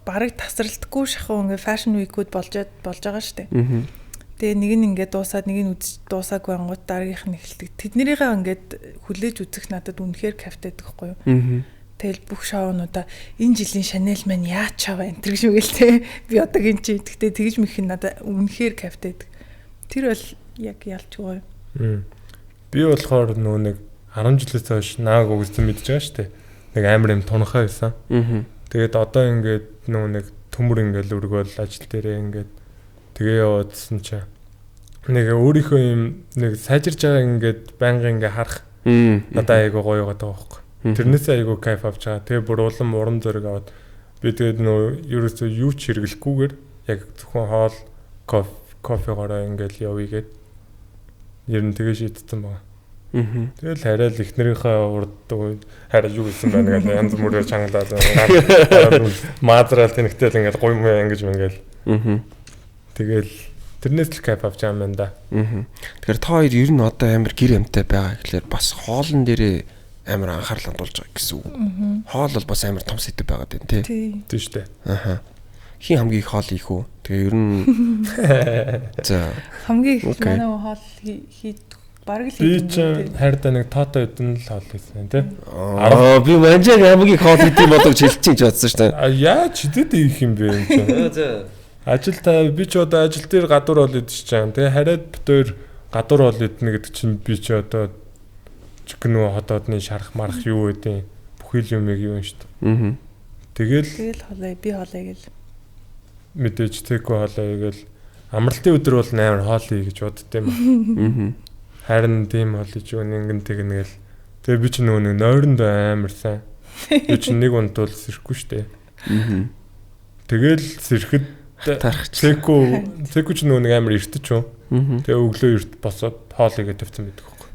[SPEAKER 5] бараг тасралтгүй шахуу ингээд фэшн уикуд болж байгаа шүү дээ. Тэгээ нэг нь ингээд дуусаад нэг нь дуусаагүй ангууд дараагийнх нь эхэлдэг. Тэднэрийгээ ингээд хүлээж үзэх надад үнэхээр кайфтайдаг байхгүй юу? Тэгэл бүх шоунуудаа энэ жилийн Chanel маань яач чаваа энэ төр шиг л те. Би одоогийн чи тэгтээ тэгж мэх нь надад үнэхээр кайфтайдаг. Тэр бол яг ялчгүй.
[SPEAKER 4] Би болохоор нөө нэг 10 жилээс хойш нааг өгсөн мэдж байгаа шүү дээ. Нэг амар юм тунхаа байсан. Тэгээд одоо ингээд нөө нэг төмөр ингээд өргөөл ажил дээрээ ингээд Тэгээ яваадсэн чинь нэг өөрийнхөө юм нэг сайжирж байгааг ингээд байнга ингээ харах надад айгуу гоё байгаа байхгүй. Тэрнээс айгуу кайф авч байгаа. Тэгээ бүр улам урам зориг аваад би тэгээд нөө ерөөсөө юу ч хэрэглэхгүйгээр яг зөвхөн хоол кофегоороо ингээл явъя гэд ер нь тэгээ шийдсэн байна. Тэгэл хараа л эхнэрийнхээ урд хараа юу гэсэн байна гэдэг янз бүрээр чангалаад маазрал тэнэгтэл ингээл гоё муу ингэж ингээл. Тэгэл тэрнээс л кайф авч байгаа юм да.
[SPEAKER 2] Тэгэхээр та хоёр ер нь одоо амар гэр амтай байгаа гэхлээр бас хоолн дээрээ амар анхаарал хандуулж байгаа гэсэн үг. Хоол бол бас амар том сэдв байгаад байна тий.
[SPEAKER 4] Тийм шүү дээ.
[SPEAKER 2] Хин хамгийн их хоол ийх үү? Тэгээ ер нь за
[SPEAKER 5] хамгийн их манай хоол бараг л
[SPEAKER 4] би ч хайртай нэг тоотой хэдэн л хоол хийсэн тий.
[SPEAKER 2] Би манжааг хамгийн их хоол хийдэм бодож хэлчихин ч бодсон шүү дээ.
[SPEAKER 4] Яаж хэдэд ийх юм бэ энэ ч. Ажилтаа би ч одоо ажил дээр гадуур бол идэж чаана. Тэгээ хараад битээр гадуур бол идэнэ гэдэг чинь би ч одоо чикэн үү хотоодны шарах марах юу гэдэг бүхэл юмыг юу шүү дээ. Тэгэл
[SPEAKER 5] хоолой би хоолой гэл
[SPEAKER 4] мэдээж тэкөө хоолой гэл амралтын өдөр бол амар хоол хий гэж боддtiin ба. Харин тийм хоол хийж өгнө ингэн тэгнэ гэл. Тэгээ би ч нөгөө нэг нойронд амар сайн. Би ч нэг унтвал сэрхгүй шүү дээ. Тэгэл сэрхэд тэкүү ч нөгөө нэг амар эртэж юу. Тэгээ өглөө эрт босоод хоол игээд тавьсан байдаг байхгүй.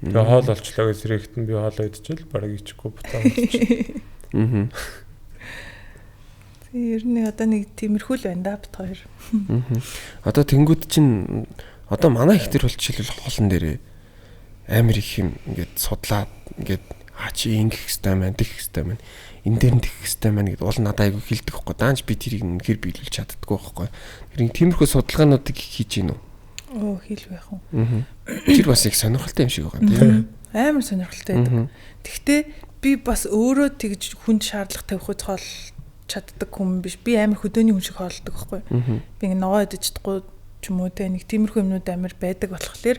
[SPEAKER 4] Тэгээ хоол олчлоо гэж сэрэгт нь би хоолоо идчихэл бараг ичгүй бутаа идчих.
[SPEAKER 5] Ер нь одоо нэг тиймэрхүү л байна да бит хоёр.
[SPEAKER 2] Одоо тэнгууд чинь одоо манай ихтер бол жишээлбэл хоолн дээрээ амар их юм ингээд судлаад ингээд чи ингэх хэвээр маань тэгэх хэвээр маань энэ дээр нь тэгэх хэвээр маань гэдэг уул надад айгүй хэлдэг байхгүй. Даанч би тэрийг нэр биелүүлж чаддаггүй байхгүй. Тэр тиймэрхүү судалгаануудыг хийж гин үү?
[SPEAKER 5] Хийл байх уу.
[SPEAKER 2] Тэр бас их сонирхолтой юм шиг байгаа тийм.
[SPEAKER 5] Амар сонирхолтой байдаг. Гэхдээ би бас өөрөө тэгж хүнд шаардлага тавих хоол чаддаг хүн биш. Би амар хөдөөний хүн шиг хоолдог байхгүй. Би ингээ ногоо идэж чадахгүй ч юм уу те нэг тиймэрхүү юмнууд амар байдаг болохоор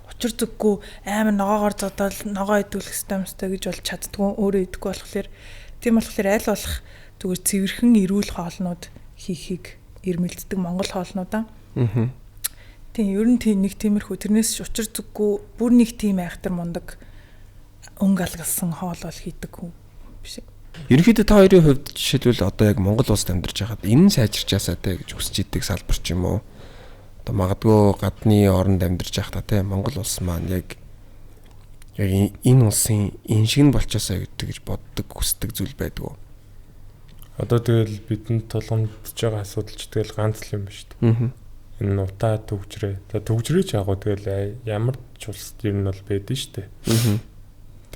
[SPEAKER 5] учир зүггүй амар ногоогоор зодоод ногоо идүүлэх системтэй гэж бол чаддгүй өөрөө идэхгүй болохоор тийм болохоор аль болох зүгээр цэвэрхэн эрүүл хоолнууд хийхийг ирмэлддэг монгол хоолнуудаа. Тийм ер нь нэг тиймэрхүү тэрнээс учир зүггүй бүр нэг тийм айхтар мундаг өнгө алгалсан хоол бол хийдэг хүн биш.
[SPEAKER 2] Ерөнхийдөө та хоёрын хувьд жишээлбэл одоо яг Монгол улсад амьдарч байхад энэ сайжирчаасаа те гэж хүсэж идэг салбар ч юм уу. Одоо магадгүй гадны оронд амьдарч байхдаа те Монгол улс маань яг энэ улсын энэ шиг нь болчоосаа гэдэг гэж боддог хүсдэг зүйл байдгүй.
[SPEAKER 4] Одоо тэгэл бидэнд тулгамдж байгаа асуудал ч тэгэл ганц л юм ба шүү дээ. Энэ утаа төгжрээ. За төгжрөөч яг гоо тэгэл ямар ч улсад ер нь бол байдэн шүү дээ.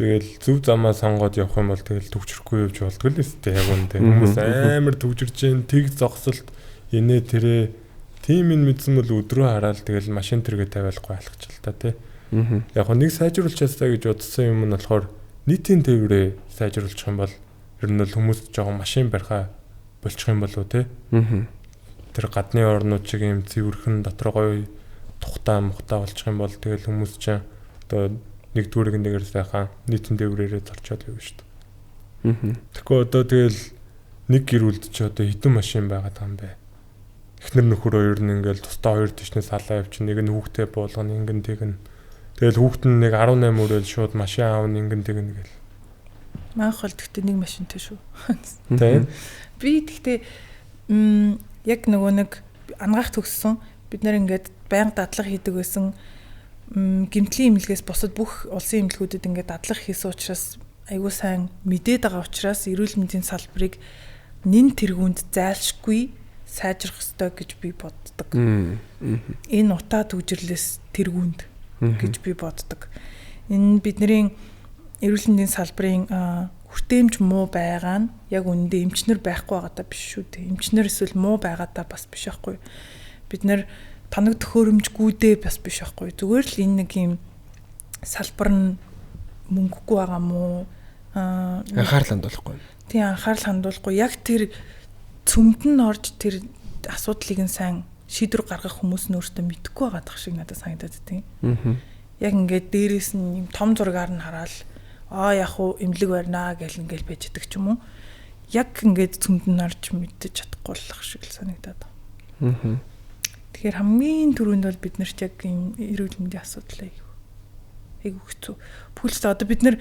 [SPEAKER 4] Тэгэл зөв замаа сонгоод явах юм бол тэгэл төгжрөхгүй явж болдгоо л өстэй яг үнтэй. Хүмүүс амар төгжирж जैन тэг зогсолт инээ тэрэ тим ин мэдсэн бол өдрөө хараад тэгэл машин тэргээ тавиалахгүй алхач л та тий. Яг нэг сайжруулж чадсаа гэж бодсон юм нь болохоор нийтийн тээврээ сайжруулах юм бол ер нь л хүмүүс жоохон машин барьхаа болчих юм болов тий. Тэр гадны орнууд шиг юм цэвэрхэн дотор гоё тухтаа мухтаа болчих юм бол тэгэл хүмүүс чинь одоо нэгдүгээр нэгнээр сайхан нийтийн тээврээрээ зарчаад явна шүү дээ. Тэгэхээр одоо тэгэл нэг гэр бүлд чи одоо хэдэн машин байгаад байгаа юм бэ? Эхнэр нөхөр хоёр нь ингээл тусдаа хоёр тишнээс халаа явчих, нэг нь хүүхдээ буулгана, ингэн тэгнэ. Тэгэл хүүхд нь нэг 18 өрөөл шууд машин аавна, ингэн тэгнэ гэл.
[SPEAKER 5] Маах бол гэхдээ нэг машинтай шүү.
[SPEAKER 4] Тийм.
[SPEAKER 5] Би гэхдээ яг нөгөө нэг ангаах төгссөн бид нэр ингээд байнга дадлага хийдэг байсан. Гэмтлийн имлэгээс бусад бүх улсын имлгүүдэд ингээд дадлага хийсэн учраас айгүй сайн мэдээд байгаа учраас эрүүл мэндийн салбарыг нэн тэргуунд зайлшгүй сайжрах ёстой гэж би боддог. Энэ утаа төгжрлээс тэргуунд гэж би боддог. Энэ бидний эрүүл мэндийн салбарын хүртээмж муу байгаа нь яг үүндээ эмчнэр байхгүй байгаадаа биш шүү дээ. Эмчнэр эсвэл муу байгаадаа бас биш байхгүй. Бид нэр танаг төхөөрөмжгүүдээ бас биш байхгүй. Зүгээр л энэ нэг юм салбар нь мөнгөгүй байгаа мó
[SPEAKER 2] анхаарал хандуулахгүй.
[SPEAKER 5] Тийм анхаарал хандуулахгүй. Яг тэр цөмд нь орж тэр асуудлыг нь сайн шийдвэр гаргах хүмүүс нь өөртөө мэдэхгүй байгаа шиг надад санагдаад тийм. Яг ингээд дээрээс нь юм том зургаар нь хараад яг уу эмнэлэг барьнаа гэл ингээл байж идэг ч юм уу. Яг ингээд цөмд нь орж мэдэж чадахгүй болох шиг л санагдаад байна. Тэгэхээр хамгийн түрүүнд бол бид нарт яг ийм эрүүл мэндийн асуудал айгүй хэцүү. Пүлс одоо бид нар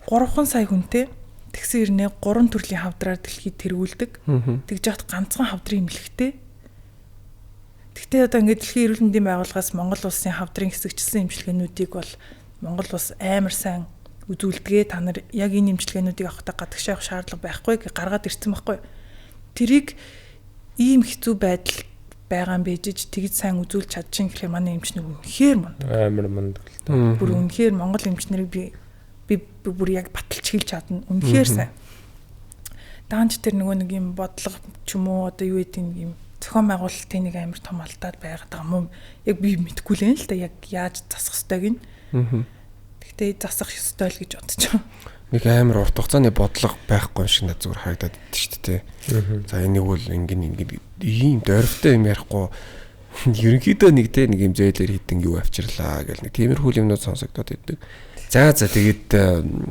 [SPEAKER 5] 3 сая хүнтэй тэгсэн ирнэ 3 төрлийн хавдраар дэлхийд тэргүүлдэг. Тэгж яхад ганцхан хавдрын эмнэлэгтэй. Гэхдээ одоо ингээд дэлхийн эрүүл мэндийн байгууллагаас Монгол улсын хавдрын хэсэгчилсэн эмчилгээнүүдийг бол Монгол улс амар сайн үзүүлдэгэ. Та нар яг энэ эмчилгээнүүдийг авахдаа гадагшаа явах шаардлага байхгүй гэж гаргаад ирсэн байхгүй. Тэрийг ийм хэцүү байдал байгаа юм бижиж тэгж сайн үзүүлж чадчих гэхээр манай эмчнэр үнэхээр
[SPEAKER 4] амар мундаг л та.
[SPEAKER 5] Бүр үнэхээр Монгол эмчнэрийг би бүр яг баталж хэлж чадна. Үнэхээр сайн. Даанч тэр нөгөө нэг юм бодлого ч юм уу одоо юу гэдэг юм зохион байгуулалтын нэг амар том алдаад байгаад байгаа юм. Яг би мэдэхгүй л юм л да яг яаж засах ёстойг нь. Гэхдээ засах ёстой л гэж бодож байгаа.
[SPEAKER 2] Нэг амар урт хугацааны бодлого байхгүй юм шиг надад зүгээр харагдаад идэв шүү дээ. За энийг бол ингэ ийм дөрвтэй юм ярихгүй ерөнхийдөө нэг те нэг юм зөөлөр хитэн юу авчирлаа гэл нэг тиймэрхүү юмнууд сонсогдоод идэг. За тэгээд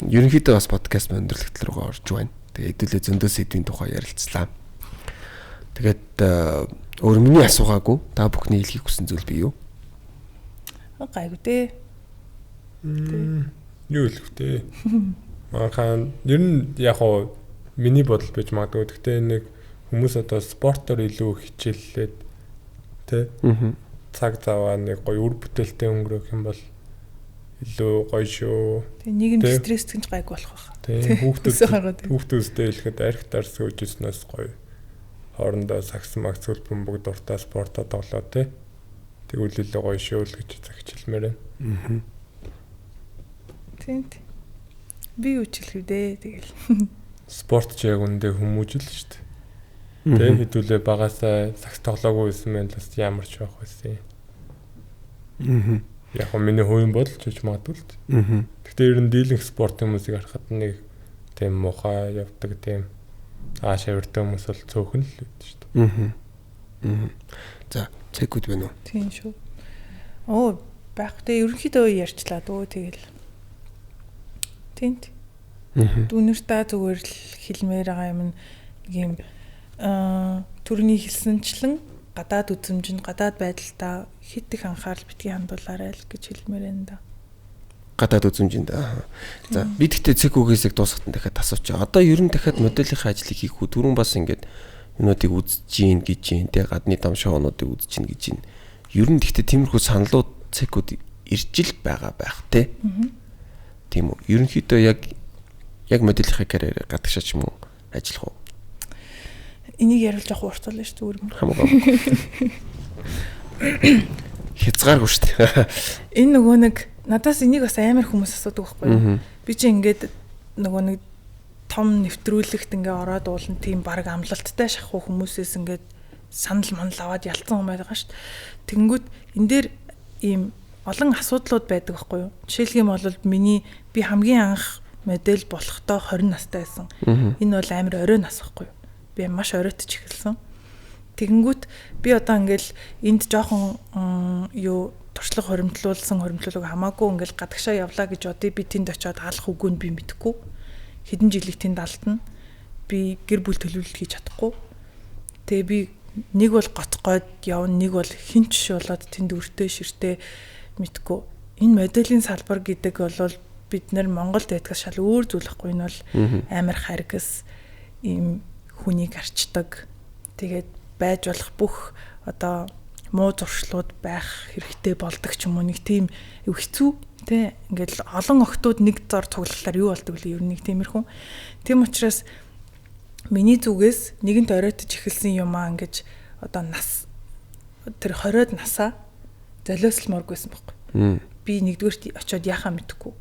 [SPEAKER 2] ерөнхийдөө бас подкаст өндөрлөгтөл рүүгээ орж байна. Тэгээд хэдүүлээ зөндөө сэдвийн тухай ярилцлаа. Тэгээд өөр миний асуугаагүй та бүхний хэлхийг хүсэн зүйл бий юу?
[SPEAKER 5] Гайгүй дээ.
[SPEAKER 4] Юу хэлэх вэ? Махан ер нь яг хоо миний бодол байж магадгүй. Гэхдээ нэг хүмүүс одоо спортоор илүү хичээллээд тэ цаг заваа нэг гоё үр бүтээлтэй өнгөрөх юм бол илүү гоё шүү.
[SPEAKER 5] Тэгээ нийгэм стресс гэж гайг болох байх.
[SPEAKER 4] Тэ хүүхдүүдтэй хэлэхэд арх дарс хөөжснөөс гоё. Хоорондоо сагсан магц хөлбөмбөг бүгд дуртай спортоо тоглоо тэ. Тэгвэл илүү гоё шүү л гэж захичилмээр байна.
[SPEAKER 5] Тийм. Би үчилэх үү тэгэл.
[SPEAKER 4] Спорт ч яг үндэ хүмүүжил шүү дээ. Тэ хэдүүлээ багасаа сагс тоглоогүй байсан мэн л бас ямар ч байх байсан. Яг хөө миний хувийн бодол ч гэж магадгүй л. Гэхдээ ер нь дийлэнх спорт хүмүүсийг харахад нэг тийм мухаа явдаг тийм шавиртай хүмүүс бол цөөхөн л байдаг шүү дээ.
[SPEAKER 2] За цэгүүд байна уу?
[SPEAKER 5] Тийм шүү. Байх тэ ерөнхийдөө ярьчлаа дөө тэгэл. Тэнт. Дүүнэртээ зүгээр л хэлмээр байгаа юм нэг юм төрний хэлсэнчлэн гадаад үзмжинд гадаад байдалтай хит их анхаарал битгий хандуулаарай л гэж хэлмээр байна да.
[SPEAKER 2] Гадаад үзмжинд. За би тэгтээ цэгүүгээс дуусгатан дахиад асуучаа. Одоо ер нь дахиад моделийнхаа ажлыг хийх үү? Түрүүн бас ингээд юмнуудыг үзэж гин гэж гин тэ гадны дам шоунуудыг үзэж гин гэж гин. Ер нь тэгтээ тиймэрхүү саналууд цэгүүд иржил байгаа байх те. Тийм үү. Ерөнхийдөө яг моделийнхаа карьерээр гадагшаа ч юм уу ажиллах уу?
[SPEAKER 5] Энийг яриулж авах уртуулна шүү дээ.
[SPEAKER 2] Хамаагүй. Хязгааргүй шүү дээ.
[SPEAKER 5] Энэ нөгөө нэг надаас энийг бас амар хүмүүс асуудаг байхгүй юу? Би чи ингээд нөгөө нэг том нэвтрүүлэгт ингээ ороод уулна тийм баг амлалттай шахах хүмүүсээс ингээд санал манал аваад ялцсан юм байгаа шүү дээ. Тэнгүүд энэ дээр ийм олон асуудлууд байдаг байхгүй юу? Жишээлх юм бол би хамгийн анх модель болохдоо 20 настай байсан. Энэ бол амар орой нас байхгүй юу? Би маш оройтч эхэлсэн. Тэгэнгүүт би одоо ингээл энд жоохон туршлага хоримтлуулаг хамаагүй ингээл гадагшаа явлаа гэж бодъё. Би тэнд очиод алах үгүй нь би мэдэхгүй. Хэдэн жилиг тэнд алдна. Би гэр бүл төлөвлөлт хийж чадахгүй. Тэгээ би нэг бол гоцгойд явна, нэг бол хинч болоод тэнд өртөө ширтээ мэдгүй. Энэ моделийн салбар гэдэг бол бид нар Монголд байдгаас шал өөр зүйл байхгүй. Энэ бол амар харгас ийм хүнийг арчдаг. Тэгээд байж болох бүх одоо муу зуршлууд байх хэрэгтэй болдог ч юм уу, нэг тийм хэцүү тий. Ингээл олон охтууд нэг зор цуглалаар юу болдог вэ? Ер нь нэг тиймэрхүү. Тийм учраас миний зүгээс нэгэнт оройтож эхэлсэн юм аа ингэж одоо нас тэр 20-од насаа золиослмооргүйсэн байхгүй. Би нэгдүгээр очиод яхаа мэдэхгүй.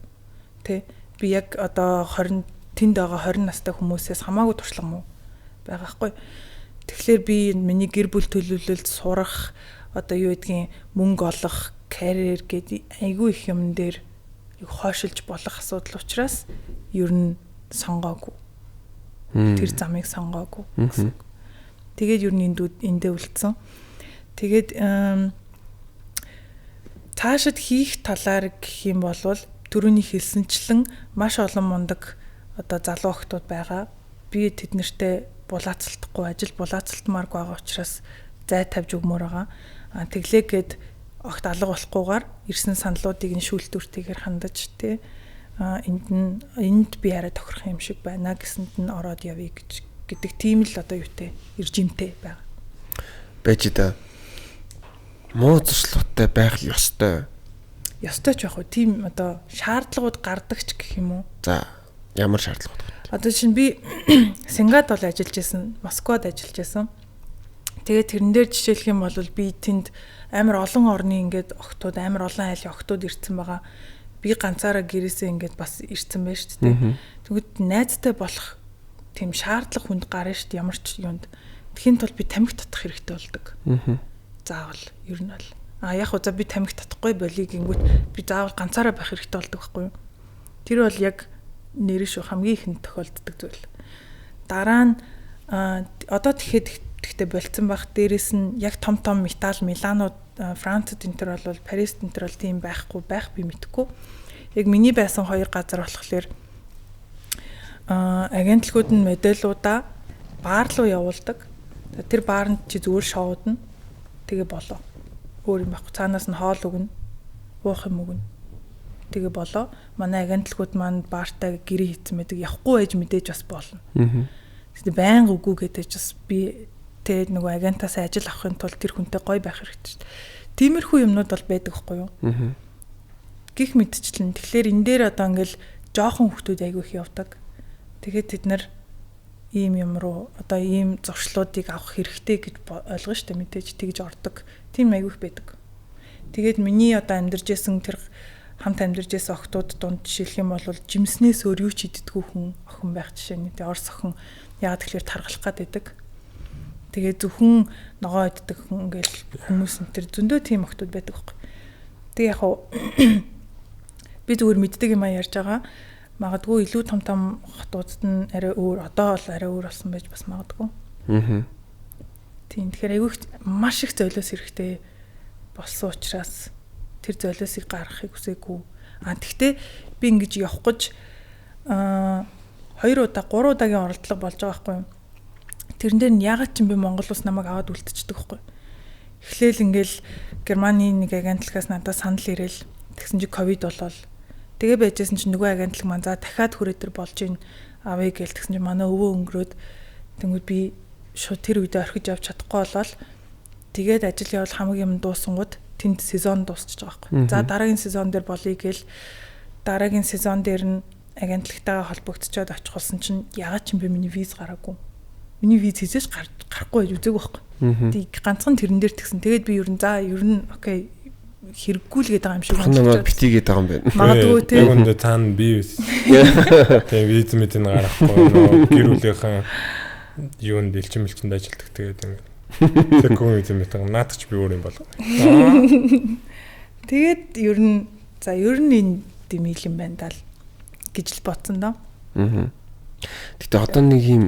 [SPEAKER 5] Тэ би яг одоо 20 тэнд байгаа 20 настай хүмүүсээс хамаагүй туршлага муу байгаа байхгүй. Тэгэхээр би миний гэр бүл төлөвлөлд сурах одоо юу гэдгийг мөнгө олох, карьер гэдэг айгүй их юм дээр хойшилж болох асуудал учраас ер нь сонгоогүй. Тэр замыг сонгоогүй. Тэгээд ер нь эндээ үлдсэн. Тэгээд цаашид хийх талаар гэх юм бол түрүүний хэлсэнчлэн маш олон мундаг одоо залуу охтууд байгаа. Би тэднэртэй булаацалтахгүй ажил булаацалтмааргүй байгаа учраас зай тавьж өгмөр байгаа. Тэглээгээд огт алга болохгүйгээр ирсэн саналуудыг нь шүүлтүүртэйгээр хандаж тий энд би арай тохирох юм шиг байна гэсэнд нь ороод явъя гэдэг тийм л одоо юутэй иржимтэй байгаа.
[SPEAKER 2] Байж да. Муу зуршлуутай байх ёстой.
[SPEAKER 5] Ёстой ч яг хөө тийм одоо шаардлагууд гардаг ч гэх юм уу.
[SPEAKER 2] За ямар шаардлагууд?
[SPEAKER 5] Одоо чинь би Сингад бол ажиллаж байсан, Москвад ажиллаж байсан. Тэгээд тэрэн дээр жишээлх юм бол би тэнд амар олон орны ингээд охтууд, амар олон айлын охтууд ирсэн байгаа. Би ганцаараа гэрээсээ ингээд бас ирсэн байж шүү дээ. Тэгвэл найзтай болох тийм шаардлага хүнд гарна шүү дээ ямар ч юунд. Тэхийн тул би тамхи татах хэрэгтэй болдог. Заавал ер нь бол. Яг уу за би тамхи татахгүй болиг гингүүт би заавал ганцаараа байх хэрэгтэй болдог байхгүй юу? Тэр бол яг нэр шүү хамгийн ихэнд тохиолддог зүйл. Дараа нь одоо тэгэхдээ болцсон байх. Дээрээс нь яг том металл Миланууд, Францд энтер бол Парис энтер бол тийм байхгүй байх би мэдэхгүй. Яг миний байсан хоёр газар болохоор агентлагууд нь модельуудаа баар руу явуулдаг. Тэр баарнд чи зүгээр шоудна. Тэгээ болоо. Өөр юм байхгүй. Цаанаас нь хоол өгнө. Уух юм өгнө. Тэгээ болоо. Манай агентлагууд маань баартаа гэрээ хийсэн мэдэг явахгүй байж мэдээж бас болно. Тэгээд байнга үгүй гэдэг бас би тэгээд нөгөө агентаас ажил авахын тулд тэр хүнтэй гоё байх хэрэгтэй шүү дээ. Тиймэрхүү юмнууд бол байдаг байхгүй юу? Гэх мэтчлэн. Тэгэхээр энэ дээр одоо ингээл жоохон хүмүүс айгүй их явдаг. Тэгээд тэд нар ийм юм руу одоо ийм зуршлуудыг авах хэрэгтэй гэж ойлгоно шүү дээ. Мэдээж тэгж ордог. Тийм айгүй их байдаг. Тэгээд миний одоо амьдарч исэн тэр хамт амьдарч исэн охтууд дунд жишээлх юм бол жимснээс өөр юу ч иддэггүй хүн охин байх жишээ нь. Тэгээ орс охин яагаад тэгэхээр таргалах гэдэг. Тэгээ зөвхөн ногоо иддэг хүн ингээл хүмүүс энэ төр зөндөө тийм охтууд байдаг байхгүй. Тэгээ яг хуу би зүгээр мэддэг юм ярьж байгаа. Магадгүй илүү том хотуудад нь арай өөр одоо бол арай өөр болсон байж бас магадгүй. Тийм тэгэхээр айгүй маш их золиос хэрэгтэй болсон учраас тэр золиосыг гаргахыг хүсээгүй. Тэгтээ би ингэж явах гэж 2 удаа 3 удаагийн оролдлого болж байгаа байхгүй юу? Тэрэн дээр нь ягаад ч юм би Монгол улс намайг аваад үлдчихдэг байхгүй. Эхлээл ингээл Германы нэг агентлагаас надад санал ирээл тэгсэн чи ковид болол. Тэгээ байжсэн чи нөгөө агентлаг маань за дахиад хүрээдэр болж ийн авъя гээл тэгсэн чи манай өвөө өнгөрөөд тэнгууд би шууд тэр үедээ орхиж явж чадахгүй болол. Тэгээд ажил явал хамгийн юм дуусангууд тэнд сезон дуусчих байгаа байхгүй. За дараагийн сезон дээр болъё гээл дараагийн сезон дээр нь агентлагтайгаа холбогдчиход очих болсон чинь ягаад ч юм бэ миний виз гараагүй. Миний виз хийжээж гарахгүй байж үзээгүй байхгүй. Тийг ганцхан тэрэн дээр тэгсэн. Тэгээд би ер нь окей хэрэггүй л гэдэг юм шиг байна.
[SPEAKER 2] Намайг битгийгээд байгаа юм байна.
[SPEAKER 5] Магадгүй тийм.
[SPEAKER 4] Яг үндэ цаана би тэгээ виз мэдэн гарахгүй нөө гэр бүлийнхэн юунд дэлчмэлчэнд ажилладаг тэгээд юм. Секунд виз мэдэн наадч би өөр юм болов.
[SPEAKER 5] Тэгээд ер нь энэ дэмил юм байна даа гэж л бодсон доо.
[SPEAKER 2] Гэтэ одоо нэг юм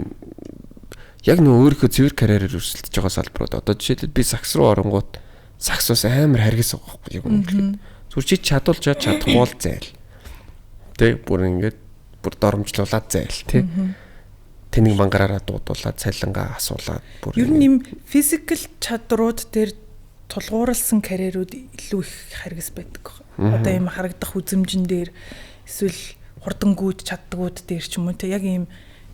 [SPEAKER 2] яг нөө өөрийнхөө цэвэр карьераар өрсөлдөж байгаа салбарууд одоо жишээлбэл би сакс руу оронгууд саксус амар харгас байгаа байхгүй яг үнэхээр. Зүр чи чадуулж чадахгүй бол зайл. Тэ бүр ингээд бүр доромжлуулаад зайл тий. Тэнийг мангараараа дуудуулаад цалингаа асуулаад бүр
[SPEAKER 5] ер нь юм физикал чадрууд дээр тулгуурласан карьерүүд илүү их харгас байдаг. Одоо юм харагдах үзэмжин дээр эсвэл хурдангууд чаддгууд дээр ч юм уу те яг ийм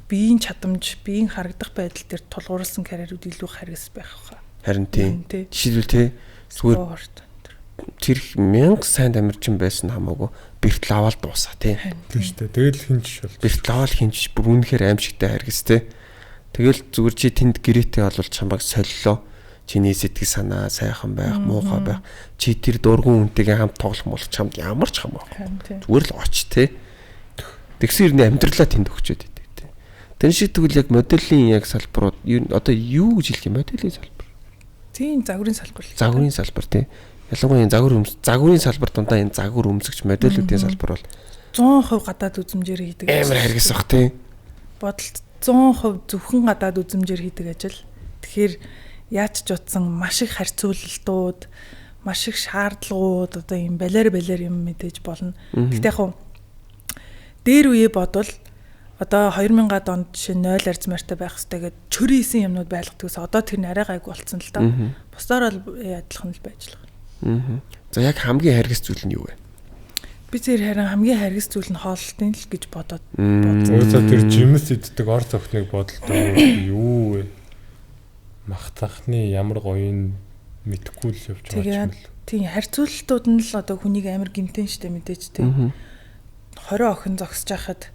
[SPEAKER 5] биеийн чадамж, биеийн харагдах байдал дээр тулгуурласан карьерүүд илүү харгас байх хаа.
[SPEAKER 2] Харин тийм. Жишээлбэл те зүгээр тэр 1000 сайн амирчин байсан хамаагүй бэртэл аваад дуусаа тий.
[SPEAKER 4] Тийм шүү дээ. Тэгэл хинч бол
[SPEAKER 2] бэртэл аваад хинч бүр үнэхээр аимшигтай харгас тий. Тэгэл зүгээр чи тэнд гэрээтэй олвол чамайг солилоо. Чиний сэтгэл санаа сайхан байх, муухай байх. Чи тэр дургуун үнтэйгээ хамт тоглох болох чамд ямар ч хамаагүй. Зүгээр л оч тий. Тэгсэн ирнэ амьдралаа тэнд өгчөөд идэв тий. Тэн шиг тэгвэл яг моделийн яг салбарууд одоо юу гэж хэлэх юм моделийн салбар?
[SPEAKER 5] Тийм загварын салбар.
[SPEAKER 2] Загварын салбар тий. Ялангуяа загварын салбар дундаа энэ загвар өмсгч моделүүдийн салбар бол
[SPEAKER 5] 100% гадаад үзмжээр хийдэг.
[SPEAKER 2] Амар харгас бах тий.
[SPEAKER 5] Бодолт 100% зөвхөн гадаад үзмжээр хийдэг ажил. Тэгэхээр яаж ч утсан маш их харьцуулалтууд, маш их шаардлагууд одоо юм балер юм мэдээж болно. Гэхдээ яг дээр үе бодвол одоо 2000-аад онд жишээ 0 арз мартай байх хэрэгтэй гэд чөрийсэн юмнууд байлгадагс одоо тэр нь арай гайг болцсон л да. Бусдаар бол адилхан л байж л байгаа.
[SPEAKER 2] За яг хамгийн хайргас зүйл нь юу вэ?
[SPEAKER 5] Би тэр харин хамгийн хайргас зүйл нь хоолтын л гэж бодоод
[SPEAKER 4] Өөсөө тэр жимс иддэг ор цогтныг бодолтой юу вэ? Махтахны ямар гоён мэдхгүй л явж байгаа юм л.
[SPEAKER 5] Тийм харьцуултууд нь л одоо хүнийг амар гимтэн штэ мэдээж тийм. 20 охин зогсож хахад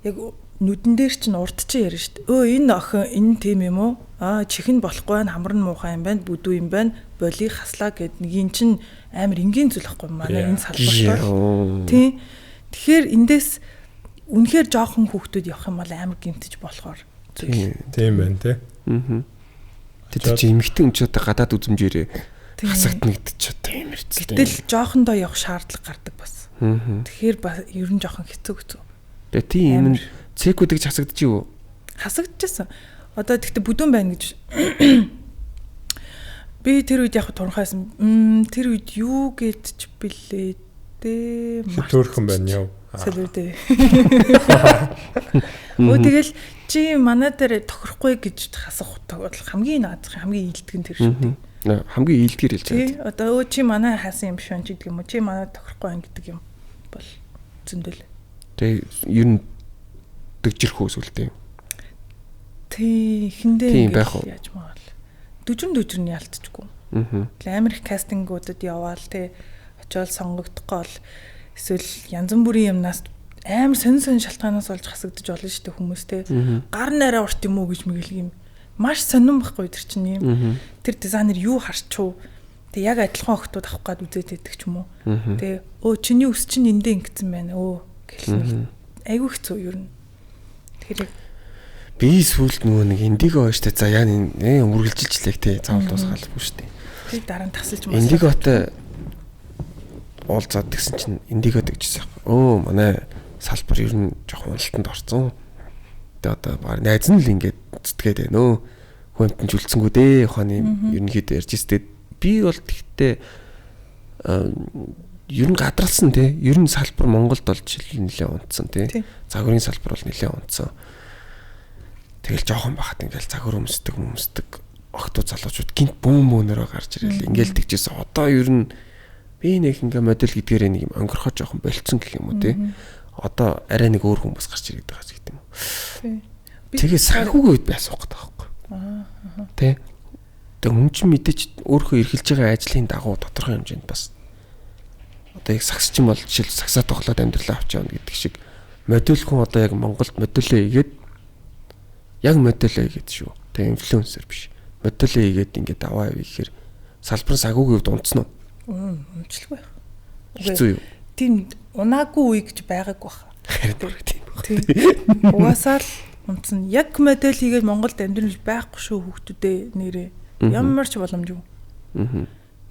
[SPEAKER 5] яг нүдэн дээр чинь урд чинь ярина штэ. Энэ охин энэ тийм юм уу? Чихэн болохгүй байна, хамар нь муухай юм байна, бүдүү юм байна, боли хаслаа гэд нэг ин чинь амар энгийн зүйл ахгүй манай энэ салбарт. Тийм. Тэгэхээр эндээс үнэхээр жоохон хүүхдүүд явах юм бол амар гимтэж болохоор.
[SPEAKER 4] Тийм байна те.
[SPEAKER 2] Тэр чи эмэгтэй өнчөд гадаад үзмжээрээ хасагднагдчих тийм эрсдэл.
[SPEAKER 5] Гэтэл жоохондоо явах шаардлага гардаг бас. Тэгэхээр ер нь жоохон хэцүү.
[SPEAKER 2] Тэгээ тийм юм цэкүүдийг хасагдчих юу?
[SPEAKER 5] Хасагдчихсан. Одоо тэгтээ бүдүүн байна гэж би тэр үед яг туранхайсан. Тэр үед юу гэдэж билээ дээ.
[SPEAKER 4] Хөөрхөн байна яв.
[SPEAKER 5] Сэлүүдээ. Тэгэл чи манай дээр тохирохгүй гэж хасах бол хамгийн наадах хамгийн ийддэг нь тэр шүү дээ.
[SPEAKER 2] Хамгийн ийдгээр хэлж байгаа.
[SPEAKER 5] Тий, одоо чи манай хаасан юм биш үү гэдэг юм уу? Чи манай тохирохгүй ан гэдэг юм бол зөндөл.
[SPEAKER 2] Тэгээ ер нь дэгжирх үсвэлтэй.
[SPEAKER 5] Тий, хиндээ яаж маавал. Дүжрэн нь ялцчихгүй. Амар их кастингуудад яваал тий очиод сонгогдохгүй бол эсвэл янз бүрийн юмнаас амар сонин шалтгаанаас олж хасагдаж болно шүү дээ хүмүүс тий. Гар нараа урт юм уу гэж мэгэл юм. Маш сонирн байхгүй тэр чинь юм. Тэр дизайнер юу харчуу. Тэг яг адилхан охтууд авах гад үзээд байдаг ч юм уу. Тэг чиний өс чинь эндээ ингэсэн байна. Гэл нэг айгүй хэцүү юу юм. Тэгэхээр
[SPEAKER 2] би сүүлд нөгөө нэг индиго штэ за яа өмөргөлжилчлээ тий цаавал дуусгаалгүй штэ.
[SPEAKER 5] Тэг дараа нь тасалж маа.
[SPEAKER 2] Индиготой уулзаад гэсэн чинь индиго дэгжсэн. Манай салбар ер нь жоохон уналтанд орсон. Одоо баг найз нь л ингээд зүтгээд байна. Хүнтэн жүлцэнгүү дээ ухааны ерөнхийдөө ярьж өстэй би бол тэгтээ ер нь гадралсан тий ер нь салбар Монголд бол жишээл нэлээд унтсан тий загварын салбар бол нэлээд унтсан. Тэгэл жоохон бахад ингээд загвар өмсдөг охтууд залуучууд гинт бөөнөрөө гарч ирэл ингээд тэгжээс одоо ер нь би нэг ингээ модель гэдгээрээ нэг юм өнгөрөхө жоохон болцсон гэх юм уу тий одоо арай нэг өөр хүмүүс гарч ирээд байгаа ч гэдэг юм. Тэгээ санхүүгийн үед байсан гэдэг байхгүй. Тэ. Тэгээ хүн чинь мэдээж өөрөө эрхэлж байгаа ажлын дагуу тодорхой хэмжээнд бас одоо яг сагсч юм бол жишээл сагсаа тоглоод амьдралаа авч явна гэдэг шиг модель хүн одоо яг Монголд модельээ игээд яг модельээ игээд шүү. Тэгээ инфлюенсер биш. Модельээ игээд ингээд аваа яваа гэхээр салбар санхүүгийн үед унтсан уу?
[SPEAKER 5] Унцлгүй.
[SPEAKER 2] Хэцүү юу?
[SPEAKER 5] Тийм унаагүй үе гэж байгаагүй баха.
[SPEAKER 2] Тийм.
[SPEAKER 5] Угаасаа л унтсан. Яг модель хийгээд Монголд амьдрал байхгүй шүү хүүхдүүдээ нэрээ. Ямар ч боломжгүй.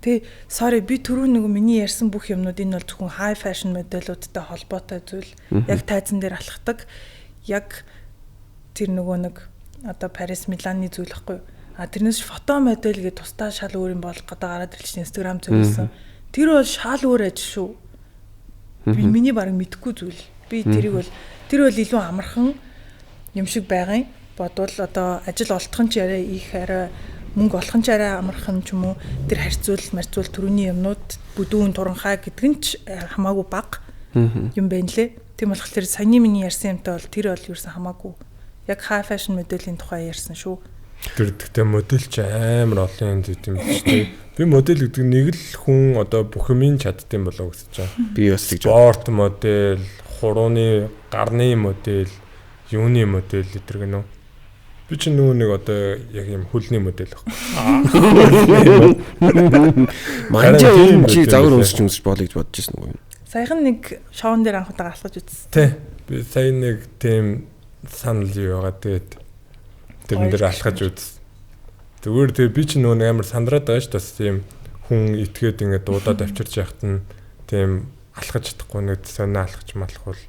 [SPEAKER 5] Тэ sorry би түрүү нэг миний ярьсан бүх юмнууд энэ бол зөвхөн high fashion модельуудтай холбоотой зүйл. Яг тайзан дээр алхдаг. Яг тэр нөгөө нэг одоо Парис, Миланы зүйл байхгүй. Тэрнээс фото модель гэдэг тусдаа шал өөр юм бол гадаа гараад ирсэн Instagram зүйлсэн. Тэр бол шал өөр ажил шүү. Би миний бараг мэдхгүй зүйл. Би тэр бол илүү амархан юм шиг байгаа юм. Бодвол одоо ажил олдох нь ч арай их арай мөнгө олох нь ч арай амархан ч юм уу. Тэр харьцуул төрөний юмнууд бүдүүн туранхай гэдэг нь ч хамаагүй бага юм байна лээ. Тийм болохоор тэр саяны миний ярьсан юмтай бол тэр бол ерөөсөн хамаагүй. Яг high fashion моделийн тухай ярьсан шүү.
[SPEAKER 4] Тэр гэхдээ модель ч амар олон юм зүйл юм шүү дээ. Би модель гэдэг нэг л хүн одоо бүх юмын чаддсан болоо гэж байна.
[SPEAKER 2] Би бас гэж
[SPEAKER 4] спорт модель, хурууны гарны модель, юуны модель гэдэг гэнэ. Би ч нөгөө нэг одоо яг юм хөлний модель байхгүй.
[SPEAKER 2] Манжаа юм чи загвар өмсч болоо гэж бодож ирсэн үү?
[SPEAKER 5] Саяхан нэг шоун дээр анх удаа алхаж үзсэн.
[SPEAKER 4] Тий. Би сая нэг тийм санал юу байгаа тэгээд тэрэн дээр алхаж үзсэн. Зүгээр тэгээ би ч нөгөө амар сандраад байгаа ш тас тийм хүн итгээд ингээд дуудаад авчирч яхад нь тийм алхаж чадахгүй нэг сонио алхаж малхвал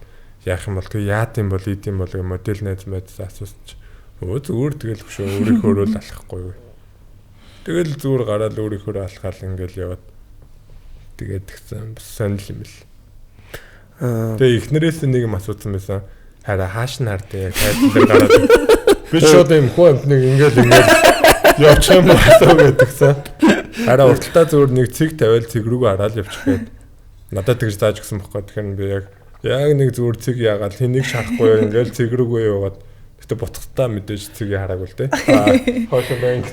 [SPEAKER 4] яах юм бол тэгээ яад юм бол идэм бол модель найз асуусан чи зүгээр тэгэл хөшөө өөрийнхөө л алхахгүй юу. Тэгэл зүгээр гараад өөрийнхөө алхаал ингээл яваад тэгээд тэгсэн сонирхол юм бэл. Тэгээ эхнэрээс нэг юм асуусан байсан. хараа хааш нь хардээ тайлбар гараад би шууд юм хөө амтныг ингээл явчих юм болоо гэдэгсэн. Хараа урталтаа зүгээр нэг цэг тавиал цэг рүүгээ хараад явчих гээд надад тэгж зааж өгсөн байхгүй. Тэгэхээр би яг нэг зүгээр цэг яагаад хэнийг шарахгүй ингээл цэг рүүгээ яваад гэтээ бутгатаа мэдээж цэгийг хараагүй л дээ. Хойш байна.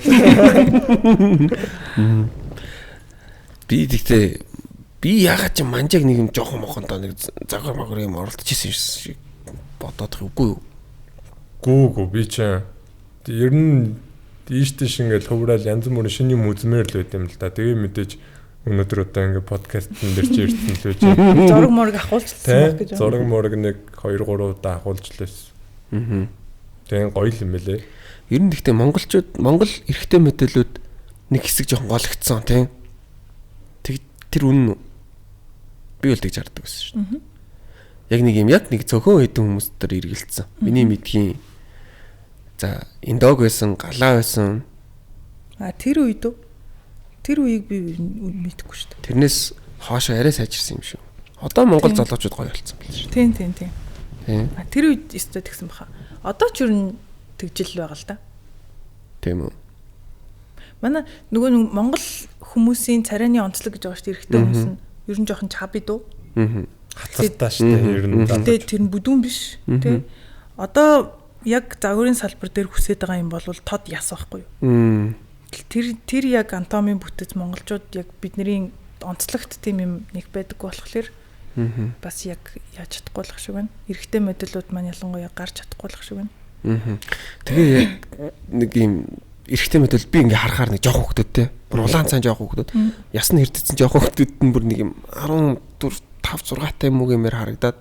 [SPEAKER 2] Би тэгтээ би ягаад ч манжааг нэг юм жоохон мохондоо нэг загвар магвар юм оролдчихсэн шиг бодоод үгүй юу?
[SPEAKER 4] Гүү би ч ер нь ийштэйш ингээл хөврөөл янз бүрийн шинэ юм үзмээр л байт юм л да. Тэгээ мэдээж өнөөдөр одоо ингээ подкастн дээр чи ирсэн л үгүй.
[SPEAKER 5] Зураг морог ахуулчихсан байх гэж.
[SPEAKER 4] Зураг морог нэг 2 3 удаа ахуулжлаа. Тэгээ гоё юм байлээ.
[SPEAKER 2] Ер нь гэхдээ Монгол эрэгтэй мэдээлүүд нэг хэсэг жоохон гологдсон тийм. Тэр үнэн үү? Би бол тэгж харддаг байсан шүү дээ. Яг нэг цөөхөн хэдэн хүмүүс төр эргэлцсэн. Миний мэдхийн за индог байсан, галаа байсан.
[SPEAKER 5] Тэр үед үү? Тэр үеийг би мэдэхгүй шүү дээ.
[SPEAKER 2] Тэрнээс хоошоо арай сайжирсан юм шүү. Одоо Монгол залуучууд гоё болсон байна шүү.
[SPEAKER 5] Тийм.
[SPEAKER 2] Тийм.
[SPEAKER 5] Тэр үед өстой тэгсэн баха. Одоо ч юу н тэгжил байгаа л да.
[SPEAKER 2] Тийм үү.
[SPEAKER 5] Манай нөгөө Монгол хүмүүсийн царайны онцлог гэж байгаа шүү дээ. Эрэгтэй хүмүүс нь ер нь жоохон чаби дөө.
[SPEAKER 4] Хацартаа шүү дээ ер нь.
[SPEAKER 5] Гэтэ тэр нь бүдүүн биш тий. Одоо яг загварын салбар дээр хүсэж байгаа юм бол тод яс байхгүй юу? Тэр яг анатомийн бүтэц монголчууд яг бидний онцлогт тийм юм нэг байдаг болохоор бас яг яаж чадахгүй болох шиг байна. Эрэгтэй мэдээлүүд маань ялангуяа гарч чадахгүй болох шиг байна.
[SPEAKER 2] Тэгээ нэг юм эрэгтэй мэдээлэл би ингээ харахаар нэг жоох хөвгдөдтэй. Бүр улаан цаан жоох хөвгдөд. Ясны хэрдэлсэн жоох хөвгдөд нь бүр нэг юм 14 5 6 таа юм уу гэмээр харагдаад.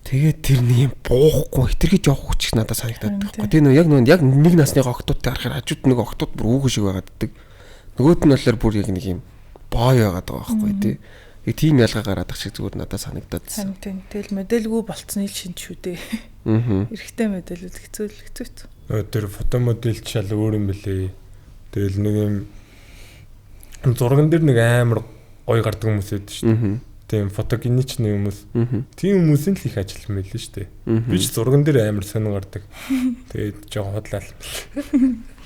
[SPEAKER 2] Тэгээд тэр нэг юм буухгүй хитрхи жоох хүч надад санагдаад байхгүй. Тэр яг нэг насны октодтой харахаар хажууд нэг октод бүр үүгэн шиг байгааддаг. Нөгөөд нь болохоор бүр яг нэг юм бой байгаад байгаа байхгүй тий. Яг тийм ялгаа гараад ах шиг зүгээр надад санагдаад.
[SPEAKER 5] Тийм. Тэгэл мэдээлгүй болцсны шин шүү дээ. Эрэгтэй мэдээлүүд хэцүү.
[SPEAKER 4] Тэр фото модель шал өөр юм бэлээ. Тэгэл нэг юм зурган дээр нэг амар гоё гардаг хүмүүс байдаг шүү дээ. Тийм фотогеничны хүмүүс. Тийм хүмүүсийн л их ажил мэлээ шүү дээ. Би ч зурган дээр амар сонир гардаг. Тэгээд жоо хотлал.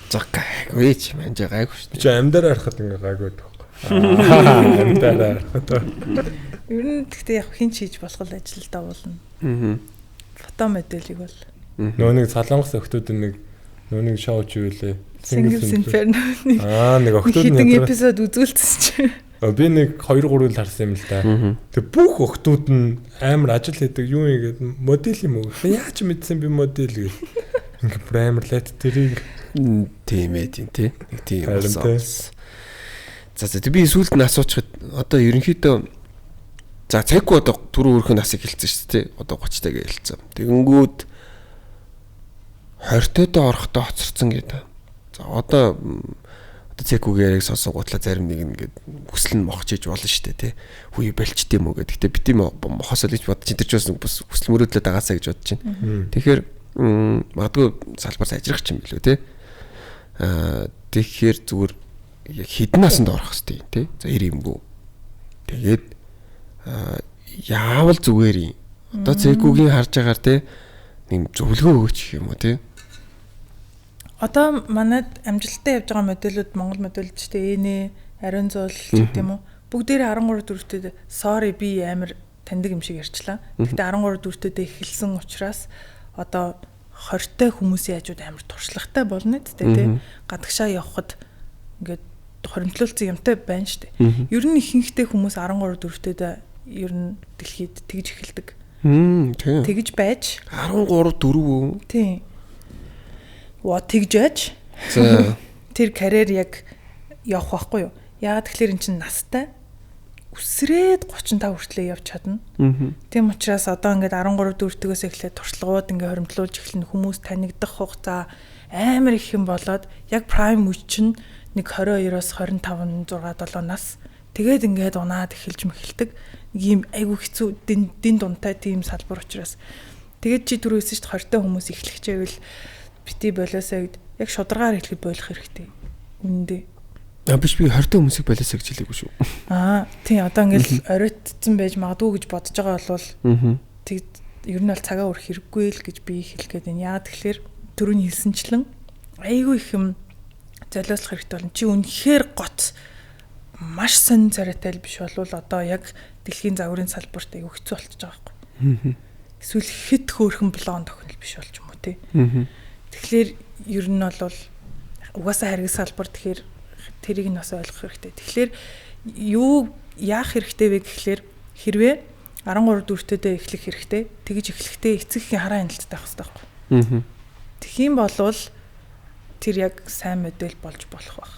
[SPEAKER 2] Заг гайгүй ч манж гайгүй шүү дээ.
[SPEAKER 4] Чи амьдаар харахад ингээ гайгүй байдаг. Амьдаар харахад.
[SPEAKER 5] Ер нь гэхдээ яг хин ч хийж болох ажилдаа болно. Фото мэдээлийг бол
[SPEAKER 4] нөө нэг салонгос охтууд нэг шоу ч юу лээ.
[SPEAKER 5] Singles Inferno.
[SPEAKER 4] Нэг охтууд
[SPEAKER 5] нэг хэдэн эпизод үзүүлсэн чи.
[SPEAKER 4] Би нэг 2 3 л харсан юм л да. Тэг бүх охтууд нь амар ажил хийдэг юу юм гээд модель юм уу? Яаж мэдсэн би модель гээ. Ингээ бүр амар лайт тэрийг
[SPEAKER 2] тийм ээ тий. Нэг тийм болсон. За би сүүлд нь асуучихад одоо ерөнхийдөө за цаггүй одоо түрүү өөрхөн насыг хэлсэн шүү дээ. Одоо 30 тагаа хэлсэн. Тэгэнгүүт 20-тойд орохдоо хоцорсон гэдэг. За одоо цэгүүгээр сонсон гутлаа зарим нэг ингээд хүсэл нь мохчиж болно шүү дээ тий. Хүй болчт юм уу гэдэг. Гэтэ бити мохосол гэж бодож энэ ч бас хүсэл мөрөөдлөд байгаасаа гэж бодож байна. Тэгэхээр магадгүй салбар сайжрах юм билүү тий. Тэгэхээр зүгээр яг хэдэн насанд орох хэвтэй тий. За 90 юмгүй. Тэгээд яавал зүгээр юм. Одоо цэгүүгийн харж агаар тий нэг зөвлөгөө өгөөч юм уу тий.
[SPEAKER 5] Одоо манайд амжилттай явж байгаа модельүүд Монгол модельд ч тийм ариун зуул гэдэг юм уу. Бүгдээрээ 13 дөрөвтэй sorry би амар таньдаг юм шиг ярьчлаа. Гэхдээ 13 дөрөвтэй эхэлсэн учраас одоо 20-тай хүмүүсийн хажууд амар туршлагатай болно гэдэг тийм. Гадагшаа явхад ингээд хоримтлуулсан юмтай байна шүү дээ. Ер нь ихэнхдээ хүмүүс 13 дөрөвтэй ер нь дэлхийд тэгж эхэлдэг.
[SPEAKER 2] Тийм.
[SPEAKER 5] Тэгж байж
[SPEAKER 2] 13 4 үү?
[SPEAKER 5] Тийм. Тэгж байж.
[SPEAKER 2] За
[SPEAKER 5] Тэр карьер яг явах байхгүй юу? Яагаад тэгэхээр эн чинь настай үсрээд 35 хүртлэе явж чадна. Тийм учраас одоо ингээд 13 дөрөвтөөс эхлээд туршлагууд ингээд хоримтлуулж эхлэн хүмүүс танигдах хугацаа амар их юм болоод яг prime үе чинь нэг 22-оос 25 6 7 нас тэгээд ингээд унаад эхэлж мэхэлдэг. Нэг юм айгүй хэцүү дин дунтай тийм салбар учраас тэгээд чи түрүүсэн шүү дээ 20-тай хүмүүс эхлэх чивэл бити болоосаа гэд яг шударгаар хэлэхэд болох хэрэгтэй. Үнэндээ.
[SPEAKER 2] Биш би 20-тай хүмүүсийг болоосаа гэж хэлээгүй шүү.
[SPEAKER 5] Тийм одоо ингээл оройтцсан байж магадгүй гэж бодож байгаа бол ер нь бол цагаа өрөх хэрэггүй л гэж би хэлгээд байна. Яагаад тэгэхээр түрүүний хэлсэнчлэн айгүй их юм золиослох хэрэгтэй болно. Чи үнэхээр гоц маш сонин царайтай л биш болвол одоо яг дэлхийн загварын салбарт айгүй хэцүү болчихж байгаа байхгүй. Эсвэл хэд хөөрхөн блон тохиол биш болж юм уу те. Тэгэхээр ер нь бол угаасаа харгас салбар тэгэхээр тэрийг нь бас ойлгох хэрэгтэй. Тэгэхээр юу яах хэрэгтэй вэ гэхлээр хэрвээ 13 дүүртэйдээ эхлэх хэрэгтэй. Тэгж эхлэхдээ эцэгхийн хараа хяналттай байх хэрэгтэй байхгүй. Тэгхийн болвол тэр яг сайн модель болж болох байх.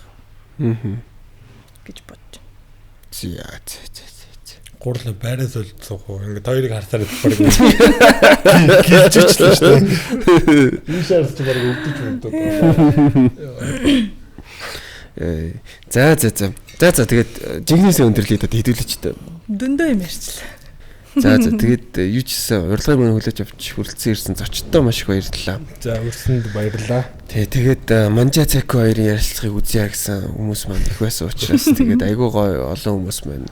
[SPEAKER 5] гэж бодож байна.
[SPEAKER 4] Гурлаа байраас бол цух уу. Ингээд хоёрыг харсаар баг гэлжчихлээ шүү дээ. Энэ шаарч баг өвдөж өгдөг.
[SPEAKER 2] За тэгээд жигнэсээ өндөрлөе даа хэдүүлээч тээ.
[SPEAKER 5] Дөндөө юм ярьчлаа.
[SPEAKER 2] За тэгээд юу ч гэсэн урилгыг мөн хүлээж авч хүрэлцэн ирсэн зочдтой маш их баярлалаа.
[SPEAKER 4] За өрсөнд баярлалаа.
[SPEAKER 2] Тэгээд Манжа Цако хоёрын ярилцлагыг үзье гэсэн хүмүүс маань их байсан учраас тэгээд айгүй гоё олон хүмүүс маань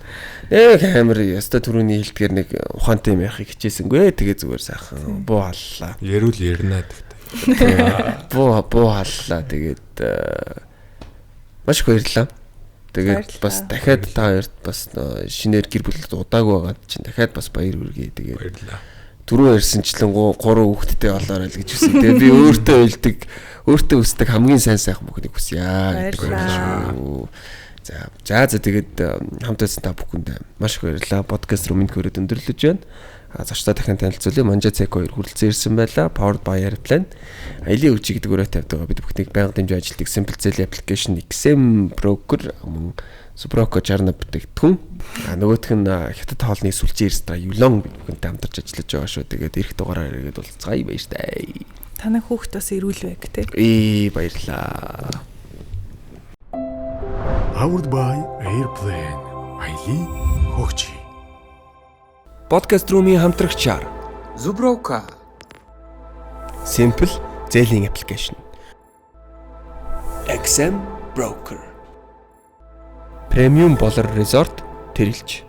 [SPEAKER 2] камер яста түрүүний хэлдгээр нэг ухаантай юм яхих хичээсэнгүй. Тэгээд зүгээр сайхан буу халлаа.
[SPEAKER 1] Ярил ярнаа гэхдээ.
[SPEAKER 2] Буу халлаа. Тэгээд маш их баярлалаа. Тэгээд бас дахиад та хоёрт бас шинээр гэр бүлд удаагүй байгаа чинь дахиад бас баяр хүргэе. Тэгээд
[SPEAKER 1] баярлалаа.
[SPEAKER 2] Түрүү ярьсанчлан 3 хүүхэдтэй болоорой л гэж хүсэв. Тэгээд би өөртөө өсдөг хамгийн сайхан бүхнийг хүсье гэдэг байна. За тэгээд хамт байсан та бүхэнд маш их баярлалаа. Подкаст руу минь хөрөд өндөрлөж байна. Зочдоо дахин танилцуулъя. Манжа Цако 2 хүрэлцэн ирсэн байла. Powered by Airplane. Аялын үчиг гэдэг өрөө тавьдаг байгаа. Бид бүхнийг байнга дэмжиж ажилтдаг Simple Cell application XM broker мөн Suproco Jarna бүтээгдэхүүн. Нөгөөх нь хятад хоолны сүлжээ Extra Yulon бид бүхэнтэй хамтарч ажиллаж байгаа шүү. Тэгээд ирэх дугаараар ирээд уулзцгаая баяр таа.
[SPEAKER 5] Танай хүүхд бас ирүүлвэ гэх тээ.
[SPEAKER 2] Баярлаа.
[SPEAKER 1] Powered by Airplane. Аялын хөгжий.
[SPEAKER 2] Podcast room-ийн хамтрагчаар
[SPEAKER 3] Suproco
[SPEAKER 2] Simple зээлийн application. XM broker. Premium Baller Resort тэрэлж